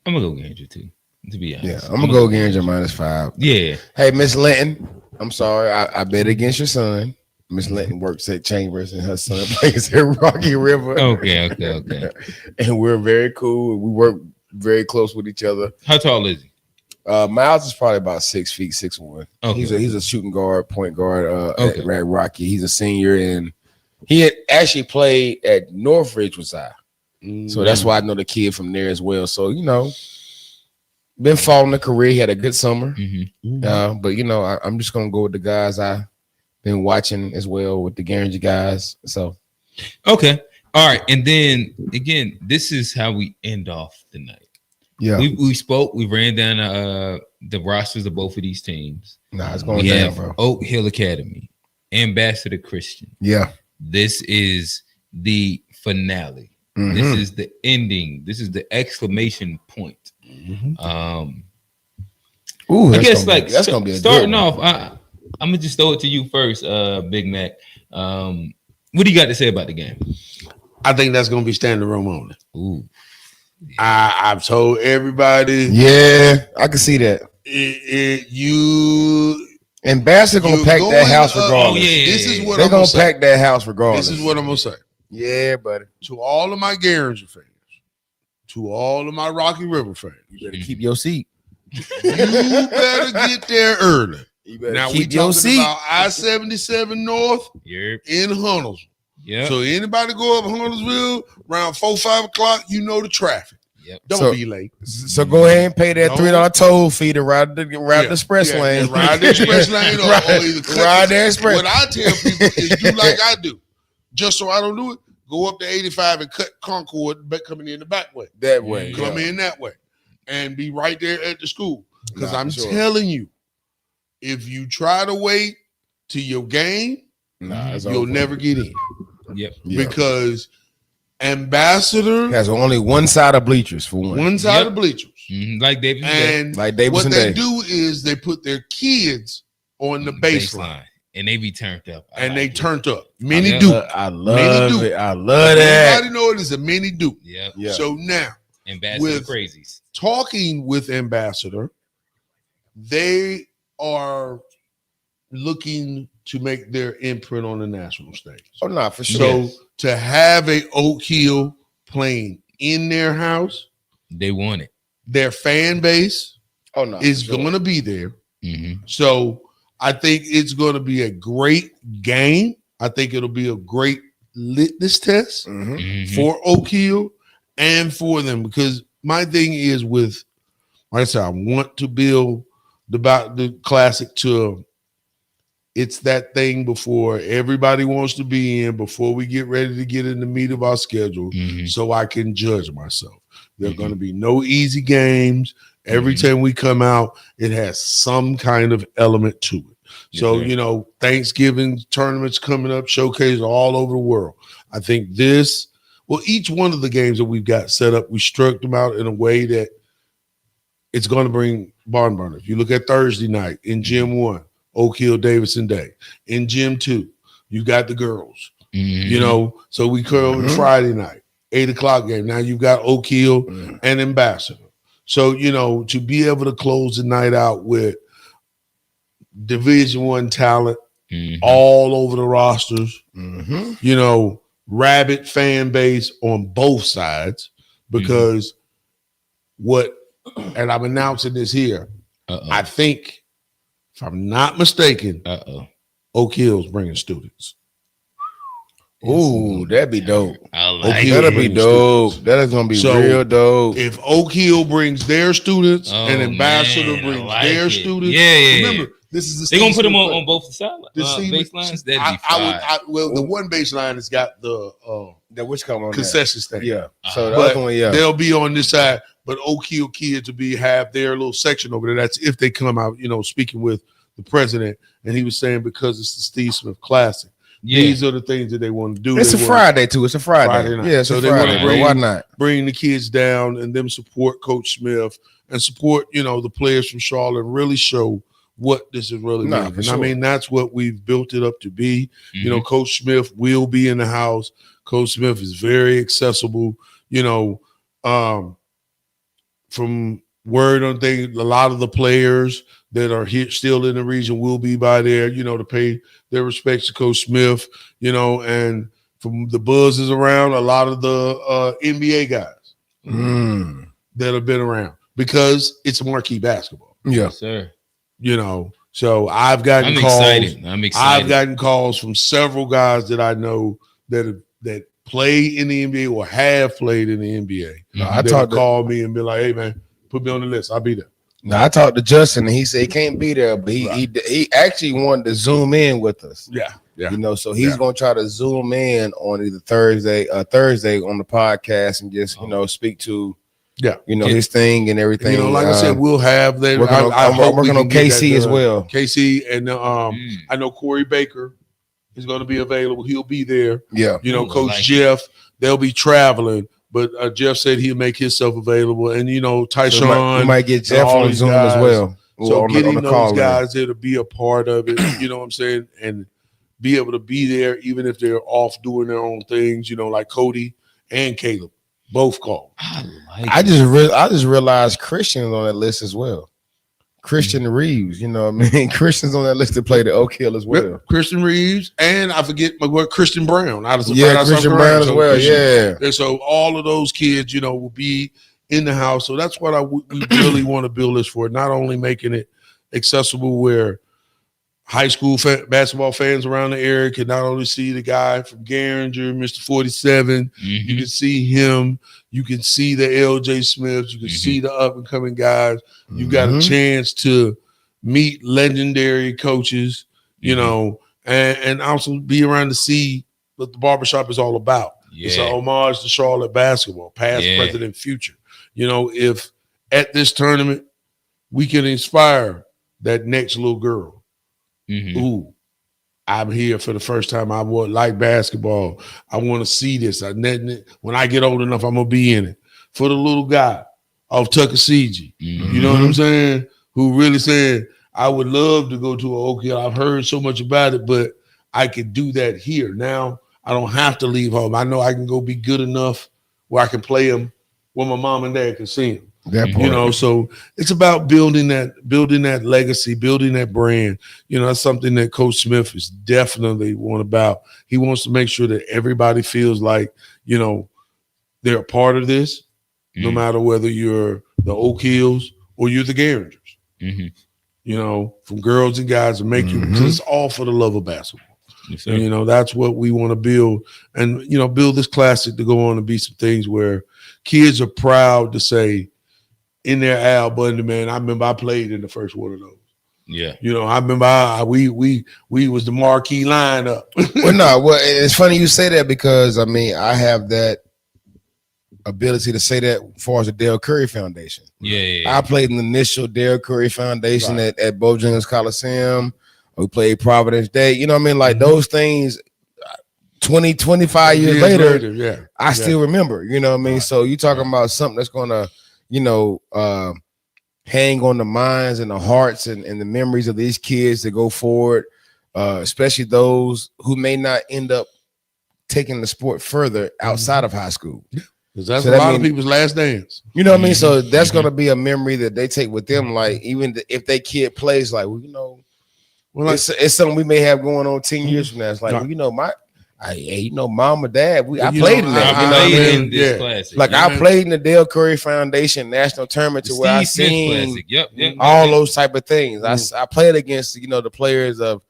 I'm gonna go Garinger too. To be honest. Yeah, I'm gonna go Garinger -5. Yeah. Hey, Miss Linton, I'm sorry. I bet against your son. Miss Linton works at Chambers and her son plays at Rocky River. Okay. And we're very cool. We work very close with each other. How tall is he? Miles is probably about 6 feet, 6'1". Okay. He's a shooting guard, point guard at Rocky. He's a senior and he had actually played at Northridge with I. So that's why I know the kid from there as well. So, been following the career. He had a good summer. But I'm just gonna go with the guys I been watching as well with the Garinger guys. So okay. All right. And then again, this is how we end off the night. Yeah. We spoke, we ran down the rosters of both of these teams. It's going down, bro. Oak Hill Academy, Ambassador Christian. Yeah. This is the finale. This is the ending. This is the exclamation point. I guess that's gonna be starting off. I'm gonna just throw it to you first, Big Mac. What do you got to say about the game? I think that's gonna be standing room only. Ooh, I've told everybody. Yeah, I can see that. Ambassador gonna pack that house regardless. This is what they're gonna pack that house regardless. This is what I'm gonna say. Yeah, buddy. To all of my Garinger fans, to all of my Rocky River fans, you better keep your seat. You better get there early. Now we talking about I-77 North in Huntersville. Yeah. So anybody go up Huntersville around 4-5 o'clock, you know the traffic. Yep. Don't be late. So go ahead and pay that $3 toll fee to ride the express lane. Ride the express lane or either ride the express. What I tell people is do like I do. Just so I don't do it, go up to 85 and cut Concord coming in the back way. That way. Come in that way. And be right there at the school. Because I'm telling you, if you try to wait till your game, you'll never get in. Yep. Because Ambassador has only one side of bleachers for one. One side of bleachers. Like Davis. And what they do is they put their kids on the baseline. And they be turned up. They turned up. Mini Duke. I love it. I love that. Everybody know it is a mini Duke. Yeah. So now, Ambassador crazies. Talking with Ambassador, they are looking to make their imprint on the national stage. Oh, no, for sure. So to have a Oak Hill playing in their house, they want it. Their fan base is going to be there. So I think it's going to be a great game. I think it'll be a great litmus test for Oak Hill. and for them, because my thing is with, like I said, I want to build the classic to it's that thing before everybody wants to be in, before we get ready to get in the meat of our schedule, so I can judge myself. There are going to be no easy games. Every time we come out, it has some kind of element to it. Yes, so, you know, Thanksgiving tournaments coming up, showcases all over the world. I think each one of the games that we've got set up, we struck them out in a way that it's going to bring barn burners. You look at Thursday night in Gym 1, Oak Hill Davidson Day. In Gym 2, you got the girls. You know, so we come Friday night, 8:00 game. Now you've got Oak Hill and Ambassador. So, you know, to be able to close the night out with Division I talent all over the rosters, you know, rabid fan base on both sides, because and I'm announcing this here, I think, if I'm not mistaken, Oak Hill's bringing students. Ooh, that'd be dope. I like that'll be dope. That is gonna be real dope. If Oak Hill brings their students and Ambassador brings their students, remember, this is they're gonna put them on both sidelines. Baselines. That'd be fine. Well, the one baseline has got the which come on concession stand. Yeah. So the other one, they'll be on this side, but Oak Hill kids will have their little section over there. That's if they come out, you know, speaking with the president, and he was saying because it's the Steve Smith Classic. Yeah. These are the things that they want to do. It's a Friday too. It's a Friday night. Yeah, so they want to why not bring the kids down and them support Coach Smith and support, you know, the players from Charlotte, and really show what this is really mean. And I mean, that's what we've built it up to be. You know, Coach Smith will be in the house. Coach Smith is very accessible. You know, from word on thing, a lot of the players that are here still in the region will be by there, you know, to pay their respects to Coach Smith, you know, and from the buzzes around, a lot of the NBA guys that have been around, because it's marquee basketball. Yeah, yes, sir. You know, so I've gotten calls. I'm excited. I've gotten calls from several guys that I know that play in the NBA or have played in the NBA. I talked to call me and be like, "Hey man, put me on the list. I'll be there." Now I talked to Justin and he said he can't be there, but he actually wanted to zoom in with us. Yeah. You know, so he's gonna try to zoom in on either Thursday on the podcast and just, you know, speak to you know, his thing and everything. You know, like I said, we'll have that. I'm working on KC as well. KC and I know Corey Baker is going to be available. He'll be there. Yeah. You know, Coach Jeff, they'll be traveling. But Jeff said he'll make himself available, and you know, Tyshawn, we might get Jeff on Zoom as well. So getting those guys there to be a part of it, you know what I'm saying, and be able to be there even if they're off doing their own things. You know, like Cody and Caleb both called. I just realized Christian's on that list as well. Christian Reeves, you know what I mean? Christian's on that list to play the Oak Hill as well. Yep. Christian Reeves, and I forget Christian Brown. Christian Brown as well, And so all of those kids, you know, will be in the house. So that's what we really want to build this for, not only making it accessible where high school basketball fans around the area can not only see the guy from Garinger, Mr. 47, you can see him, you can see the LJ Smiths, you can see the up-and-coming guys. You got a chance to meet legendary coaches, you know, and also be around to see what the barbershop is all about. It's an homage to Charlotte basketball, past, present, and future. You know, if at this tournament we can inspire that next little girl, ooh, I'm here for the first time. I would like basketball. I want to see this. When I get old enough, I'm going to be in it. For the little guy off Tuckasegee, you know what I'm saying? Who really said, I would love to go to an Oak Hill. I've heard so much about it, but I could do that here. Now I don't have to leave home. I know I can go be good enough where I can play them where my mom and dad can see them. You know, so it's about building that legacy, building that brand. You know, that's something that Coach Smith is definitely about. He wants to make sure that everybody feels like, you know, they're a part of this, no matter whether you're the Oak Hills or you're the Garingers. You know, from girls and guys to make you, because it's all for the love of basketball. Yes, and, you know, that's what we want to build, and, you know, build this classic to go on and be some things where kids are proud to say in their Al Bundy, man, I remember I played in the first one of those. Yeah. You know, I remember we was the marquee lineup. Well, it's funny you say that because, I mean, I have that ability to say that as far as the Dale Curry Foundation. Yeah. I played in the initial Dale Curry Foundation at Bojangles Coliseum. We played Providence Day. You know what I mean? Like those things, 20, 25 years later, I still remember. You know what I mean? So you talking about something that's going to, you know, hang on the minds and the hearts and the memories of these kids that go forward, especially those who may not end up taking the sport further outside of high school. Because that's a lot of people's last dance. You know what I mean? So that's going to be a memory that they take with them. Like, even if they kid plays, like, well, you know, it's something we may have going on 10 years from now. It's like, well, you know, you know, mom or dad, I played in that. I played in this classic. Like, I played in the Dale Curry Foundation National Tournament to where I seen all those type of things. I played against, you know, the players of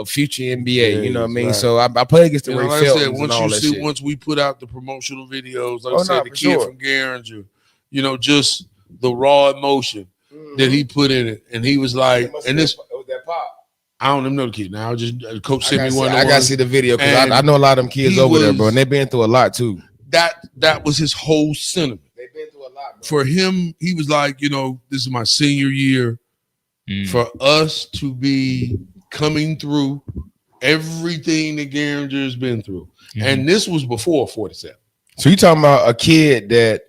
future NBA, you know what I mean? So I played against the Ray Feltons and all that shit. Once we put out the promotional videos, like I said, the kid from Garinger, you know, just the raw emotion that he put in it, and he was like, and this. That pop. I don't even know the kid now. Just coach sent me one. I gotta see the video because I know a lot of them kids over there, bro, and they've been through a lot too. That was his whole sentiment. They've been through a lot, bro. For him, he was like, you know, this is my senior year. For us to be coming through everything that Garinger has been through, and this was before 47. So you talking about a kid that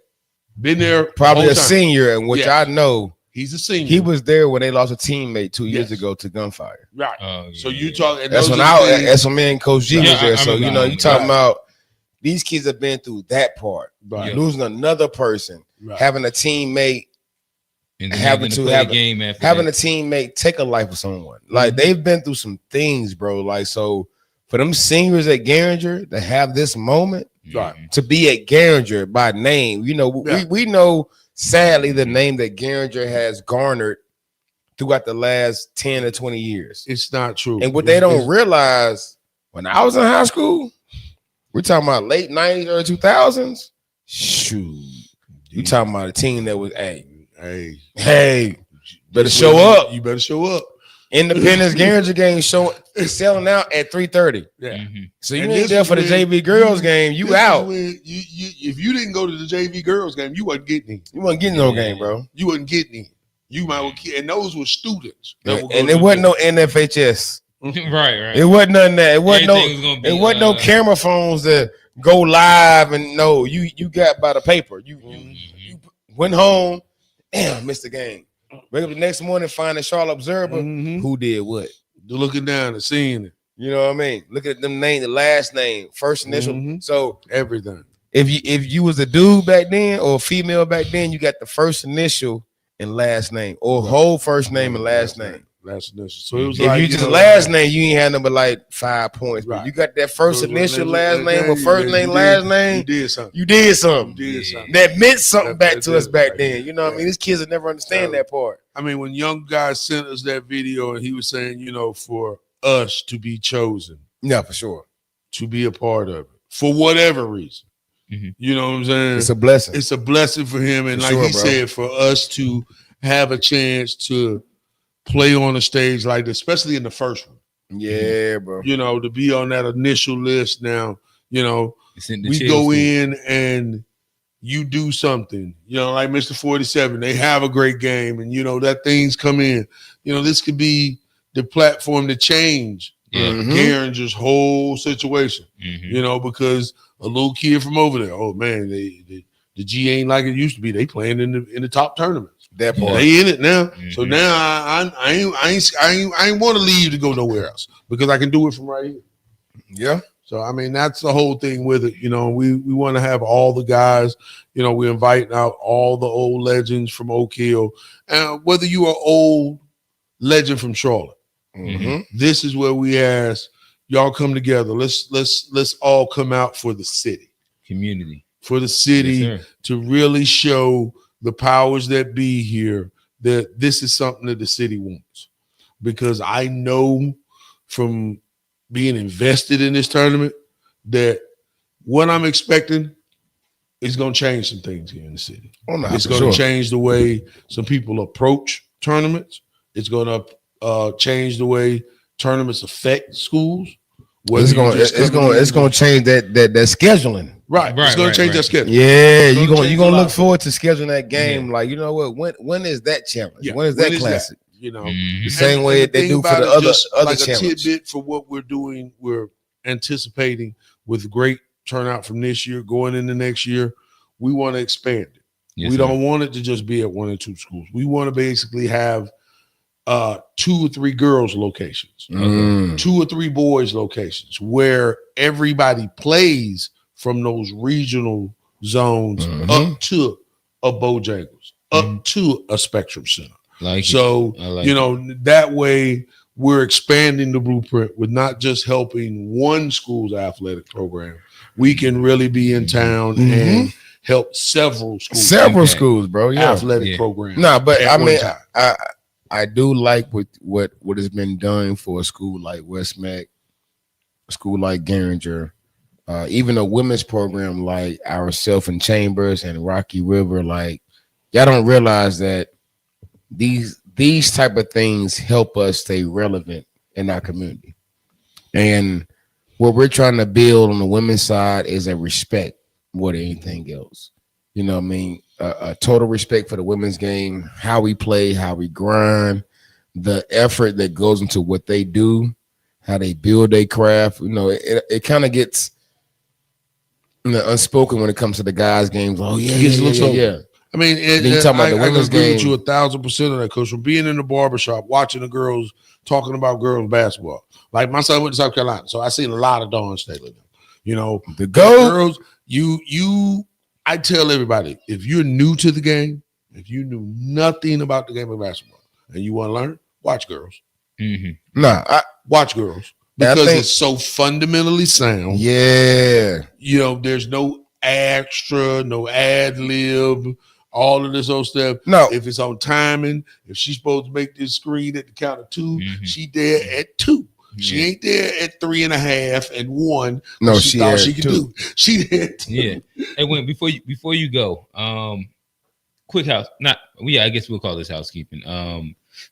been there, probably a senior, and which I know. He's a senior. He was there when they lost a teammate 2 years ago to gunfire. Right. So you talking? That's when me and Coach G was there. So you know, you talking about these kids have been through that part. Losing another person, having a teammate, and having a teammate take a life of someone. Like they've been through some things, bro. Like, so for them seniors at Garinger to have this moment, to be at Garinger by name, you know, we know. Sadly, the name that Garinger has garnered throughout the last 10 or 20 years. It's not true. And what they don't realize, when I was in high school, we're talking about late 90s, early 2000s. Shoot. You talking about a team that was, hey, better show up. You better show up. Independence Garinger game selling out at 3:30. So you ain't there for the JV girls game. You out. If you didn't go to the JV girls game, you wasn't getting in. You wasn't getting no game, bro. You wasn't getting in. You might and those were students. And there wasn't no NFHS. Right. It wasn't none of that. It wasn't no camera phones that go live and no. You got by the paper. You went home. Damn, missed the game. Wake up the next morning, find the Charlotte Observer. Who did what? Looking down and seeing it. You know what I mean? Look at them name, the last name, first initial. So everything. If you was a dude back then or a female back then, you got the first initial and last name, or whole first name and last name. Last initial. So it was if like, you just last name, you ain't had number like 5 points. But you got that first initial, last name, or first name, last name. You did something. That meant something back to us back then. You know what I mean? These kids will never understand that part. I mean, when young guys sent us that video and he was saying, you know, for us to be chosen. Yeah, for sure. To be a part of it. For whatever reason. You know what I'm saying? It's a blessing. It's a blessing for him. And like he said, for us to have a chance to play on a stage like this, especially in the first one. Yeah, bro. You know, to be on that initial list now, you know, we go in and you do something, you know, like Mr. 47, they have a great game and, you know, that things come in. You know, this could be the platform to change Garinger's whole situation, you know, because a little kid from over there, oh, man, the G ain't like it used to be. They playing in the top tournaments. That part. They in it now. So now I ain't want to leave to go nowhere else because I can do it from right here. Yeah. So I mean that's the whole thing with it. You know, we want to have all the guys. You know, we're inviting out all the old legends from Oak Hill, and whether you are old legend from Charlotte, this is where we ask y'all come together. Let's all come out for the city, community, for the city to really show the powers that be here that this is something that the city wants, because I know from being invested in this tournament that what I'm expecting is going to change some things here in the city. Oh, no, it's going to change the way some people approach tournaments. It's going to change the way tournaments affect schools. It's going to change that scheduling. Right. It's going to change that schedule. Yeah, you're going to look forward to scheduling that game. Like, you know what? When is that challenge? Yeah. When is that classic? That? You know, the same way they do for the other like challenge. A tidbit for what we're doing. We're anticipating with great turnout from this year going into next year. We want to expand it. Yes, we don't want it to just be at 1 or 2 schools. We want to basically have 2 or 3 girls locations, 2 or 3 boys locations where everybody plays from those regional zones up to a Bojangles, up to a Spectrum Center. That way we're expanding the blueprint with not just helping one school's athletic program. We can really be in town and help several schools, bro. Athletic programs. No, but I mean, I do like what has been done for a school like West Mac, a school like Garinger, even a women's program like ourself in Chambers and Rocky River. Like, y'all don't realize that these type of things help us stay relevant in our community. And what we're trying to build on the women's side is a respect more than anything else. You know what I mean? A total respect for the women's game, how we play, how we grind, the effort that goes into what they do, how they build their craft. You know, it kind of gets unspoken when it comes to the guys' games. Oh, yeah. I mean, I agree with you 1,000% on that, Coach. From being in the barbershop, watching the girls talking about girls basketball. Like, my son went to South Carolina, so I seen a lot of Dawn Staley. You know, the girls, I tell everybody, if you're new to the game, if you knew nothing about the game of basketball and you want to learn, watch girls. Watch girls because it's so fundamentally sound. Yeah. You know, there's no extra, no ad lib, all of this old stuff. No. If it's on timing, if she's supposed to make this screen at the count of 2, she there at 2. She ain't there at 3.5 and 1. No, she thought she could do. She did. Yeah. Hey, Wayne, before you go, quick I guess we'll call this housekeeping.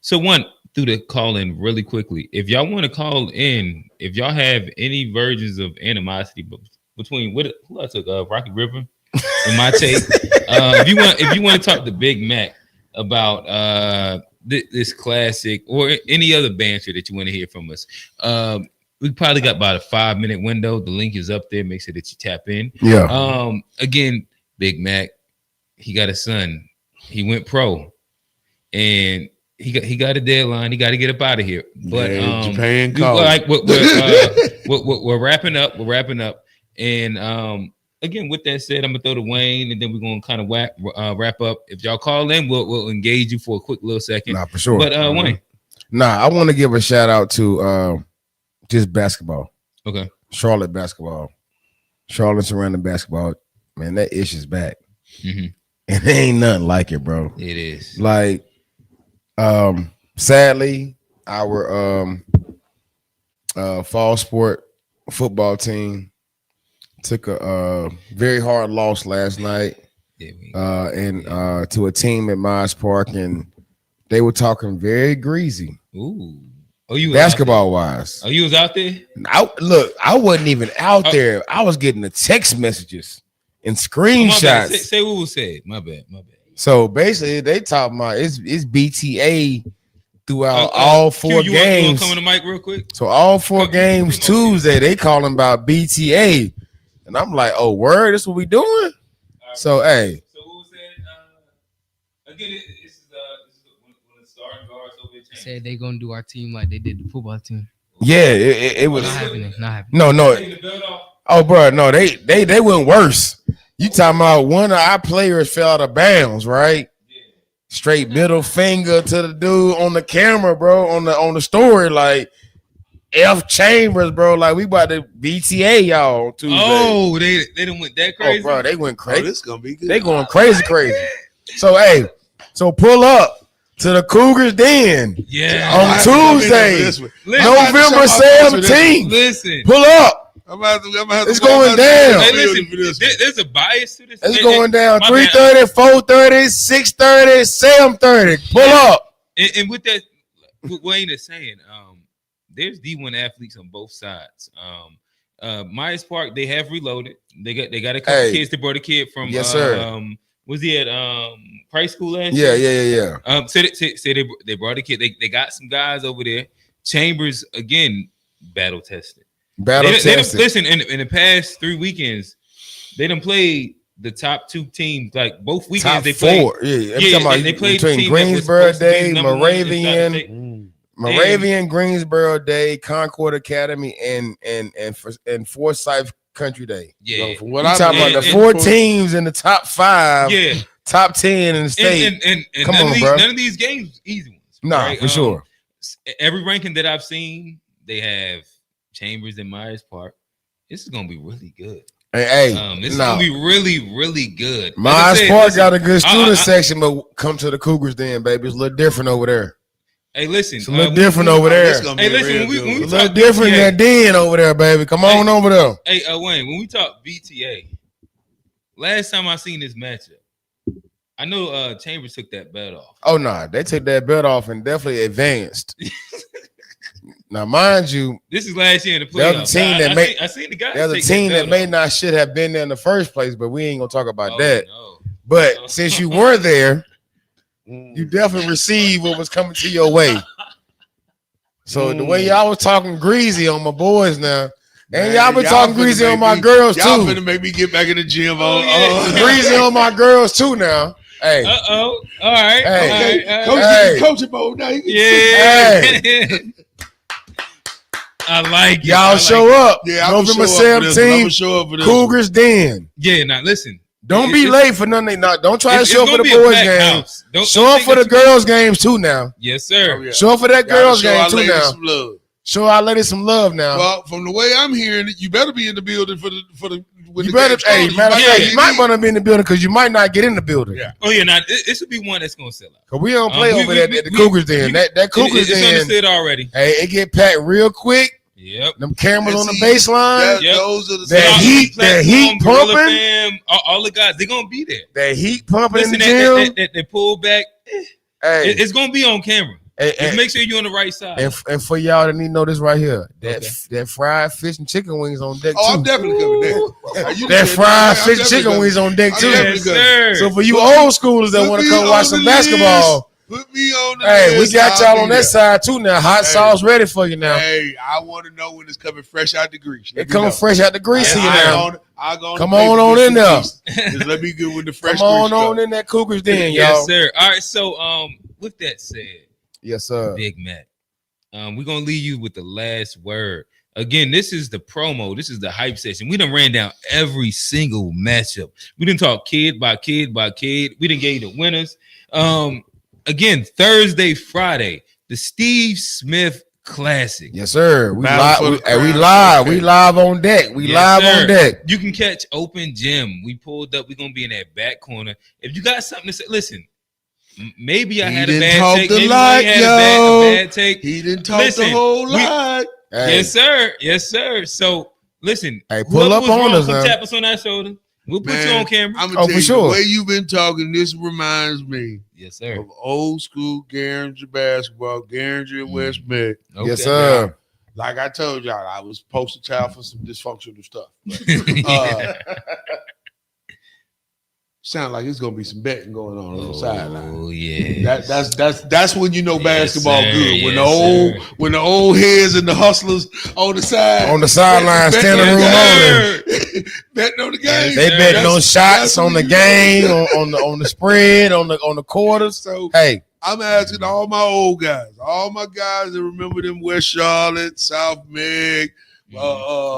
So one, through the call in really quickly. If y'all want to call in, if y'all have any versions of animosity between who I took Rocky River and my take, if you want to talk to Big Mac about this classic or any other banter that you want to hear from us, we probably got about a 5-minute window. The link is up there. Make sure that you tap in. Yeah. Again, Big Mac, he got a son. He went pro, and he got a deadline. He got to get up out of here. But Japan we're wrapping up. We're wrapping up, and again, with that said, I'm gonna throw to Wayne, and then we're gonna kind of wrap up. If y'all call in, we'll engage you for a quick little second. Nah, for sure. But Wayne, I want to give a shout out to just basketball. Okay, Charlotte basketball, Charlotte surrounding basketball. Man, that ish is back, and there ain't nothing like it, bro. It is like, sadly, our fall sport football team took a very hard loss last night, and to a team at Myers Park, and they were talking very greasy. Ooh, you basketball wise. Oh, you was out there? I wasn't even out there. I was getting the text messages and screenshots. Say what was said. My bad. So basically, they talking about it's BTA throughout all 4 games. You want to come on the mic real quick? So all 4 games Tuesday, they calling about BTA. And I'm like, oh, word, this what we doing? Right. So, hey. So what was that? Again, this is when the starting guards over there said they gonna do our team like they did the football team. Yeah, it was not happening. No. Oh, bro, no, they went worse. You talking about one of our players fell out of bounds, right? Yeah. Straight middle finger to the dude on the camera, bro, on the story, like F Chambers, bro. Like, we about to BTA y'all on Tuesday. Oh, they didn't went that crazy. Oh, bro, they went crazy. This gonna be good. They going crazy. So, hey, pull up. to the Cougars Den. Yeah. On Tuesday, November 17th. Listen. Pull up. I'm gonna have It's going down. Hey, listen, there's a bias to this. It's going down 3:30, 4:30, 6:30, 7:30. Pull up. And with that, what Wayne is saying, there's D1 athletes on both sides. Myers Park, they have reloaded. They got a couple kids. They brought a kid from was he at Price School last year? Yeah. Say they brought a kid. They got some guys over there. Chambers again, battle tested. Listen, in the past 3 weekends, they done played the top 2 teams. Like both weekends, they played. They played between Greensboro Day, Moravian, Greensboro Day, Concord Academy, and Forsyth Country Day. Yeah, from what I'm talking about, the 4 teams in the top 5. Yeah, top 10 in the state. And come on, bro. None of these games easy ones. Nah, right? for sure. Every ranking that I've seen, they have Chambers and Myers Park. This is gonna be really good. Hey, this is gonna be really, really good. Myers Park got a good student section, but come to the Cougars Den, baby. It's a little different over there. Hey, listen, it's a little different over there. Hey, listen, when we a little different than Den over there, baby. Come on over there. Hey, Wayne, when we talk BTA, last time I seen this matchup, I know Chambers took that belt off. Oh no, they took that belt off and definitely advanced. Now, mind you, this is last year in the playoffs. I seen the guys. There's a team that may not should have been there in the first place, but we ain't gonna talk about that. No. But since you were there, you definitely received what was coming to your way. So the way y'all was talking greasy on my boys now, and y'all been talking greasy on my girls too. Y'all finna make me get back in the gym. Greasy on my girls too now. Hey. All right. Hey. Coaching mode now. Hey. I like it. Y'all show up. Yeah, November 17th. Cougars Den. Yeah, now listen. Don't be late for nothing. Don't try to show up for the boys' games. Show up for the girls' games too now. Yes, sir. Oh, yeah. Show up for that girls' game too now. Show our ladies some love now. Well, from the way I'm hearing it, you better be in the building for the. You better. Hey, you might want to be in the building because you might not get in the building. Yeah. Oh yeah. Now this would be one that's gonna sell out. Cause we don't play over there at the Cougars Den. That Cougars Den. It's understood already. Hey, it get packed real quick. Yep. Them cameras on the baseline. Those are the heat pumping. All the guys, they're gonna be there. That heat pumping in the gym. They pull back. Hey, it's gonna be on camera. Just make sure you're on the right side. And for y'all that need to know this right here, that fried fish and chicken wings on deck too. Oh, I'm definitely coming there. That fried fish and chicken wings on deck too. Yes, sir. So for you old schoolers that want to come watch some basketball, put me on the hey, list. we got y'all on that side too now. Hot sauce ready for you now. Hey, I want to know when it's coming fresh out the grease. It coming fresh out the grease here now. Come on in there. Just let me get with the fresh. Come on in that Cougars Den, y'all. Yes, sir. All right. So with that said. Yes, sir. Big Mac. We're gonna leave you with the last word. Again, this is the promo. This is the hype session. We done ran down every single matchup. We didn't talk kid by kid by kid. We didn't get you the winners. Again, Thursday, Friday, the Steve Smith Classic. Yes, sir. We live on deck. We live on deck. You can catch open gym. We pulled up. We're gonna be in that back corner. If you got something to say, listen. Maybe I had a bad take. Maybe I had a bad take. He didn't talk the whole lot. Yes, sir. Yes, sir. So listen. Hey, pull up on us, man. Tap us on that shoulder. We'll put you on camera. I'm gonna tell you, the way you've been talking, this reminds me. Yes, sir. Of old school Garinger basketball, Garinger and West Met. Okay. Yes, sir. Now, like I told y'all, I was poster child for some dysfunctional stuff. Sound like it's gonna be some betting going on the sideline. Oh yeah, that's when you know basketball good. When the old heads and the hustlers on the sideline standing room only, betting on the game. They betting on shots, on the game, on the spread, on the quarters. So hey, I'm asking all my old guys, all my guys that remember them West Charlotte, South Meg.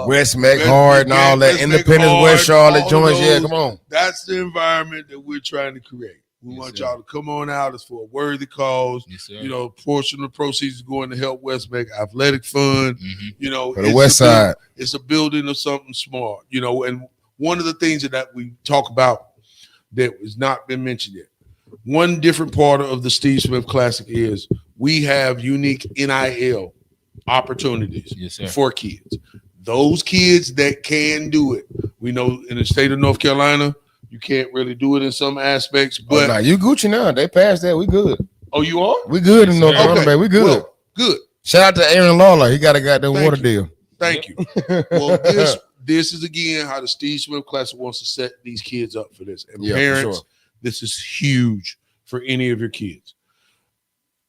West Mac Hard and all that Independence, West Charlotte joints. Yeah, come on. That's the environment that we're trying to create. We want y'all to come on out. It's for a worthy cause. Yes, you know, portion of the proceeds is going to help West Mac Athletic Fund. You know, for the West Side. It's a building of something smart. You know, and one of the things that we talk about that has not been mentioned yet. one different part of the Steve Smith Classic is we have unique NIL opportunities for kids. Those kids that can do it. We know in the state of North Carolina, you can't really do it in some aspects, but nah, you Gucci now. They passed that. We good. Oh, you are? We good in North Carolina, baby. We good. Well, good. Shout out to Aaron Lawler. He got a goddamn water deal. Thank you. Well, this is again how the Steve Smith Classic wants to set these kids up for this. And parents, this is huge for any of your kids.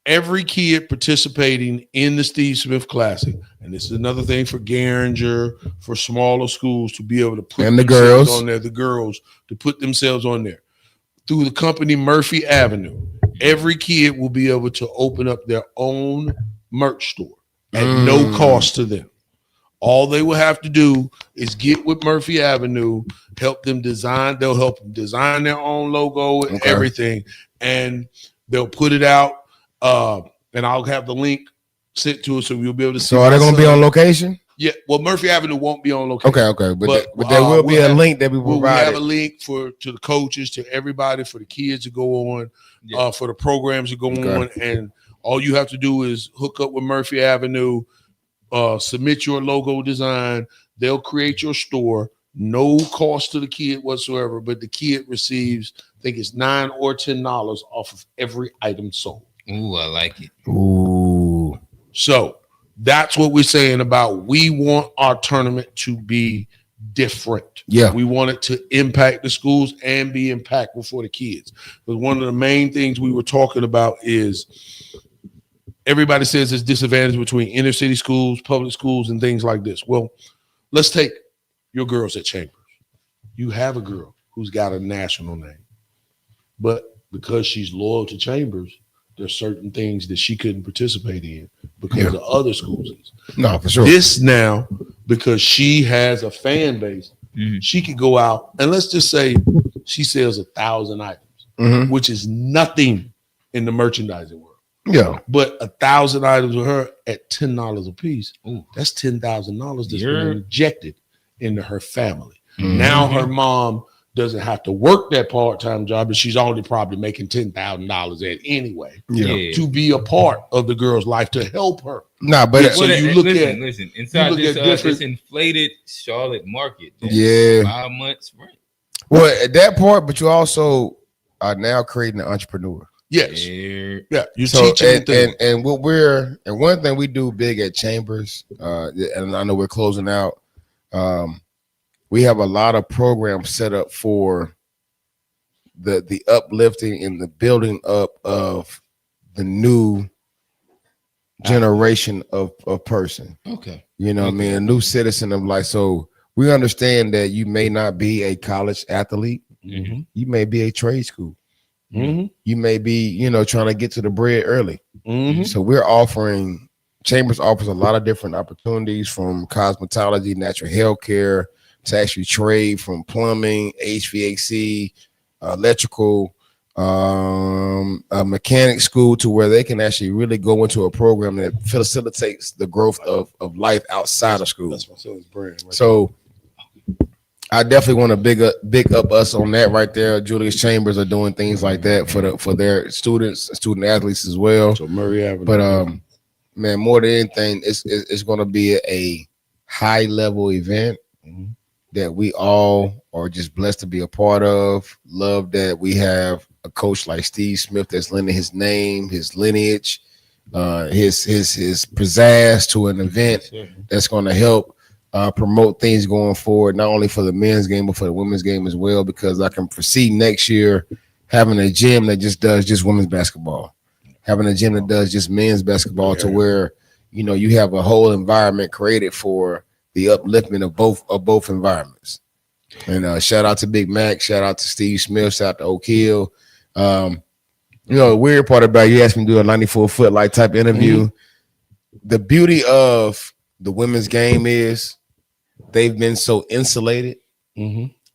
Every kid participating in the Steve Smith Classic, and this is another thing for Garinger, for smaller schools to be able to put themselves on there, the girls to put themselves on there. Through the company Murphy Avenue, every kid will be able to open up their own merch store at no cost to them. All they will have to do is get with Murphy Avenue, help them design. They'll help them design their own logo and everything, and they'll put it out. And I'll have the link sent to us so you'll be able to see. So are they going to be on location? Yeah. Well, Murphy Avenue won't be on location. Okay. But there will be a link that we will provide. We'll have a link to the coaches, to everybody, for the kids to go on, for the programs to go on. And all you have to do is hook up with Murphy Avenue, submit your logo design. They'll create your store. No cost to the kid whatsoever, but the kid receives, I think it's $9 or $10 off of every item sold. Ooh, I like it. Ooh. So that's what we're saying about we want our tournament to be different. Yeah. We want it to impact the schools and be impactful for the kids. But one of the main things we were talking about is everybody says there's disadvantage between inner city schools, public schools, and things like this. Well, let's take your girls at Chambers. You have a girl who's got a national name, but because she's loyal to Chambers, there's certain things that she couldn't participate in because of other schools. No, for sure. This now, because she has a fan base, she could go out and let's just say she sells 1,000 items, which is nothing in the merchandising world. Yeah. But 1,000 items with her at $10 a piece, that's $10,000 that's been injected into her family. Now her mom doesn't have to work that part-time job, but she's already probably making $10,000 at anyway to be a part of the girl's life to help her. Nah, but so you look at inside this inflated Charlotte market. 5 months rent. Well, at that part, but you also are now creating an entrepreneur. Yes. Yeah. You're teaching and one thing we do big at Chambers, and I know we're closing out. We have a lot of programs set up for the uplifting and the building up of the new generation of person. Okay. You know what I mean? A new citizen of life. So we understand that you may not be a college athlete. You may be a trade school. You may be, trying to get to the bread early. So Chambers offers a lot of different opportunities, from cosmetology, natural health care, to actually trade, from plumbing, HVAC, electrical, a mechanic school, to where they can actually really go into a program that facilitates the growth of life outside of school. That's my son's brand. Right? So I definitely want to big up us on that right there. Julius Chambers are doing things like that for their student athletes as well. So Murray Avenue. But man, more than anything, it's going to be a high level event that we all are just blessed to be a part of. Love that we have a coach like Steve Smith that's lending his name, his lineage, his pizzazz to an event that's going to help promote things going forward, not only for the men's game, but for the women's game as well, because I can foresee next year having a gym that just does just women's basketball, having a gym that does just men's basketball, to where, you have a whole environment created for the upliftment of both environments. And shout out to Big Mac, shout out to Steve Smith, shout out to Oak Hill. The weird part about you asked me to do a 94-foot light type interview. The beauty of the women's game is they've been so insulated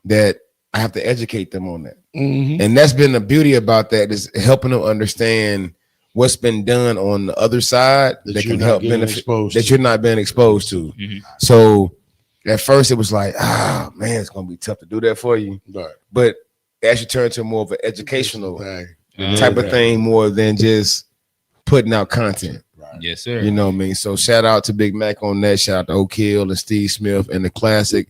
that I have to educate them on that. And that's been the beauty about that, is helping them understand what's been done on the other side that can help benefit, that you're not being exposed to. So at first it was like, man, it's going to be tough to do that for you. Right. But as you turn to more of an educational type of thing more than just putting out content. Right. Yes, sir. You know what I mean? So shout out to Big Mac on that. Shout out to Oak Hill and Steve Smith and the classic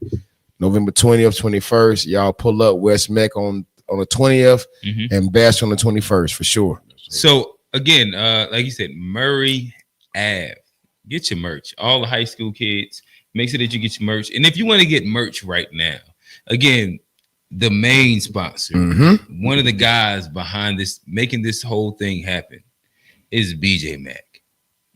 November 20th, 21st. Y'all pull up West Mac on the 20th and Bash on the 21st for sure. So again, like you said, Murray Ave. Get your merch. All the high school kids, make sure that you get your merch. And if you want to get merch right now, again, the main sponsor, one of the guys behind this, making this whole thing happen, is BJ Mack.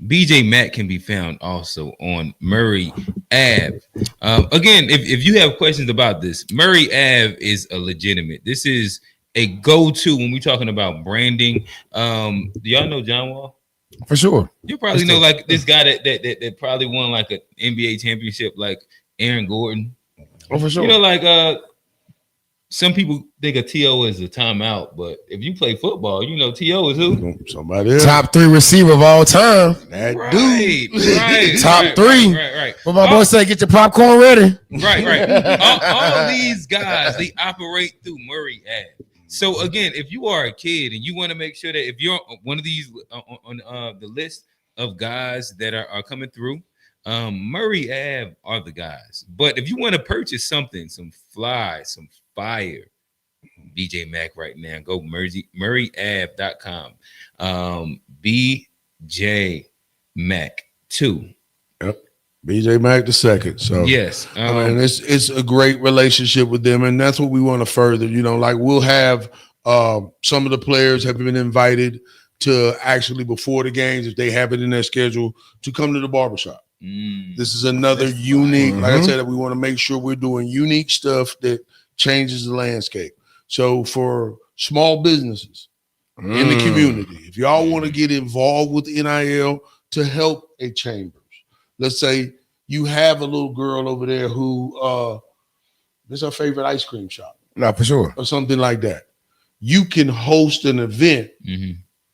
BJ Mack can be found also on Murray Ave. Again, if you have questions about this, Murray Ave is a legitimate. This is a go-to when we're talking about branding. Do y'all know John Wall? For sure. You probably know like this guy that probably won like an NBA championship, like Aaron Gordon. Oh, for sure. You know, like some people think of T.O. as a timeout, but if you play football, you know T.O. is who? Somebody else. Top 3 receiver of all time. That Right. Top 3. Right. What my boy say, get your popcorn ready. Right. all these guys, they operate through Murray Ave. So again, if you are a kid and you want to make sure that if you're one of these on the list of guys that are coming through, Murray Ave are the guys. But if you want to purchase something, some fly, some fire, BJ Mack right now, go murrayave.com. BJ Mack 2. Yep. BJ Mack the second. So yes, I mean, it's a great relationship with them, and that's what we want to further. You know, like we'll have some of the players have been invited to actually before the games, if they have it in their schedule, to come to the barbershop. This is another unique, like I said, we want to make sure we're doing unique stuff that changes the landscape. So for small businesses in the community, if y'all want to get involved with NIL to help a Chambers, let's say you have a little girl over there who this is her favorite ice cream shop. No, for sure. Or something like that. You can host an event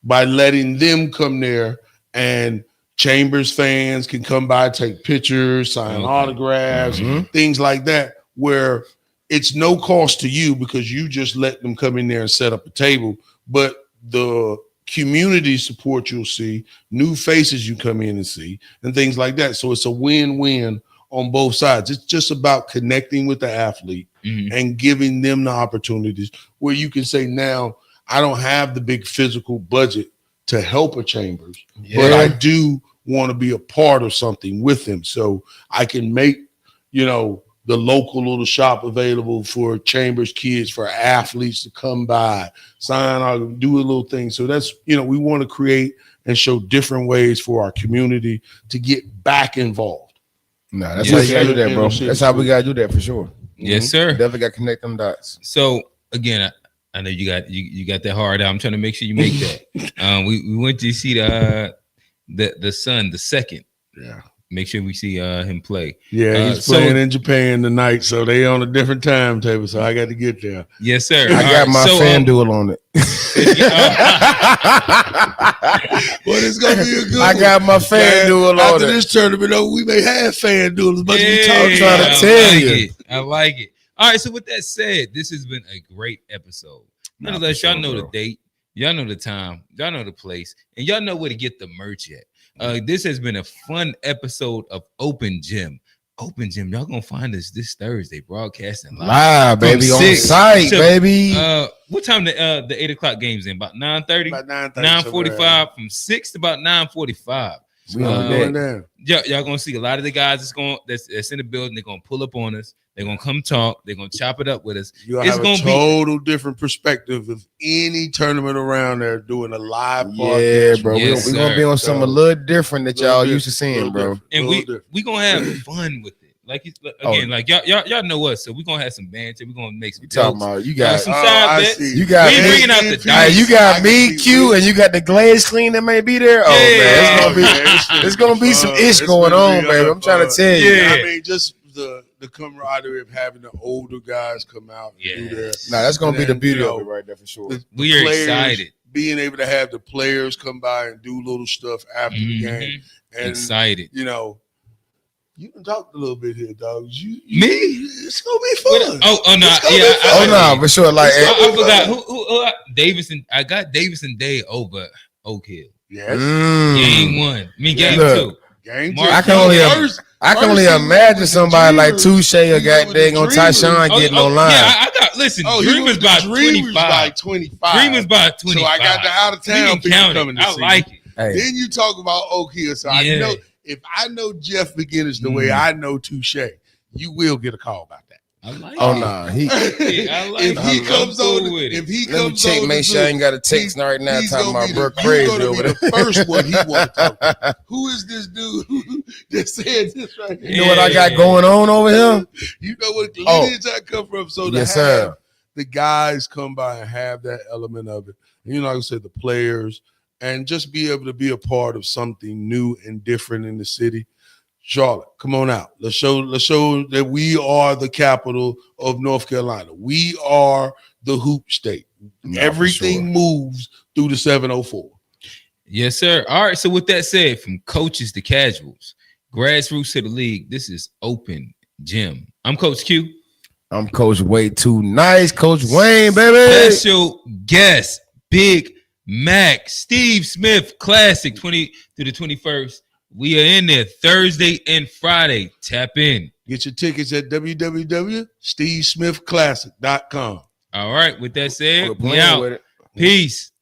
by letting them come there, and Chambers fans can come by, take pictures, sign autographs, things like that, where it's no cost to you because you just let them come in there and set up a table. But the community support you'll see, new faces you come in and see, and things like that. So it's a win-win on both sides. It's just about connecting with the athlete and giving them the opportunities where you can say, now, I don't have the big physical budget to help a Chambers, but I do want to be a part of something with them. So I can make, you know, the local little shop available for Chambers kids, for athletes to come by, sign out, do a little thing. So that's, you know, we want to create and show different ways for our community to get back involved. No, that's how you gotta do that, bro. That's how we gotta do that for sure. Yes, sir. Definitely gotta connect them dots. So again, I know you got that hard out. I'm trying to make sure you make that. We went to see the son, the second. Yeah. Make sure we see him play. Yeah, he's playing in Japan tonight, so they on a different timetable. So I got to get there. Yes, sir. I got my FanDuel on it. Well, it's gonna be a good. I got my FanDuel on it. After this tournament, we may have FanDuel as much as we trying to tell you. I like it. All right. So with that said, this has been a great episode. Nonetheless, y'all know the date, y'all know the time, y'all know the place, and y'all know where to get the merch at. This has been a fun episode of Open Gym. Open Gym, y'all gonna find us this Thursday, broadcasting live, baby, on site, baby. What time the 8 o'clock game's in? About 9:30? About 9:45 from 6 to about 9:45. Y'all gonna see a lot of the guys that's in the building. They're gonna pull up on us. They're gonna come talk. They're gonna chop it up with us. It's have gonna a total different perspective of any tournament around there doing a live podcast. Yeah, bro. We're gonna be on something a little different that y'all used to seeing, bro. And we gonna have fun with it. Like again, like y'all know us, so we're gonna have some banter. We're gonna make some talking about you got some side bets. You got we bringing out the dice. You got me, Q, and you got the Glaze Clean that may be there. Oh man, it's gonna be some ish going on, baby. I'm trying to tell you. Yeah, I mean, just the camaraderie of having the older guys come out. And do that. Nah, that's gonna be the beauty of it right there for sure. We are excited. Being able to have the players come by and do little stuff after the game. And, excited. You know, You can talk a little bit here, dog. Me? It's gonna be fun. For sure. Like I forgot who Davis and I got Davis and Day over Oak Hill. Yes. Game 1. I mean game Look, 2. Game 2. I can only imagine somebody like Touche or goddamn on Tyshawn getting online. Yeah, I got listen. Dreamers by 25. 25. Dreamers by 25. So I got the out of town people coming to see. I like it. Hey. Then you talk about Oak Hill. So I know if I know Jeff McGinnis the way I know Touche, you will get a call about that. I like Oh it. no, If he comes on, let me check, make sure I ain't got a text right now talking about Brooke crazy over there. The first one he want to talk about. Who is this dude that said this right here? You know what I got going on over here? You know what lineage I come from. So yes, sir. The guys come by and have that element of it. And, like I said, the players and just be able to be a part of something new and different in the city. Charlotte, come on out. Let's show that we are the capital of North Carolina. We are the hoop state. Everything moves through the 704. Yes, sir. All right. So with that said, from coaches to casuals, grassroots to the league, this is Open Gym. I'm Coach Q. I'm Coach Way Too Nice. Coach Wayne, baby. Special guest, Big Mac, Steve Smith Classic 20 through the 21st. We are in there Thursday and Friday. Tap in. Get your tickets at www.stevesmithclassic.com. All right. With that said, we out. Peace.